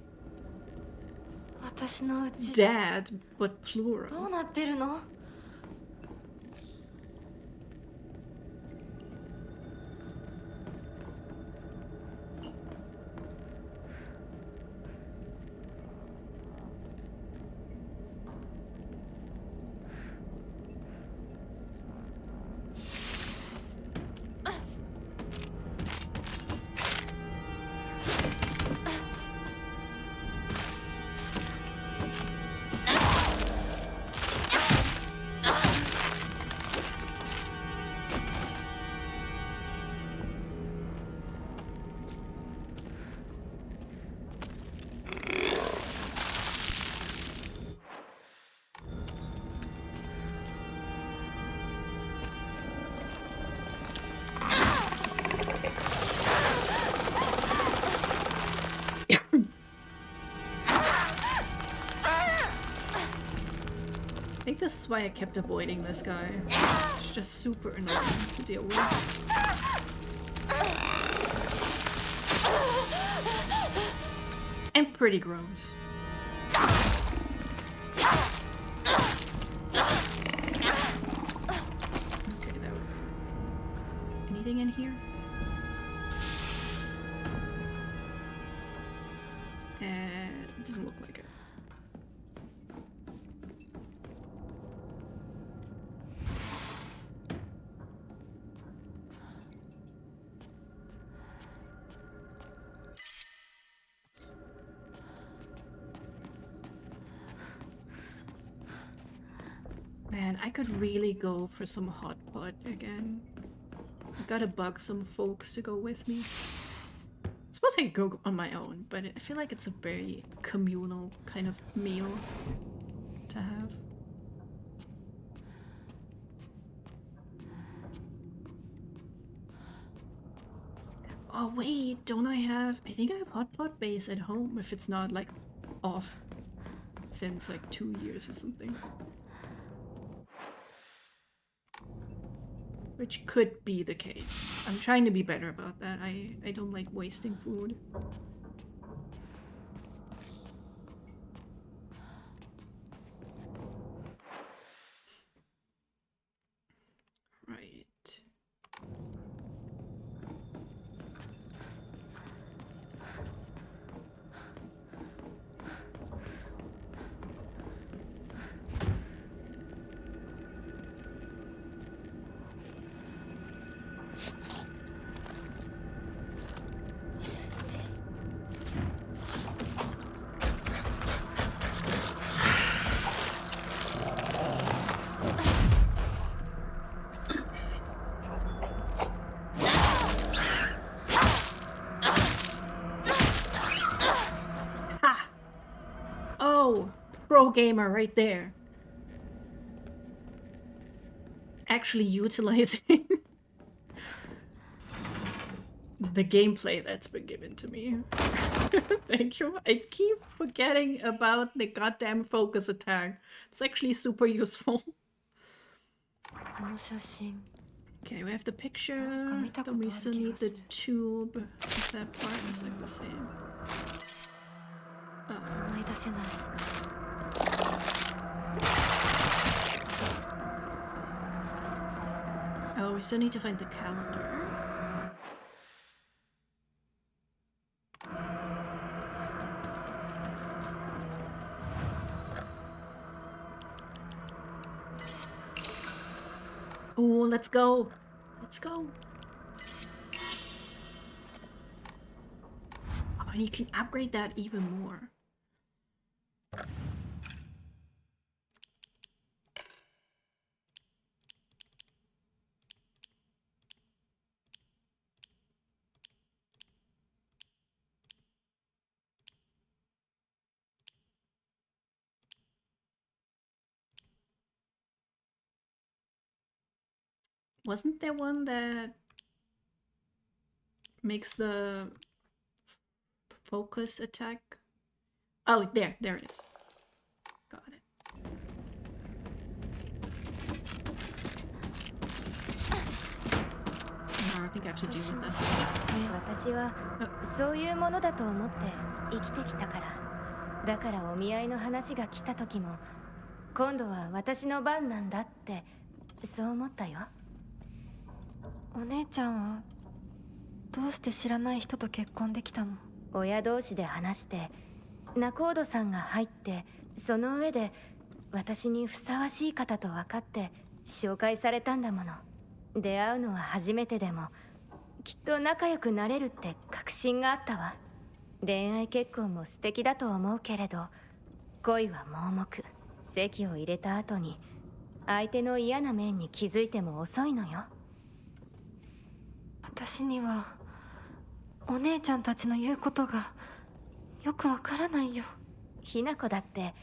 [SPEAKER 1] dad, but plural. I think this is why I kept avoiding this guy. It's just super annoying to deal with. And pretty gross. Okay, that would... Anything in here? It doesn't look like it. Man, I could really go for some hot pot again. I gotta bug some folks to go with me. I suppose I could go on my own, but I feel like it's a very communal kind of meal to have. Oh wait, don't I have... I think I have hot pot base at home if it's not like off since like 2 years or something. Which could be the case. I'm trying to be better about that. I don't like wasting food. Right. Pro gamer right there. actually utilizing the gameplay that's been given to me. Thank you. I keep forgetting about the goddamn focus attack. It's actually super useful.
[SPEAKER 2] この写真
[SPEAKER 1] Okay, we have the picture.
[SPEAKER 2] Then
[SPEAKER 1] Then we still need the tube. If that part is like the same.
[SPEAKER 2] 思い出せない
[SPEAKER 1] Oh, we still need to find the calendar. Oh, let's go. Let's go. Oh, and you can upgrade that even more. Wasn't there one that makes the focus attack? Oh, there it is. Got it. No, I think I have to deal with that.
[SPEAKER 8] 私はそういうものだと思って生きてきたから。だからお見合いの話が来た時も今度は私の番なんだってそう思ったよ。
[SPEAKER 2] お姉ちゃんはどうして知らない人と結婚できたの？
[SPEAKER 8] 親同士で話して仲人さんが入ってその上で私にふさわしい方と分かって紹介されたんだもの。出会うのは初めてでもきっと仲良くなれるって確信があったわ。恋愛結婚も素敵だと思うけれど恋は盲目。籍を入れた後に相手の嫌な面に気づいても遅いのよ。
[SPEAKER 2] 私にはお姉ちゃんたちの言うことがよくわからないよ。
[SPEAKER 8] ひな子だって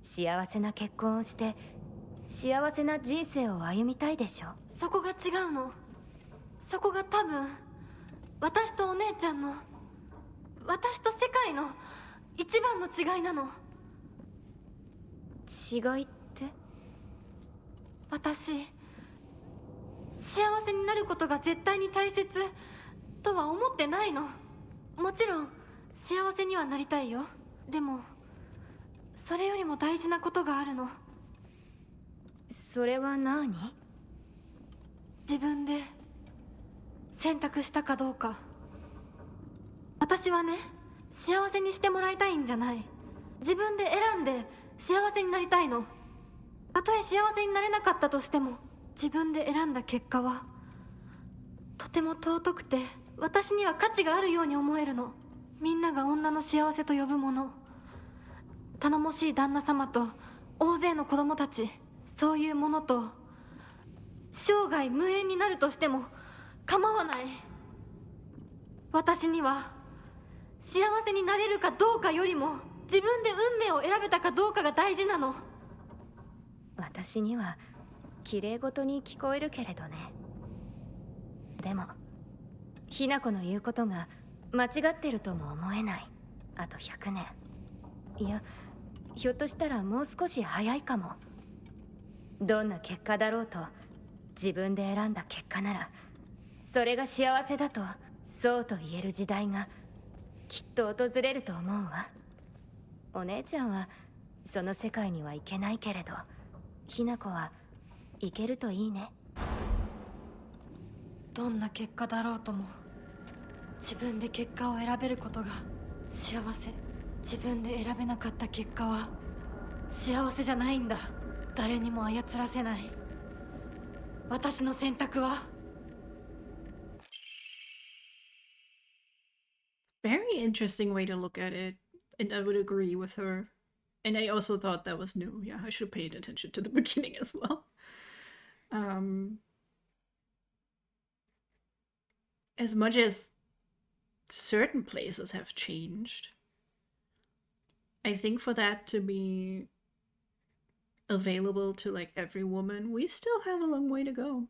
[SPEAKER 8] 幸せな結婚をして幸せな人生を歩みたいでしょ。
[SPEAKER 2] そこが違うの。そこが多分私とお姉ちゃんの私と世界の一番の違いなの。
[SPEAKER 8] 違いって？
[SPEAKER 2] 私幸せになることが絶対に大切とは思ってないの。もちろん幸せにはなりたいよ。でもそれよりも大事なことがあるの。
[SPEAKER 8] それは何？
[SPEAKER 2] 自分で選択したかどうか。私はね、幸せにしてもらいたいんじゃない。自分で選んで幸せになりたいの。たとえ幸せになれなかったとしても自分で選んだ結果はとても尊くて私には価値があるように思えるの。みんなが女の幸せと呼ぶもの、頼もしい旦那様と大勢の子供たち、そういうものと生涯無縁になるとしても構わない。私には幸せになれるかどうかよりも自分で運命を選べたかどうかが大事なの。
[SPEAKER 8] 私には綺麗事に聞こえるけれどね。でもひな子の言うことが間違ってるとも思えない。あと100年、いやひょっとしたらもう少し早いかも。どんな結果だろうと自分で選んだ結果ならそれが幸せだとそうと言える時代がきっと訪れると思うわ。お姉ちゃんはその世界には行けないけれどひな子は行けるといいね。
[SPEAKER 2] どんな結果だろうとも自分で結果を選べることが幸せ。自分で選べなかった結果は幸せじゃないんだ。誰にも操らせない私の選択は。
[SPEAKER 1] Very interesting way to look at it, and I would agree with her. And I also thought that was new. Yeah, I should have paid attention to the beginning as well. As much as certain places have changed, I think for that to be available to like every woman. We still have a long way to go,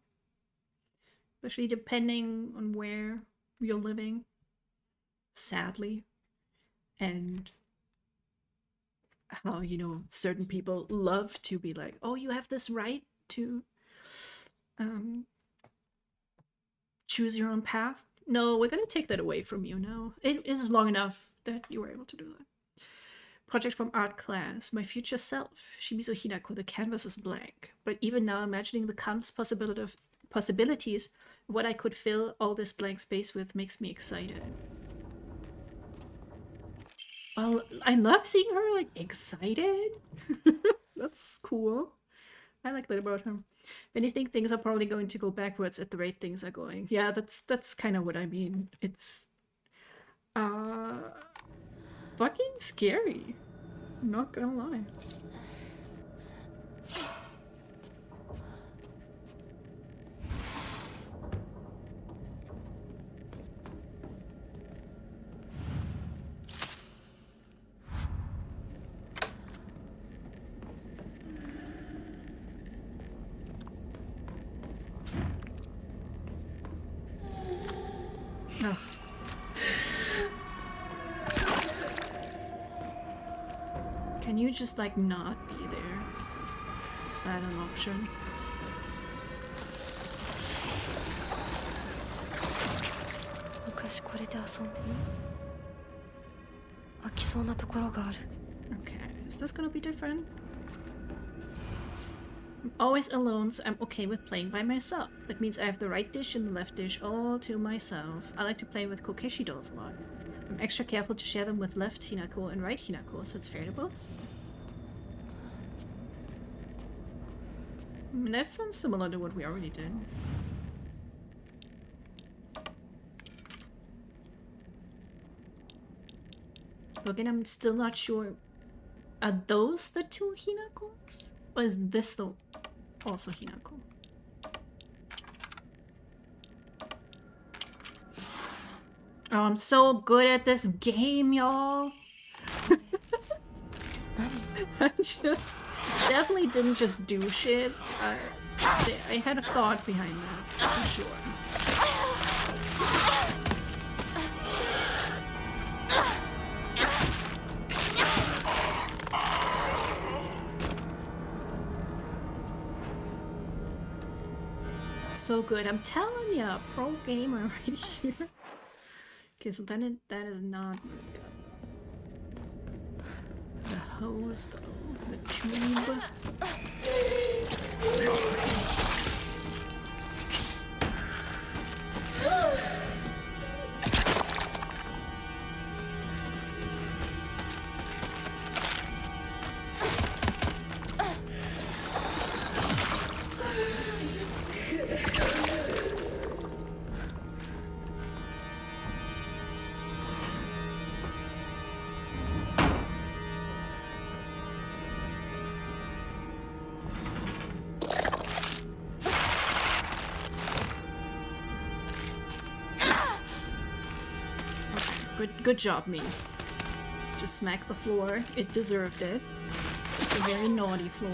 [SPEAKER 1] especially depending on where you're living, sadly, and how, you know, certain people love to be like, oh, you have this right to choose your own path. No, we're gonna take that away from you now. It is long enough that you were able to do that. Project from art class. My future self. Shimizu Hinako. The canvas is blank. But even now, imagining the countless possibilities of what I could fill all this blank space with makes me excited. Well, I love seeing her like excited. That's cool. I like that about her. If anything, things are probably going to go backwards at the rate things are going. Yeah, that's kind of what I mean. It's fucking scary. I'm not gonna lie. Ugh. Can you just like not be there? Is that an option?
[SPEAKER 2] 昔これで遊んで飽きそうなところがある。
[SPEAKER 1] Okay, is this gonna be different? I'm always alone, so I'm okay with playing by myself. That means I have the right dish and the left dish all to myself. I like to play with Kokeshi dolls a lot. I'm extra careful to share them with left Hinako and right Hinako, so it's fair to both. I mean, that sounds similar to what we already did. But again, I'm still not sure. Are those the two Hinakos? Or is this the also Hinako? Oh, I'm so good at this game, y'all. I just definitely didn't just do shit. I had a thought behind that, for sure. So good. I'm telling ya, pro gamer right here. Okay, so then that is not the hose though. The tube. Good job, me. Just smack the floor. It deserved it. It's a very naughty floor.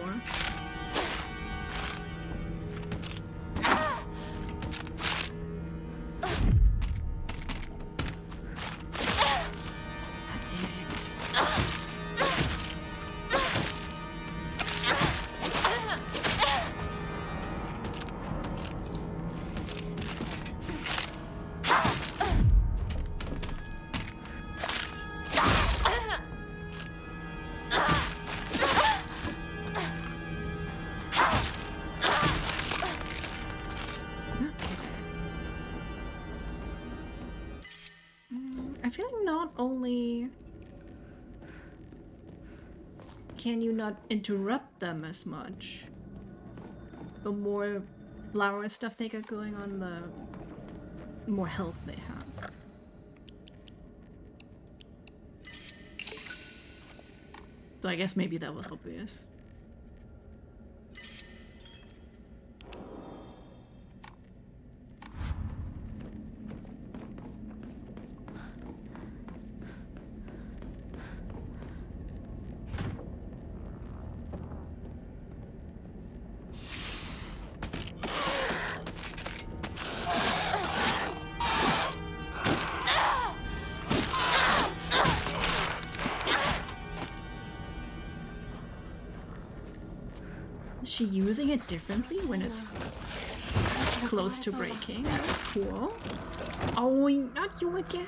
[SPEAKER 1] Can you not interrupt them as much? The more flower stuff they got going on, the more health they have. So I guess maybe that was obvious. Is she using it differently when it's close to breaking? That's cool. Oh, not you again.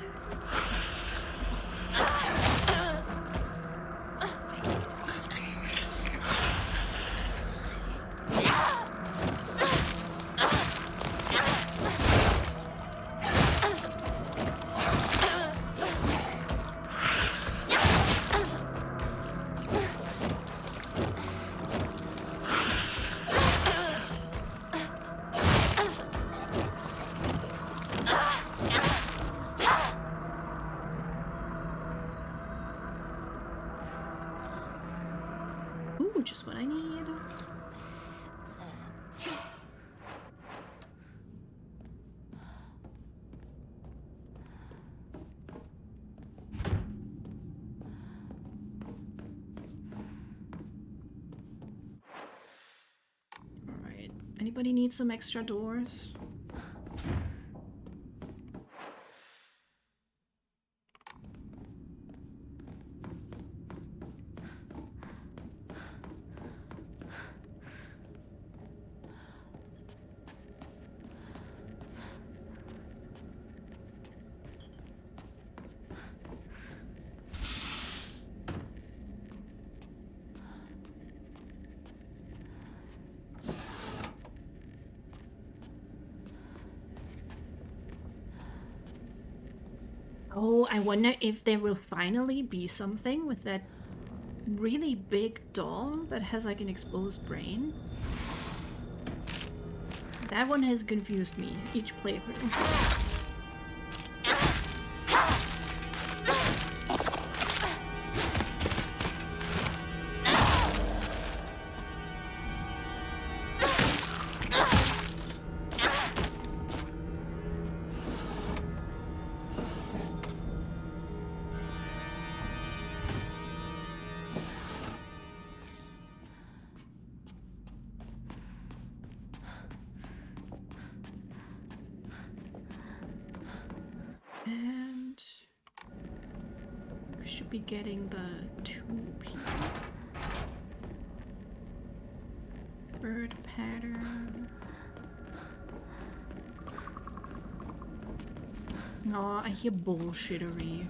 [SPEAKER 1] Ooh, just what I need. Alright. Anybody need some extra doors? Oh, I wonder if there will finally be something with that really big doll that has like an exposed brain. That one has confused me each playthrough. And we should be getting the tube here. Bird pattern. Aw, I hear bullshittery.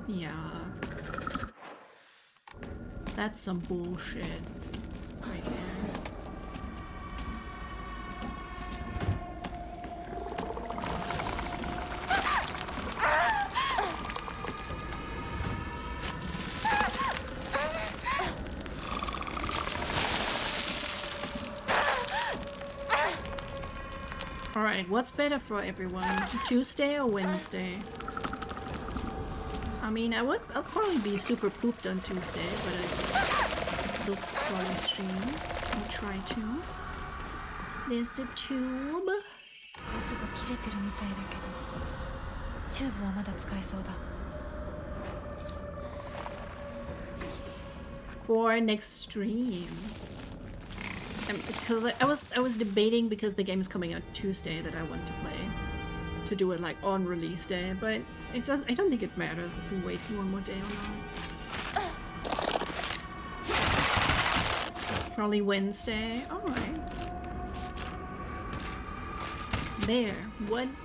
[SPEAKER 1] Yeah. That's some bullshit right there. Alright, what's better for everyone? Tuesday or Wednesday? I mean, I'll probably be super pooped on Tuesday, but I'd still probably stream. I'll try to. There's the tube.
[SPEAKER 2] ガスが切れてるみたいだけど、チューブはまだ使えそうだ。
[SPEAKER 1] For next stream. Because I was debating, because the game is coming out Tuesday, that I want to play, to do it like on release day, but it doesn't. I don't think it matters if we wait for one more day or not. Probably Wednesday. All right. There.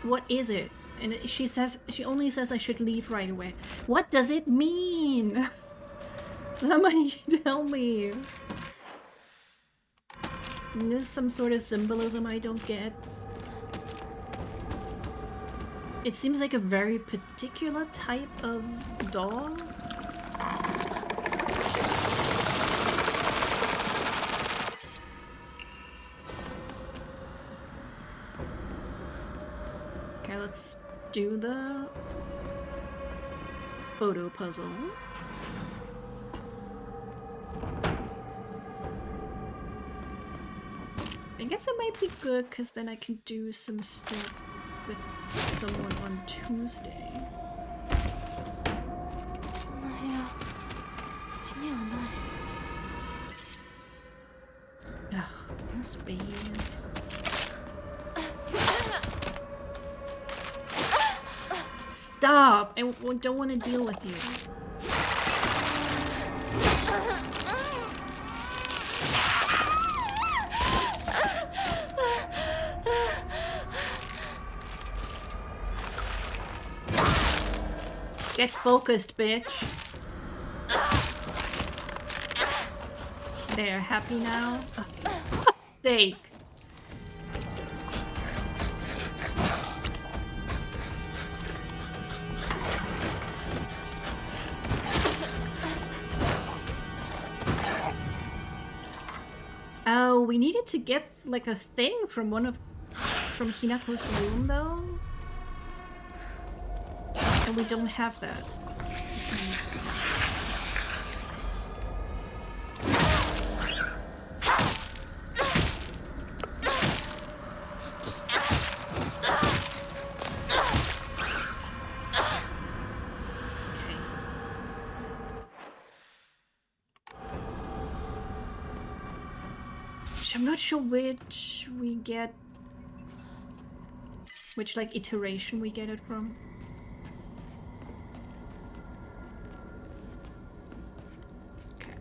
[SPEAKER 1] What is it? And she only says I should leave right away. What does it mean? Somebody tell me. There's some sort of symbolism I don't get. It seems like a very particular type of doll. Okay, let's do the photo puzzle. I guess it might be good, because then I can do some stuff with someone on Tuesday. Ugh, no space. Stop! I don't want to deal with you. Get focused, bitch. There, happy now? Oh, for fuck's sake. Oh, we needed to get like a thing from from Hinako's room though. And we don't have that. I'm not sure which like iteration we get it from. Okay.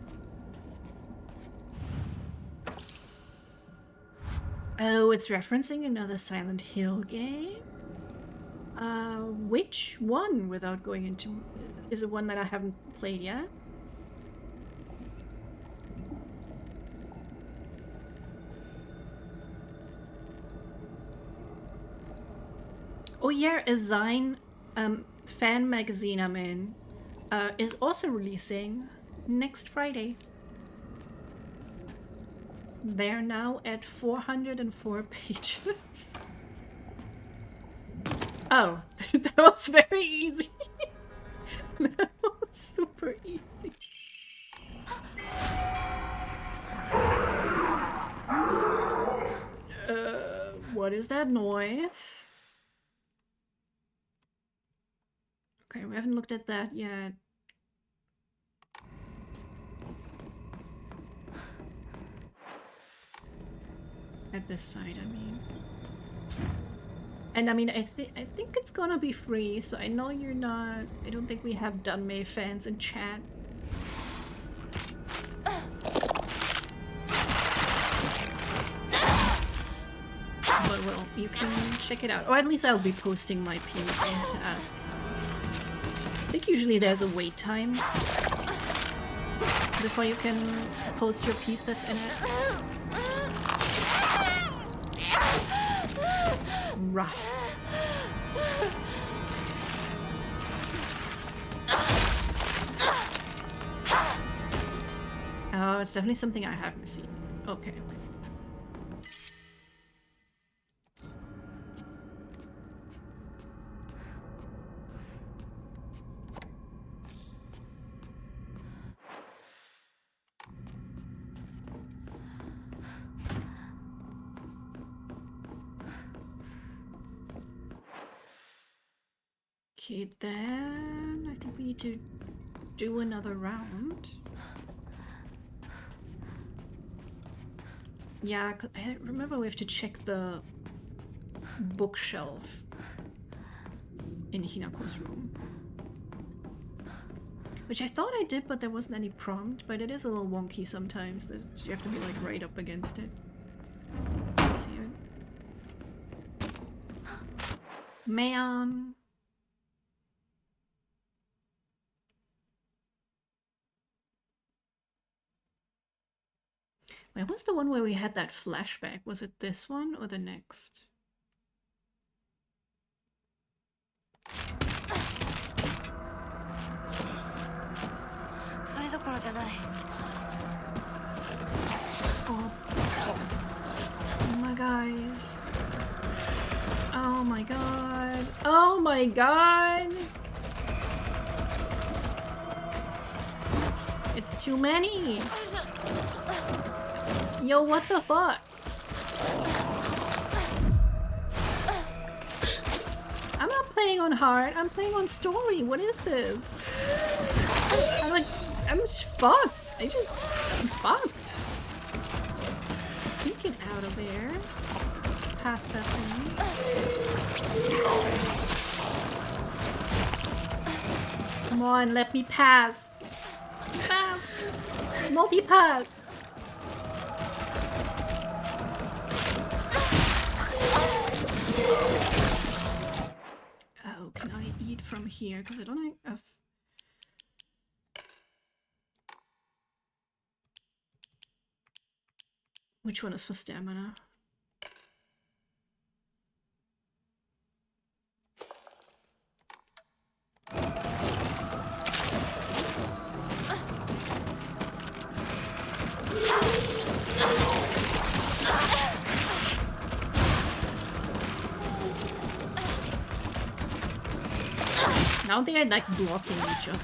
[SPEAKER 1] Oh, it's referencing another Silent Hill game? Which one, without going into... Is it one that I haven't played yet? Oh yeah, a Zine fan magazine I'm in is also releasing next Friday. They're now at 404 pages. Oh, that was very easy. That was super easy. What is that noise? Okay, we haven't looked at that yet. At this side, I mean. And I mean, I think it's gonna be free, so I know you're not... I don't think we have Dunmay fans in chat. But well, you can check it out. Or at least I'll be posting my piece. I have to ask. I think usually there's a wait time before you can post your piece that's in it. Right. Oh, it's definitely something I haven't seen. Okay. Okay, then I think we need to do another round. Yeah, I remember we have to check the bookshelf in Hinako's room. Which I thought I did, but there wasn't any prompt, but it is a little wonky sometimes. You have to be like right up against it to see it. Man. Where was the one where we had that flashback? Was it this one or the next? Oh. Oh my guys. Oh my god. Oh my god. It's too many. Yo, what the fuck? I'm not playing on hard, I'm playing on story. What is this? I'm just fucked. I'm fucked. You get out of there. Past that thing. Come on, let me pass. Pass. Multi-pass. Oh, can I eat from here? Because I don't have Which one is for stamina? Now they're like blocking each other.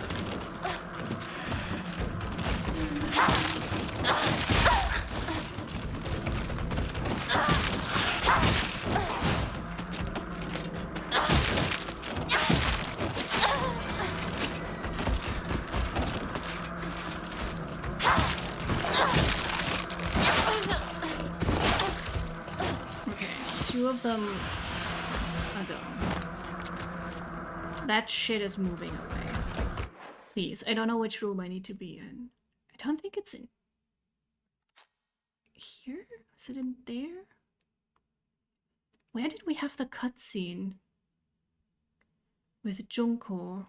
[SPEAKER 1] Okay, two of them are gone. That shit is moving away. Please, I don't know which room I need to be in. I don't think it's in here? Is it in there? Where did we have the cutscene with Junko?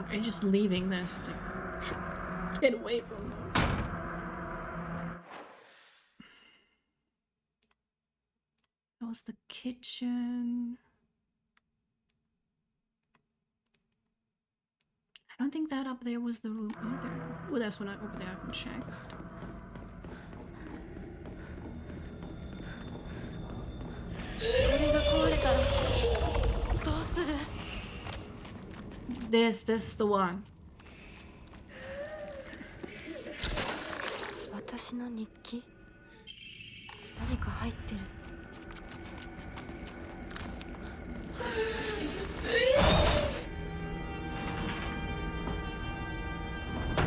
[SPEAKER 1] I'm just leaving this to get away from them. That was the kitchen. I don't think that up there was the room either. Oh, that's when over there I haven't checked. This is the one.
[SPEAKER 2] 私の日記何か入ってる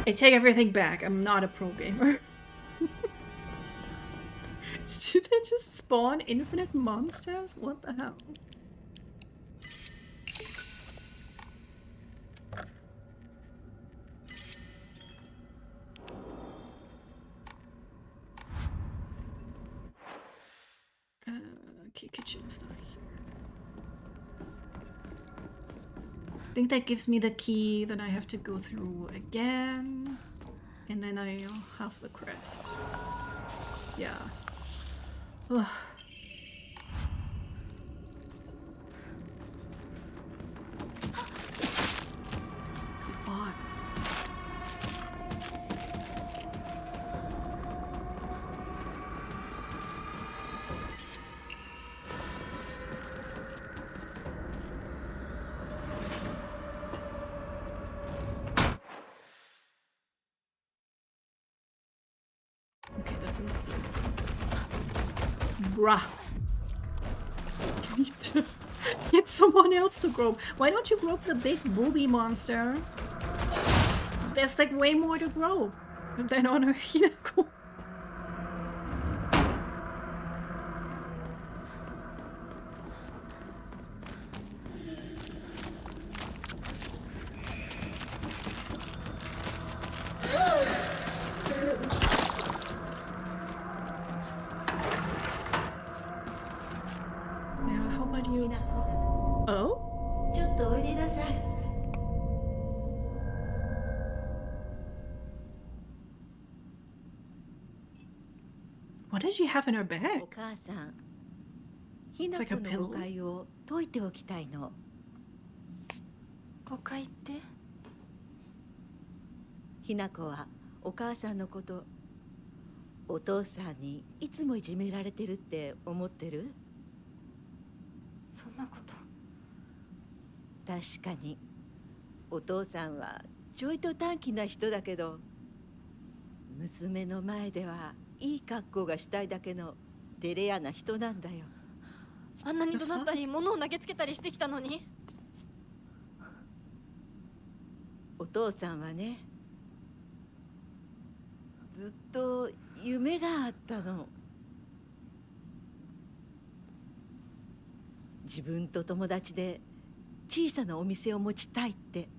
[SPEAKER 1] I take everything back. I'm not a pro gamer. Did they just spawn infinite monsters? What the hell? Okay, kitchen's not here. I think that gives me the key that I have to go through again. And then I'll have the crest. Yeah. Ugh. Come on. Okay, that's enough. Bruh. I need to get someone else to grope. Why don't you grope the big booby monster? There's like way more to grope than on her Hinako. What does she have in her bag?
[SPEAKER 9] お母さん、ひな子の誤解を解いておきたいの。
[SPEAKER 2] 誤解って？
[SPEAKER 9] ひな子はお母さんのこと、お父さんにいつもいじめられてるって思ってる？
[SPEAKER 2] そんなこと。
[SPEAKER 9] 確かに、お父さんはちょいと短気な人だけど、娘の前ではいい格好がしたいだけの照れ屋な人なんだよ。
[SPEAKER 2] あんなに怒鳴ったり物を投げつけたりしてきたのに。
[SPEAKER 9] お父さんはね、ずっと夢があったの。自分と友達で小さなお店を持ちたいって。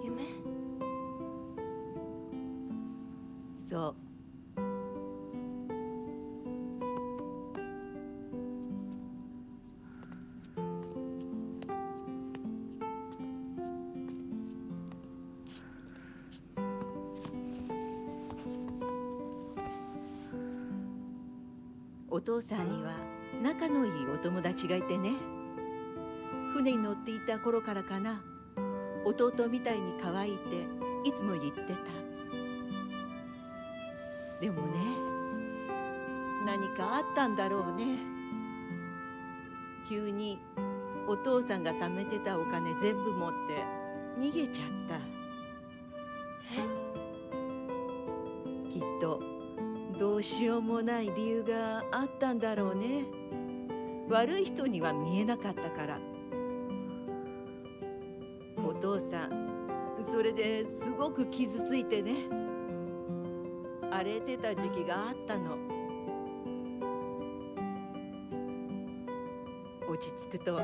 [SPEAKER 2] 夢？
[SPEAKER 9] そう。お父さんには仲のいいお友達がいてね、船に乗っていた頃からかな、弟みたいに可愛いっていつも言ってた。でもね、何かあったんだろうね。急にお父さんが貯めてたお金全部持って逃げちゃった。きっとどうしようもない理由があったんだろうね。悪い人には見えなかったから。お父さんそれですごく傷ついてね、荒れてた時期があったの。落ち着くと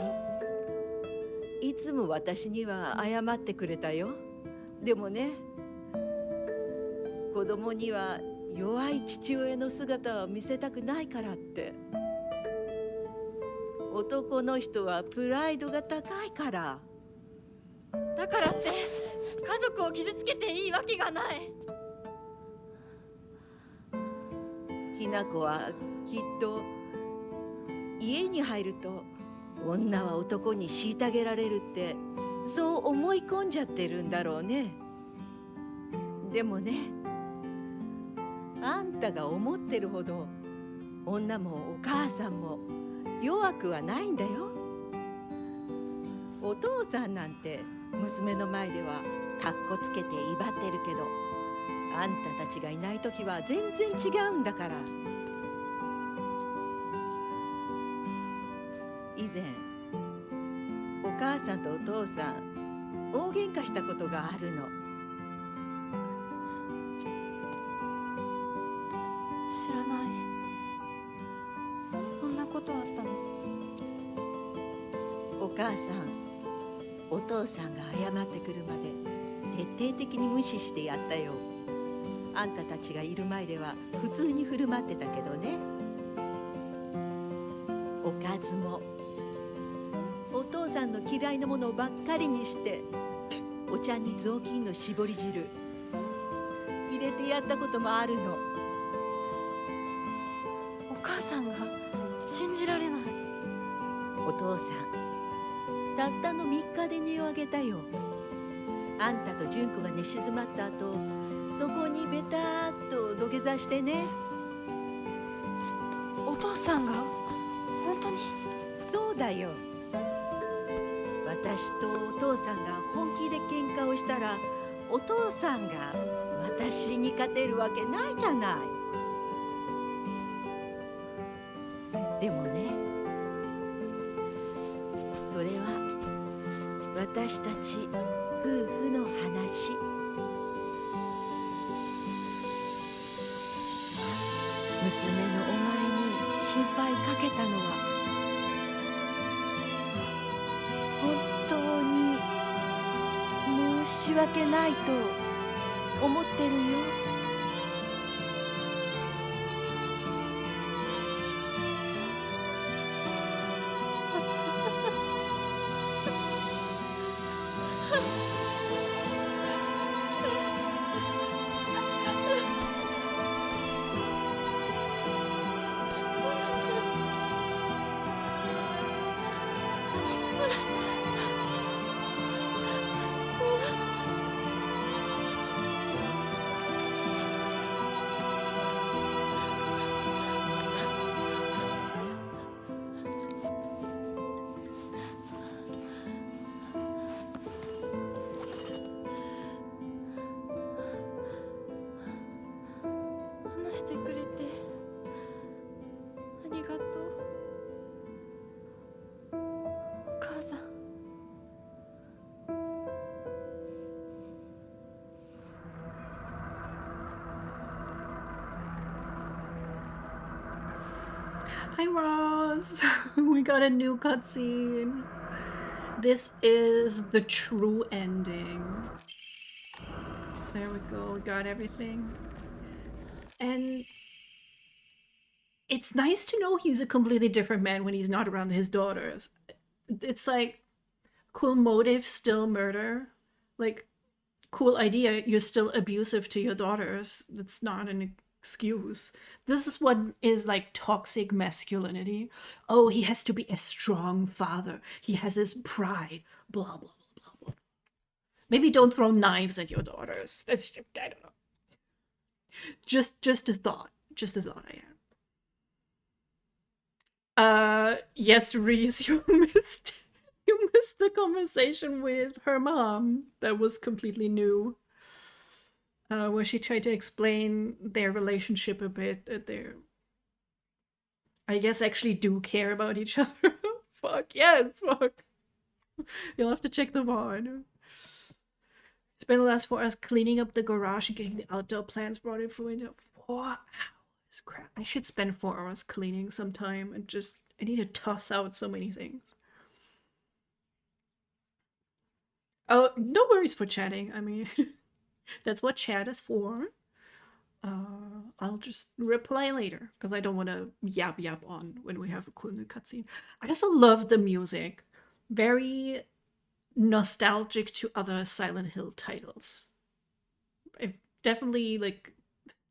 [SPEAKER 9] いつも私には謝ってくれたよ。でもね、子供には弱い父親の姿を見せたくないからって。男の人はプライドが高いから。
[SPEAKER 2] だからって家族を傷つけていいわけがない。
[SPEAKER 9] ひな子はきっと家に入ると女は男に虐げられるってそう思い込んじゃってるんだろうね。でもね、あんたが思ってるほど女もお母さんも弱くはないんだよ。お父さんなんて娘の前ではかっこつけて威張ってるけど、あんたたちがいない時は全然違うんだから。以前お母さんとお父さん大喧嘩したことがあるの。
[SPEAKER 2] 知らない。そんなことあったの？
[SPEAKER 9] お母さんお父さんが謝ってくるまで徹底的に無視してやったよ。あんたたちがいる前では普通に振る舞ってたけどね。おかずもお父さんの嫌いなものばっかりにして、お茶に雑巾の絞り汁入れてやったこともあるの。
[SPEAKER 2] お母さんが信じられない。
[SPEAKER 9] お父さんたったの3日で値を上げたよ。あんたと純子が寝静まった後、そこにベターっと土下座してね。
[SPEAKER 2] お父さんが本当に？
[SPEAKER 9] そうだよ。私とお父さんが本気で喧嘩をしたら、お父さんが私に勝てるわけないじゃない。でもね、それは私たち夫婦の話。娘のお前に心配かけたのは本当に申し訳ないと思ってるよ。
[SPEAKER 2] 話してくれてありがとう。お母さん。
[SPEAKER 1] Hi, Roz. We got a new cutscene. This is the true ending. There we go. We got everything. And it's nice to know he's a completely different man when he's not around his daughters. It's like, cool motive, still murder. Like, cool idea, you're still abusive to your daughters. That's not an excuse. This is what is like toxic masculinity. Oh, he has to be a strong father. He has his pride. Blah, blah, blah, blah, blah. Maybe don't throw knives at your daughters. That's, I don't know. Just a thought. Just a thought I had. Yes, Reese, you missed the conversation with her mom. That was completely new. Where she tried to explain their relationship a bit. They, I guess, actually do care about each other. Fuck, yes, fuck. You'll have to check the VOD. Spent the last 4 hours cleaning up the garage and getting the outdoor plants brought in for winter. 4 hours? Crap. I should spend 4 hours cleaning sometime and just, I need to toss out so many things. Oh, no worries for chatting. I mean, that's what chat is for. I'll just reply later because I don't want to yap on when we have a cool new cutscene. I also love the music. Very nostalgic to other Silent Hill titles. I've definitely like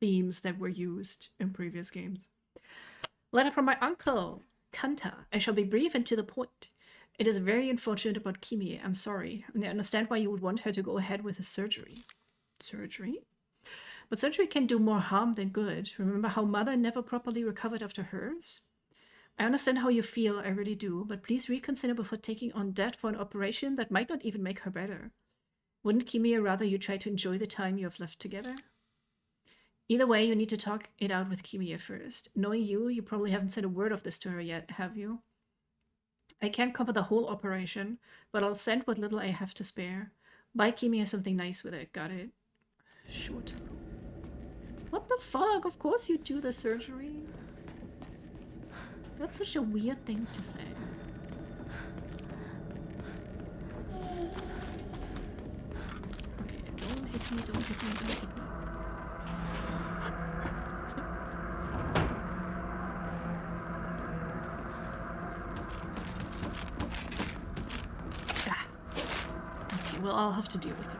[SPEAKER 1] themes that were used in previous games. Letter from my uncle, Kanta. I shall be brief and to the point. It is very unfortunate about Kimi. I'm sorry. And I understand why you would want her to go ahead with the surgery. Surgery? But surgery can do more harm than good. Remember how Mother never properly recovered after hers? I understand how you feel, I really do, but please reconsider before taking on debt for an operation that might not even make her better. Wouldn't Kimiya rather you try to enjoy the time you have left together? Either way, you need to talk it out with Kimiya first. Knowing you, you probably haven't said a word of this to her yet, have you? I can't cover the whole operation, but I'll send what little I have to spare. Buy Kimiya something nice with it, got it? Short. What the fuck? Of course you do the surgery. That's such a weird thing to say. Okay, don't hit me, don't hit me, don't hit me. Ah. Okay, well, I'll have to deal with you.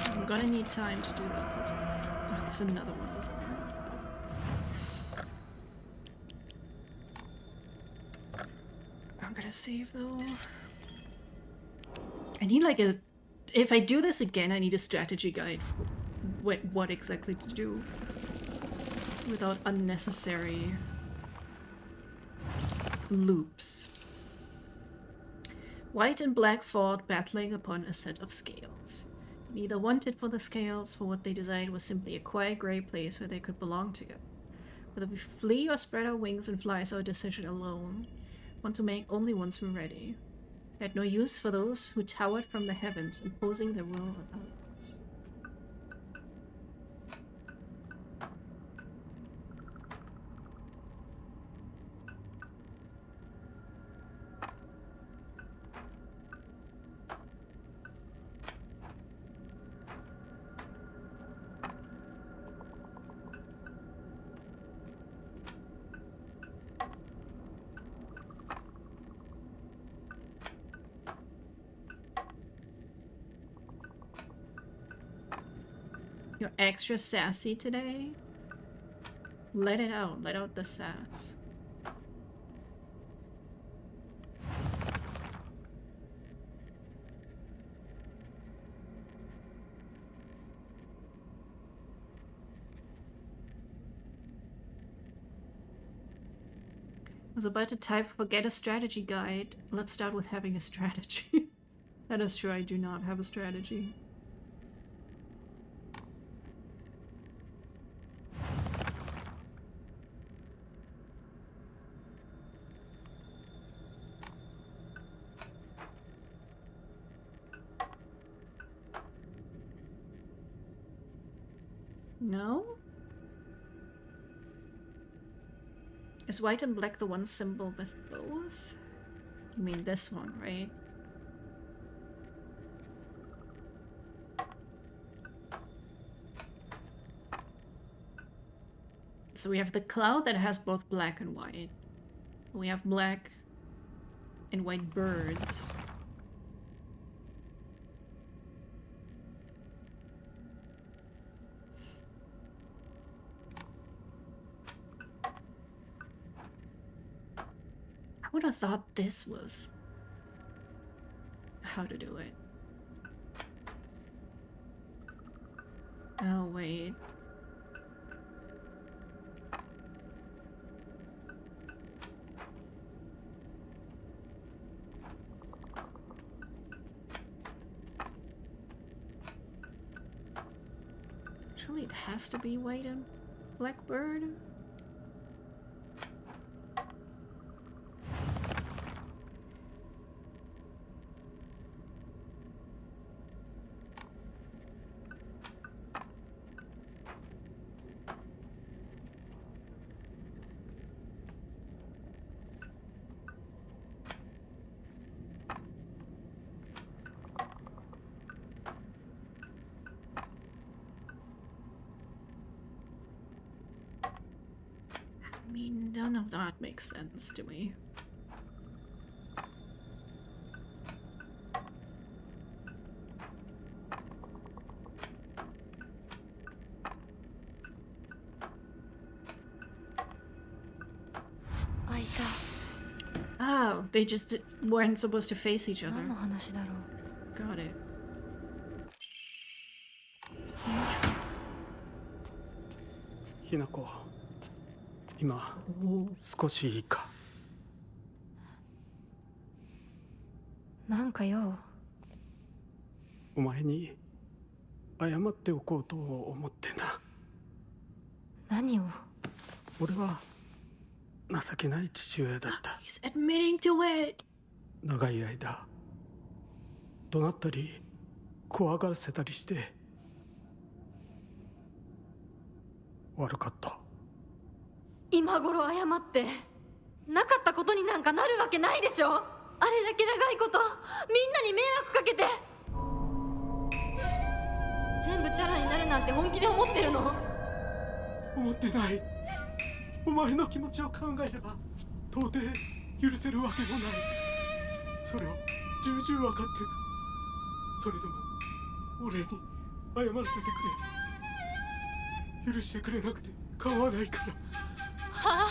[SPEAKER 1] I'm gonna need time to do that puzzle. Oh, there's another one over there. I'm gonna save though. I need like a... If I do this again, I need a strategy guide. What exactly to do without unnecessary loops. White and black fought, battling upon a set of scales. Neither wanted for the scales, for what they desired was simply a quiet gray place where they could belong together. Whether we flee or spread our wings and fly is our decision alone. Want to make only once we're ready. They had no use for those who towered from the heavens, imposing their will on others. You're extra sassy today? Let it out. Let out the sass. I was about to type forget a strategy guide. Let's start with having a strategy. That is true, I do not have a strategy. No? Is white and black the one symbol with both? You mean this one, right? So we have the cloud that has both black and white. We have black and white birds. I would have thought this was how to do it. Oh, wait. Surely it has to be white and blackbird. I mean, none of that makes sense to me. Oh, they just weren't supposed to face each other. Got it.
[SPEAKER 10] Hinako, 今少しいいか。
[SPEAKER 8] なんかよ。
[SPEAKER 10] お前に謝っておこうと思ってな。
[SPEAKER 8] 何を？
[SPEAKER 10] 俺は情けない父親だった。
[SPEAKER 1] He's admitting to it.
[SPEAKER 10] 長い間怒鳴ったり怖がらせたりして悪かった。
[SPEAKER 8] 今頃謝ってなかったことになんかなるわけないでしょ。あれだけ長いことみんなに迷惑かけて、全部チャラになるなんて本気で思ってるの？
[SPEAKER 10] 思ってない。お前の気持ちを考えれば到底許せるわけもない。それを重々分かってる。それでも俺に謝らせてくれ。許してくれなくて構わないから。
[SPEAKER 8] は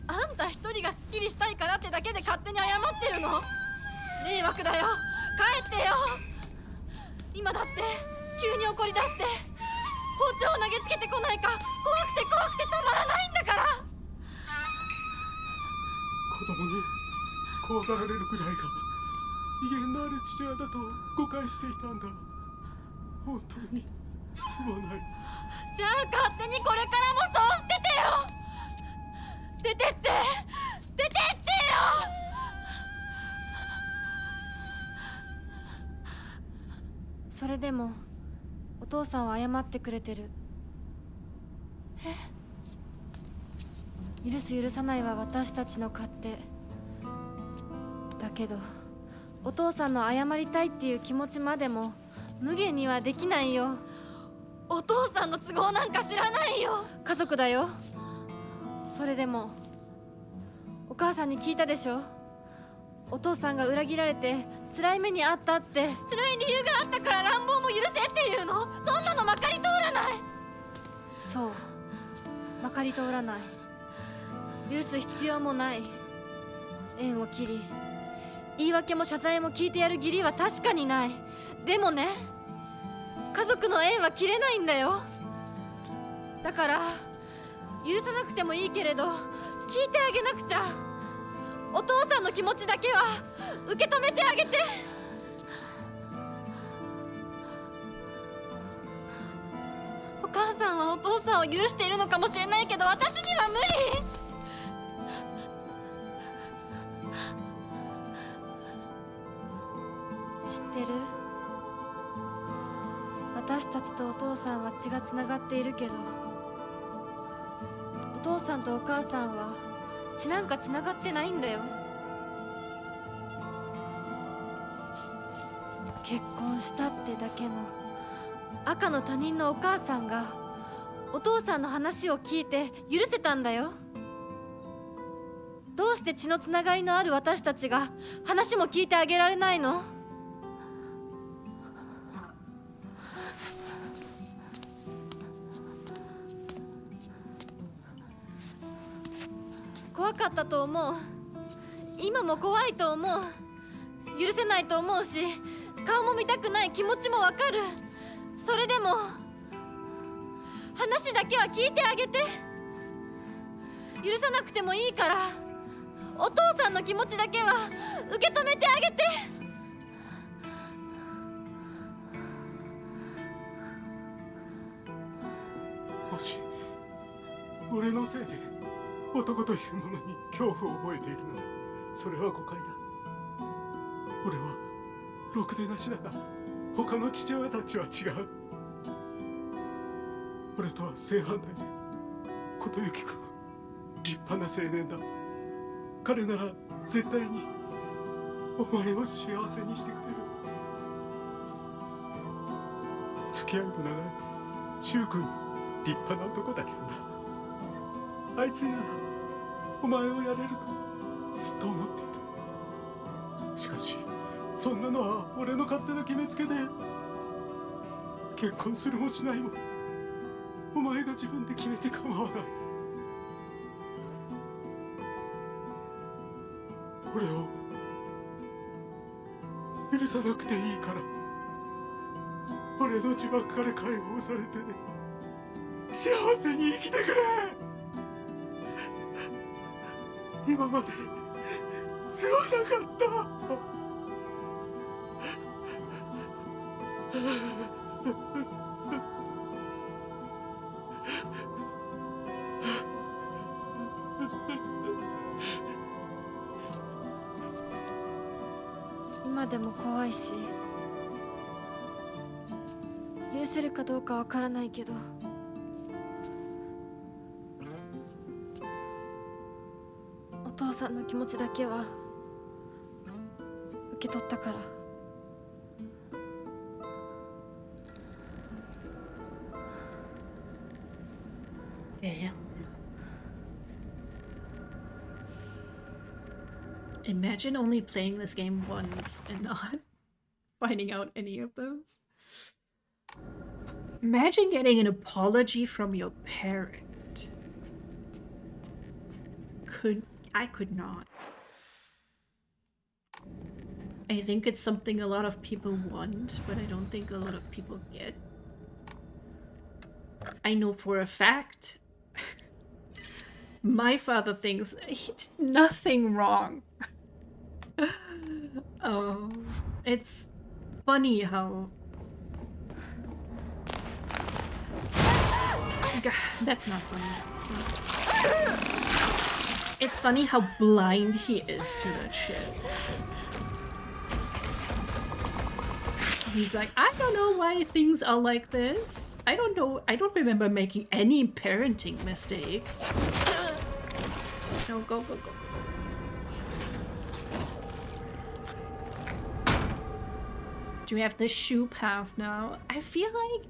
[SPEAKER 8] あ、あんた一人がスッキリしたいからってだけで勝手に謝ってるの？迷惑だよ、帰ってよ。今だって急に怒り出して包丁を投げつけてこないか怖くて怖くてたまらないんだから。
[SPEAKER 10] 子供に怖がられるくらいが威厳のある父親だと誤解していたんだ。本当にすまない。
[SPEAKER 8] じゃあ勝手にこれからもそうしててよ。出てって出てってよ。それでもお父さんは謝ってくれてる。許す許さないは私たちの勝手だけど、お父さんの謝りたいっていう気持ちまでも無限にはできないよ。お父さんの都合なんか知らないよ。家族だよ。それでもお母さんに聞いたでしょ。お父さんが裏切られて辛い目にあったって。辛い理由があったから乱暴も許せっていうの？そんなのまかり通らない。そう、まかり通らない。許す必要もない。縁を切り言い訳も謝罪も聞いてやる義理は確かにない。でもね、家族の縁は切れないんだよ。だから許さなくてもいいけれど聞いてあげなくちゃ。お父さんの気持ちだけは受け止めてあげて。お母さんはお父さんを許しているのかもしれないけど私には無理。知ってる？私たちとお父さんは血がつながっているけど、お父さんとお母さんは血なんかつながってないんだよ。
[SPEAKER 11] 結婚したってだけの赤の他人のお母さんがお父さんの話を聞いて許せたんだよ。どうして血のつながりのある私たちが話も聞いてあげられないの？怖かったと思う。今も怖いと思う。許せないと思うし、顔も見たくない気持ちもわかる。それでも話だけは聞いてあげて。許さなくてもいいからお父さんの気持ちだけは受け止めてあげて。
[SPEAKER 10] もし俺のせいで男というものに恐怖を覚えているならそれは誤解だ。俺はろくでなしだが他の父親たちは違う。俺とは正反対で琴行君は立派な青年だ。彼なら絶対にお前を幸せにしてくれる。付き合いの長い柊君立派な男だけどな。あいつならお前をやれるとずっと思っている。しかしそんなのは俺の勝手な決めつけで結婚するもしないもお前が自分で決めて構わない。俺を許さなくていいから俺の呪縛から解放されて幸せに生きてくれ。今まですまなかった。
[SPEAKER 11] 今でも怖いし許せるかどうかわからないけど、お父さんの気持ちだけは受け取ったから。
[SPEAKER 1] Damn. Imagine only playing this game once and not finding out any of those. Imagine getting an apology from your parent. I could not. I think it's something a lot of people want, but I don't think a lot of people get. I know for a fact my father thinks he did nothing wrong. Oh, it's funny how... God, that's not funny. It's funny how blind he is to that shit. He's like, I don't know why things are like this. I don't know. I don't remember making any parenting mistakes. No, go. Do we have the shoe path now? I feel like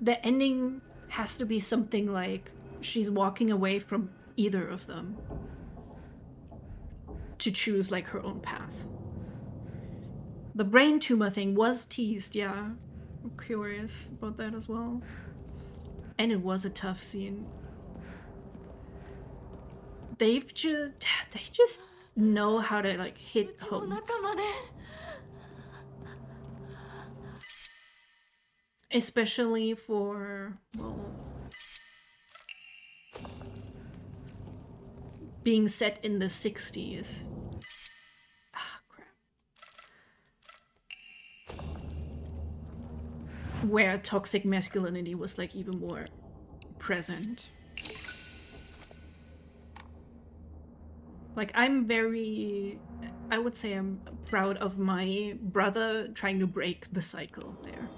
[SPEAKER 1] the ending has to be something like she's walking away from either of them to choose like her own path. The brain tumor thing was teased, yeah. I'm curious about that as well. And it was a tough scene. They just know how to like hit home. Especially for, well, being set in the 60s. Ah, crap. Where toxic masculinity was like even more present. Like, I'm very, I would say I'm proud of my brother trying to break the cycle there.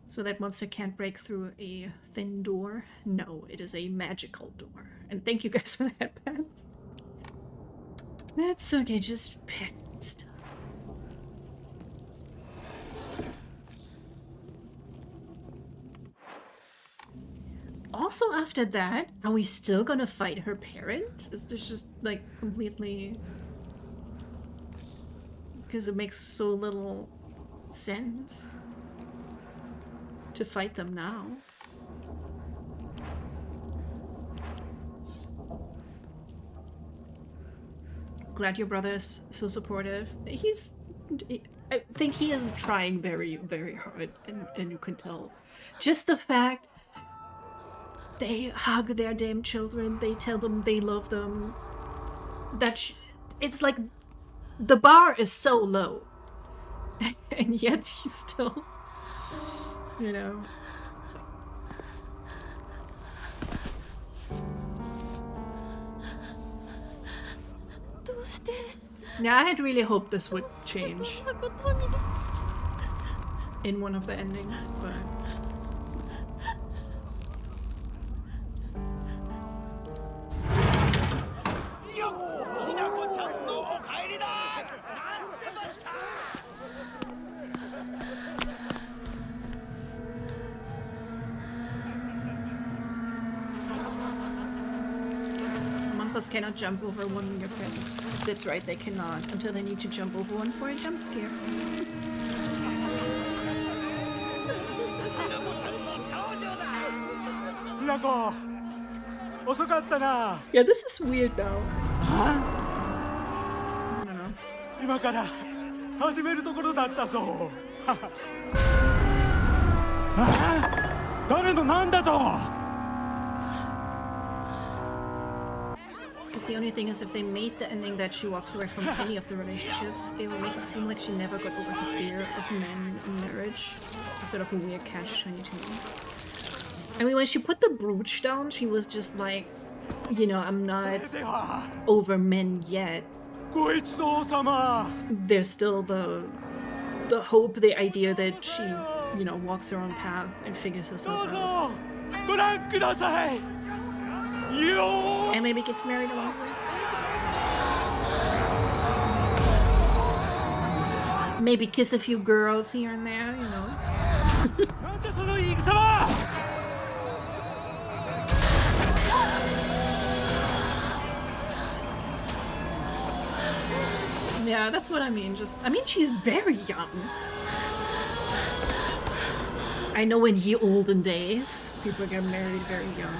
[SPEAKER 1] So that monster can't break through a thin door. No, it is a magical door. And thank you guys for the headbands. That's okay, just pick stuff. also after that, are we still gonna fight her parents? Is this just like completely... Because it makes so little sense to fight them now. Glad your brother is so supportive. I think he is trying very, very hard, and you can tell. Just the fact they hug their damn children, they tell them they love them. It's like the bar is so low, and yet he's still, you know. Yeah, I had really hoped this would change in one of the endings, but... Monsters cannot jump over one of your friends. That's right, they cannot, until they need to jump over one for a jump scare. Yeah, this is weird now. I don't know.
[SPEAKER 10] 今から始めるところだったぞ。誰のなんだと。
[SPEAKER 1] Because the only thing is, if they made the ending that she walks away from any of the relationships, it would make it seem like she never got over the fear of men and marriage. It's sort of a weird catch-22. I mean, when she put the brooch down, she was just like, you know, I'm not over men yet. There's still the hope, the idea that she, you know, walks her own path and figures herself out. And maybe gets married along the way. Maybe kiss a few girls here and there, you know. Yeah, that's what I mean. I mean, she's very young. I know in ye olden days, people get married very young.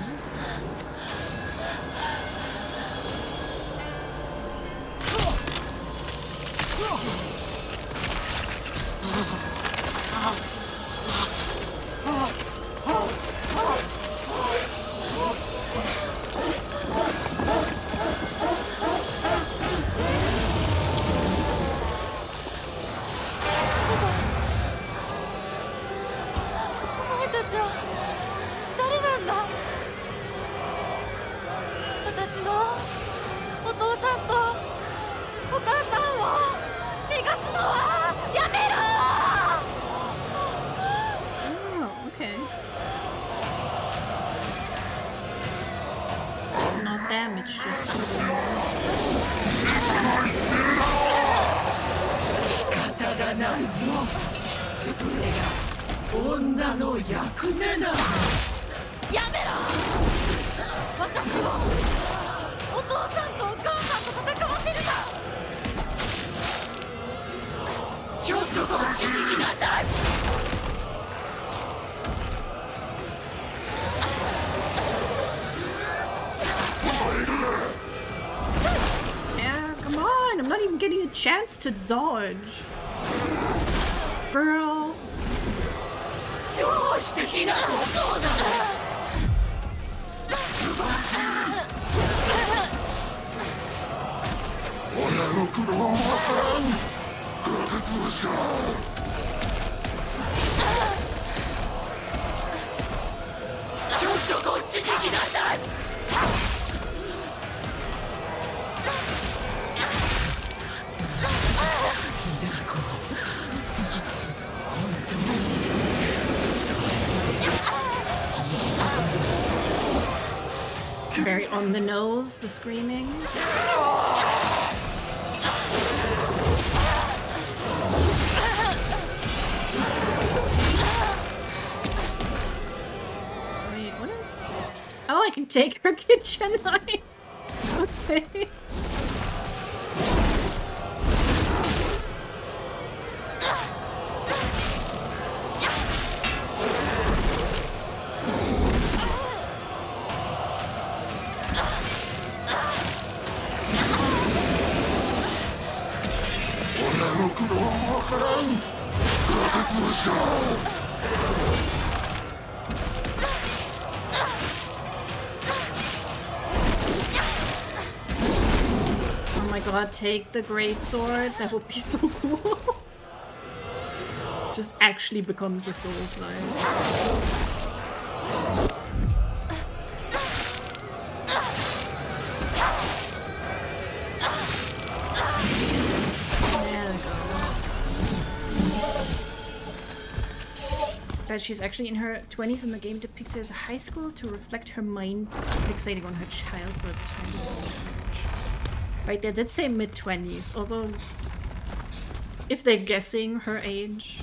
[SPEAKER 1] Chance to dodge. Girl. Very on the nose, the screaming. Wait, what is... I can take her kitchen knife. Okay. Oh my god, take the great sword. That would be so cool. Just actually becomes a soul slime. That she's actually in her 20s and the game depicts her as a high school to reflect her mind fixating on her childhood time before marriage. Right, they did say mid-20s, although if they're guessing her age,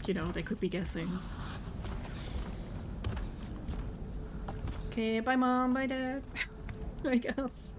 [SPEAKER 1] you know, they could be guessing. Okay, bye mom, bye dad. I guess.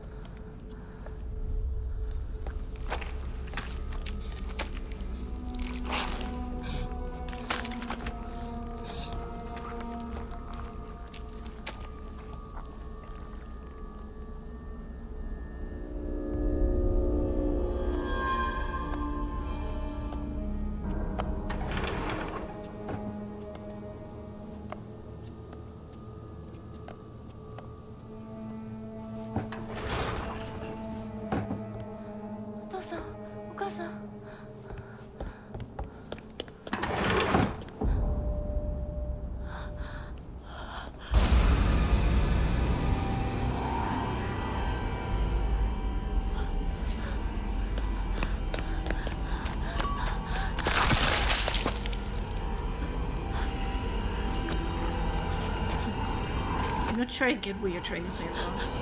[SPEAKER 1] I'm not sure I get what you're trying to say, Ross.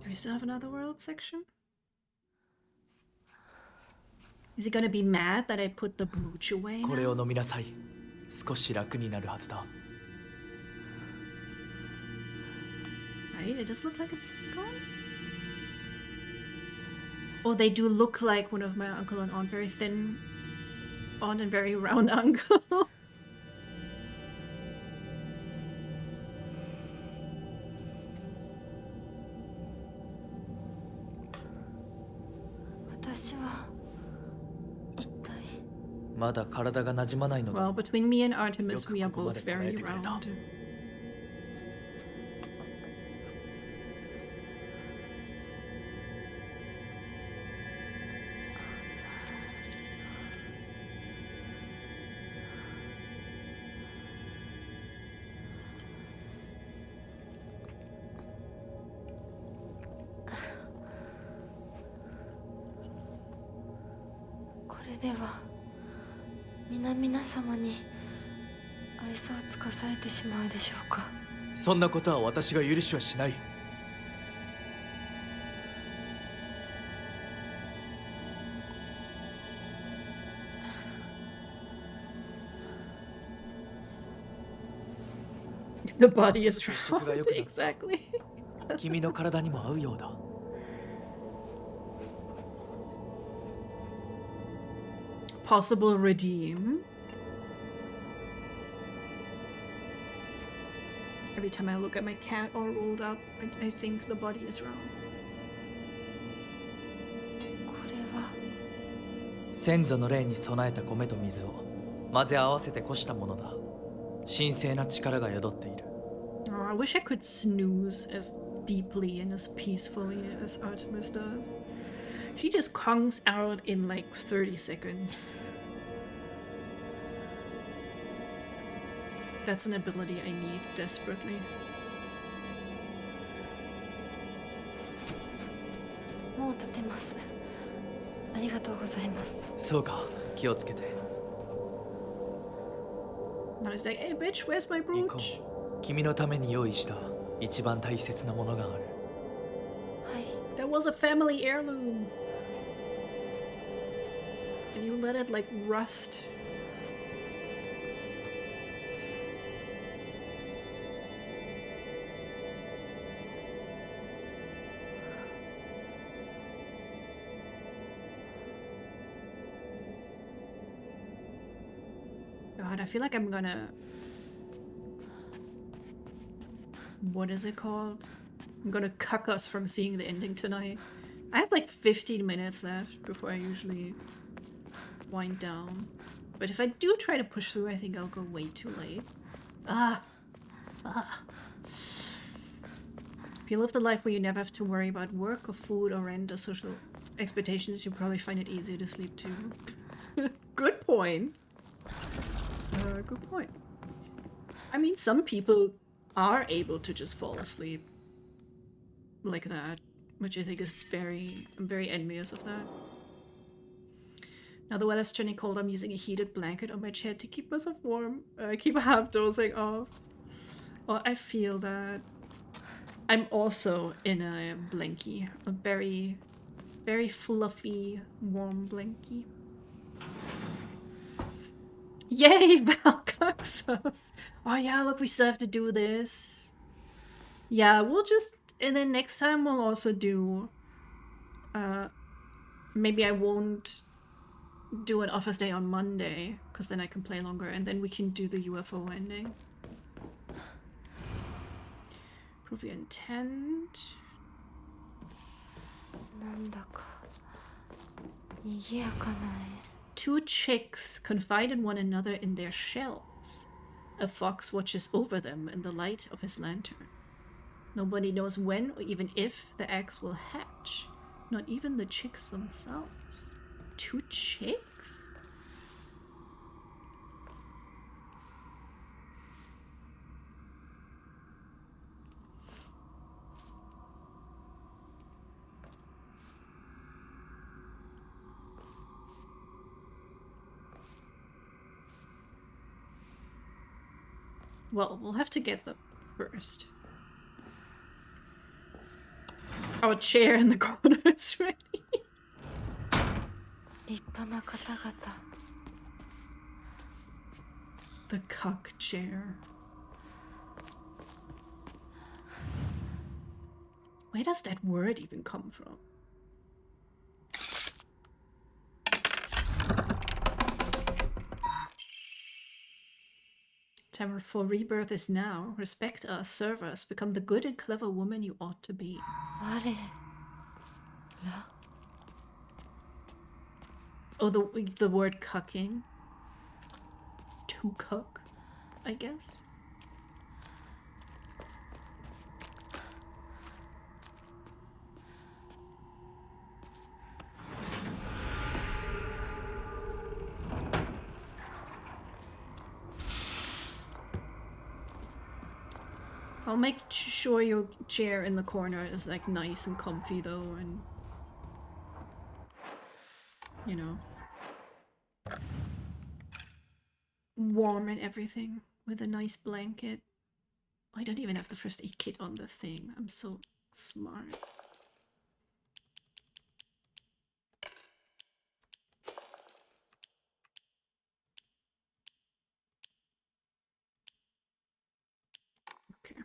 [SPEAKER 1] Do we still have another world section? Is he gonna be mad that I put the brooch away now?
[SPEAKER 4] これを飲みなさい。少し楽になるはずだ。
[SPEAKER 1] Right, it does look like it's gone. Oh, they do look like one of my uncle and aunt, very thin aunt and very round uncle. Well, between me and Artemis, we are both very round. The body is round, exactly.
[SPEAKER 4] 君の体にも合うようだ。
[SPEAKER 1] Possible redeem. Every time I look at my cat all rolled up, I think the body is round.
[SPEAKER 4] 先祖の霊に備えた米と水を混ぜ合わせてこしたものだ。神聖な力が宿っている。
[SPEAKER 1] Oh, I wish I could snooze as deeply and as peacefully as Artemis does. She just conks out in like 30 seconds. That's an ability I need desperately.
[SPEAKER 11] りがとうございます。
[SPEAKER 4] そうか、気をつけて。
[SPEAKER 1] Now he's like, hey bitch, where's my
[SPEAKER 4] 行こ
[SPEAKER 1] brooch?
[SPEAKER 4] う。君のために用意した一番大切なものがある。
[SPEAKER 11] はい。
[SPEAKER 1] That was a family heirloom. And you let it like rust. God, I feel like I'm gonna... What is it called? I'm gonna cuck us from seeing the ending tonight. I have like 15 minutes left before I usually wind down. But if I do try to push through, I think I'll go way too late. If you live the life where you never have to worry about work or food or rent or social expectations, you'll probably find it easier to sleep too. Good point. Good point. I mean, some people are able to just fall asleep like that, which I think is I'm very envious of that. Now the weather's turning cold, I'm using a heated blanket on my chair to keep myself warm. I keep half dozing off. Well, I feel that. I'm also in a blankie, a very, very fluffy, warm blankie. Yay, Val us. Oh yeah, look, we still have to do this. Yeah, we'll just... And then next time we'll also do... maybe I won't do an office day on Monday, because then I can play longer, and then we can do the UFO ending. Prove your intent.
[SPEAKER 11] なんだか賑やかな絵。
[SPEAKER 1] Two chicks confide in one another in their shells. A fox watches over them in the light of his lantern. Nobody knows when or even if the eggs will hatch. Not even the chicks themselves. Two chicks? Well, we'll have to get them first. Our chair in the corner is ready.
[SPEAKER 11] 立派な方々。
[SPEAKER 1] The cock chair. Where does that word even come from? Time for rebirth is now. Respect us, serve us, become the good and clever woman you ought to be.
[SPEAKER 11] 我ら
[SPEAKER 1] Oh, the word cucking. To cuck, I guess. I'll make sure your chair in the corner is like nice and comfy though, and you know, warm and everything with a nice blanket. I don't even have the first aid kit on the thing. I'm so smart. Okay.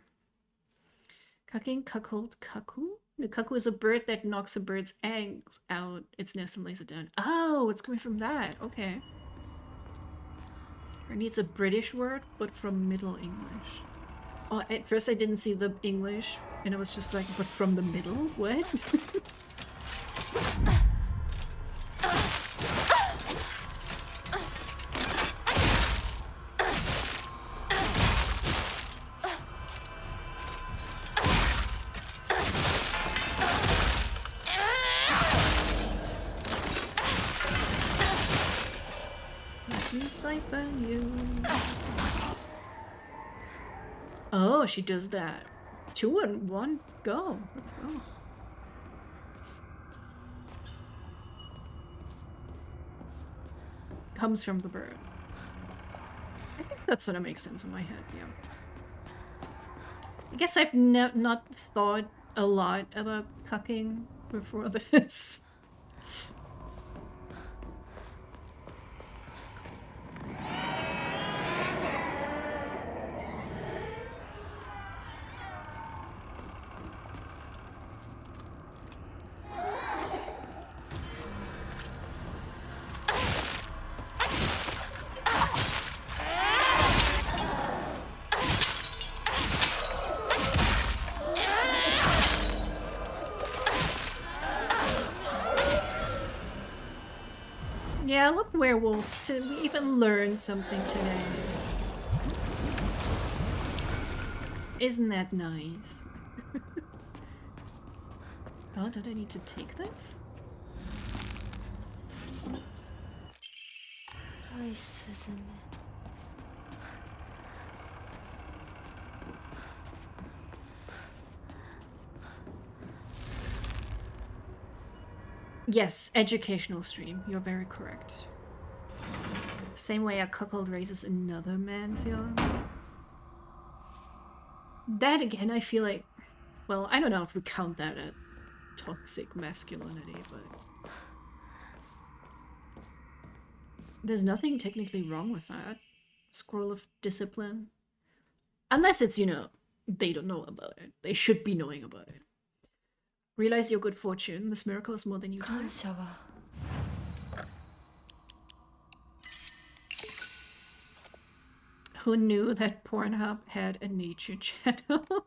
[SPEAKER 1] Cucking, cuckold, cuckoo? The cuckoo is a bird that knocks a bird's eggs out its nest and lays it down. Oh, it's coming from that. Okay. Or needs a British word, but from Middle English. Oh, at first I didn't see the English, and I was just like, but from the middle? What? Let me siphon you. Oh, she does that. 2 in 1 go. Let's go. comes from the bird. I think that sort of makes sense in my head, yeah. I guess I've not thought a lot about cucking before this. Yeah, look, werewolf. We even learned something today. Isn't that nice? Oh, did I need to take this? Yes, educational stream. You're very correct. Same way a cuckold raises another man's young. That again, I feel like... Well, I don't know if we count that as toxic masculinity, but... There's nothing technically wrong with that. Scroll of discipline. Unless it's, you know, they don't know about it. They should be knowing about it. Realize your good fortune. This miracle is more than you can. Who knew that Pornhub had a nature channel?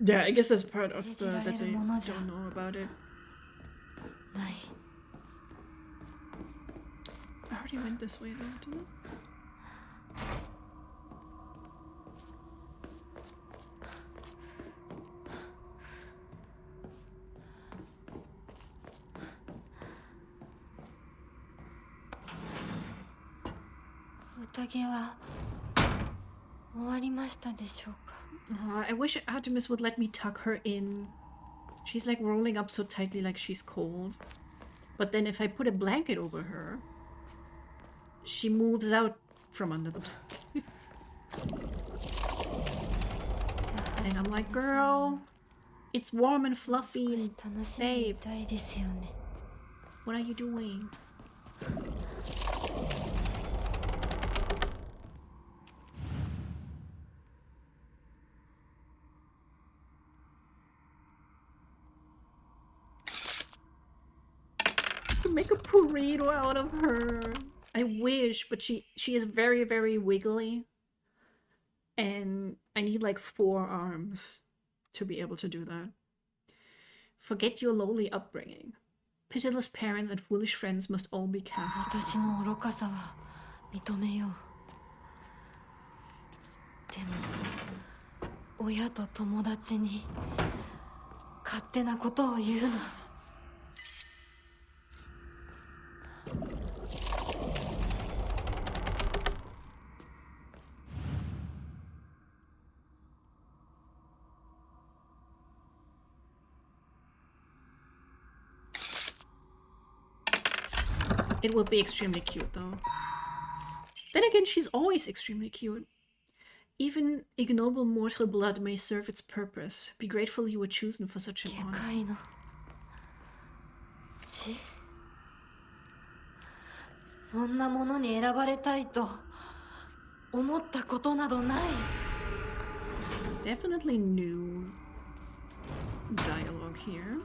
[SPEAKER 1] Yeah, I guess that's part of the that they don't know about it. I already went this way though, didn't I? I wish Artemis would let me tuck her in. She's like rolling up so tightly like she's cold. But then if I put a blanket over her, she moves out from under the blanket. And I'm like, girl, it's warm and fluffy and safe. What are you doing? Make a burrito out of her. I wish, but she is very, very wiggly. And I need like 4 arms to be able to do that. Forget your lowly upbringing. Pitiless parents and foolish friends must all be cast aside. It will be extremely cute, though. Then again, she's always extremely cute. Even ignoble mortal blood may serve its purpose. Be grateful you were chosen for such an honor.
[SPEAKER 11] そんなものに選ばれたいと思ったことなどない。
[SPEAKER 1] Definitely new dialogue here.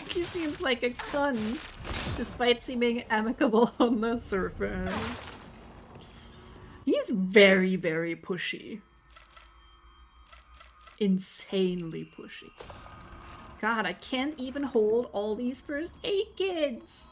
[SPEAKER 1] He seems like a cunt, despite seeming amicable on the surface. He's very, very pushy. Insanely pushy. God, I can't even hold all these first aid kits.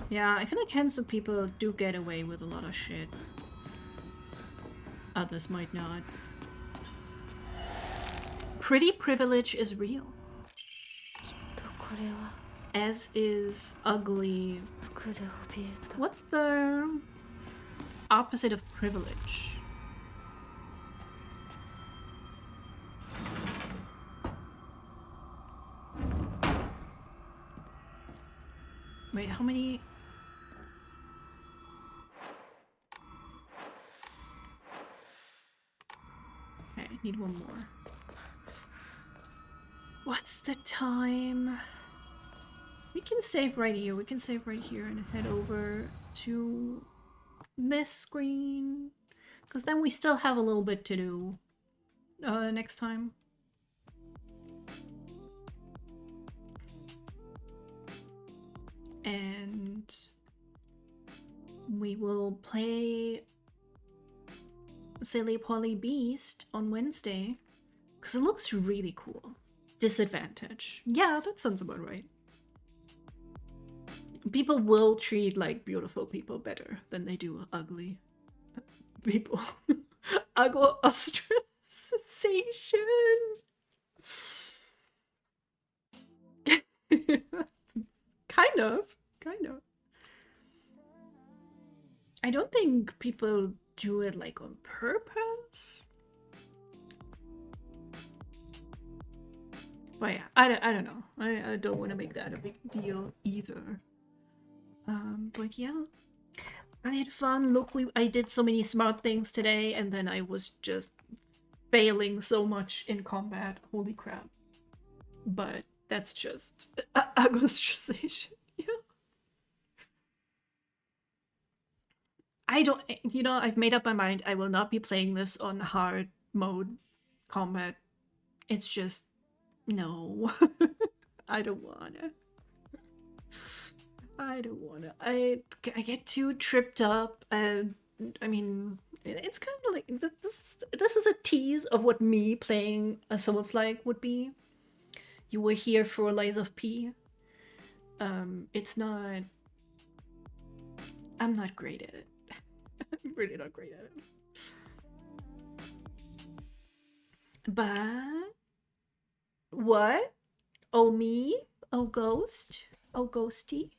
[SPEAKER 1] Yeah, I feel like handsome people do get away with a lot of shit. Others might not. Pretty privilege is real. As is ugly. What's the opposite of privilege? Wait, how many? Okay, I need one more. What's the time? We can save right here. We can save right here and head over to this screen. Because then we still have a little bit to do next time. And we will play Silly Polly Beast on Wednesday. Because it looks really cool. Disadvantage. Yeah, that sounds about right. People will treat like beautiful people better than they do ugly people. Ugly ostracization. Kind of. I don't think people do it like on purpose. But yeah, I don't know. I don't want to make that a big deal either. But yeah, I had fun. Look, I did so many smart things today, and then I was just failing so much in combat. Holy crap. But that's just ostracization. Yeah. I don't, you know, I've made up my mind. I will not be playing this on hard mode combat. It's just, no. I don't wanna. I don't wanna. I get too tripped up. I mean, it's kind of like this is a tease of what me playing a Souls-like would be. You were here for Lies of P. It's not. I'm not great at it. I'm really not great at it. But what? Oh me? Oh ghost? Oh ghosty?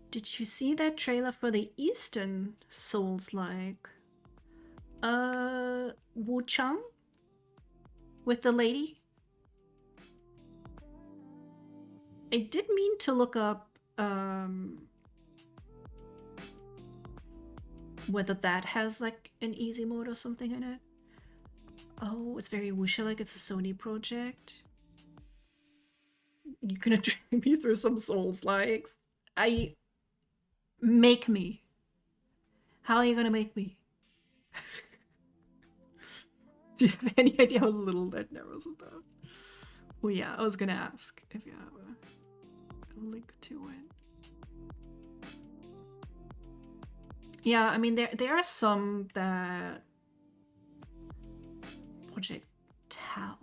[SPEAKER 1] Did you see that trailer for the Eastern Souls-like? Wu Chang? With the lady? I did mean to look up, whether that has like an easy mode or something in it. Oh, it's very wuxia, like it's a Sony project. You're gonna drag me through some Souls-likes. Make me. How are you gonna make me? Do you have any idea how little that narrows it down? Oh yeah, I was gonna ask if you have a link to it. Yeah, I mean there are some that Project Tal.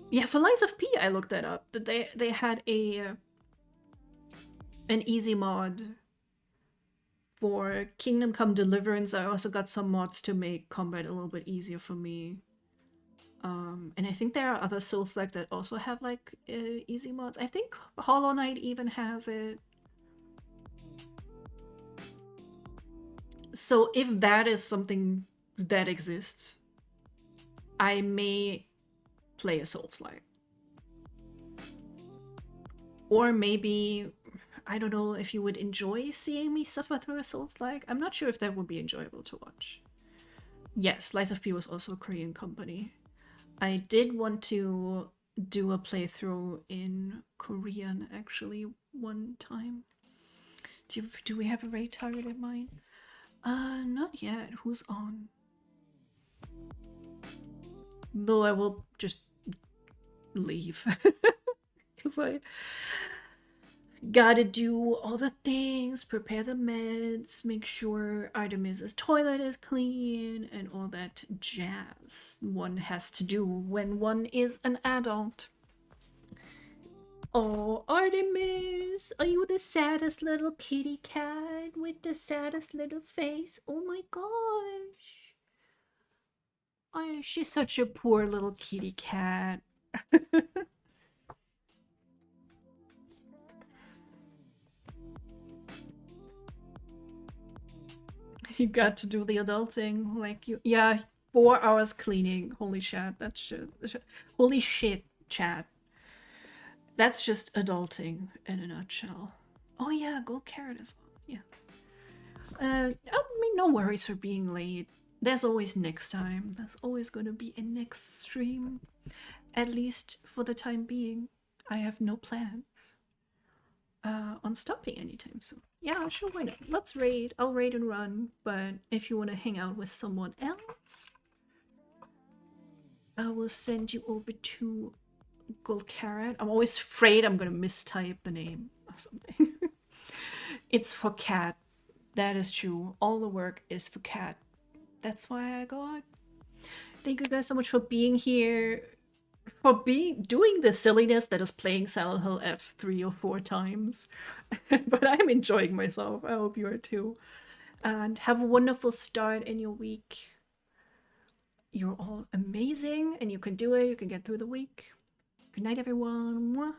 [SPEAKER 1] Yeah, for Lies of P, I looked that up. That they had an easy mod for Kingdom Come Deliverance. I also got some mods to make combat a little bit easier for me. And I think there are other Souls-like that also have like easy mods. I think Hollow Knight even has it. So if that is something that exists, I may play a Souls-like. Or maybe, I don't know if you would enjoy seeing me suffer through a Souls-like. I'm not sure if that would be enjoyable to watch. Yes, Lies of P was also a Korean company. I did want to do a in Korean actually one time. Do we have a raid target in mind? Not yet. Who's on? Though I will just leave. Because I gotta do all the things, prepare the meds, make sure Artemis's toilet is clean, and all that jazz one has to do when one is an adult. Oh, Artemis, are you the saddest little kitty cat with the saddest little face? Oh my gosh. Oh, she's such a poor little kitty cat. You got to do the adulting, like you. Yeah, 4 hours cleaning. Holy shit, that's shit. Holy shit, chat. That's just adulting in a nutshell. Oh yeah, gold carrot as well. Yeah. I mean, no worries for being late. There's always next time. There's always gonna be a next stream. At least for the time being. I have no plans on stopping anytime soon. Yeah, sure, why not? Let's raid. I'll raid and run, but if you want to hang out with someone else, I will send you over to Gold Carrot. I'm always afraid I'm gonna mistype the name or something. It's for cat. That is true. All the work is for cat. That's why I go out. Thank you guys so much for being here. For doing the silliness that is playing Silent Hill F 3 or 4 times. But I'm enjoying myself. I hope you are too. And have a wonderful start in your week. You're all amazing and you can do it. You can get through the week. Good night, everyone. Mwah.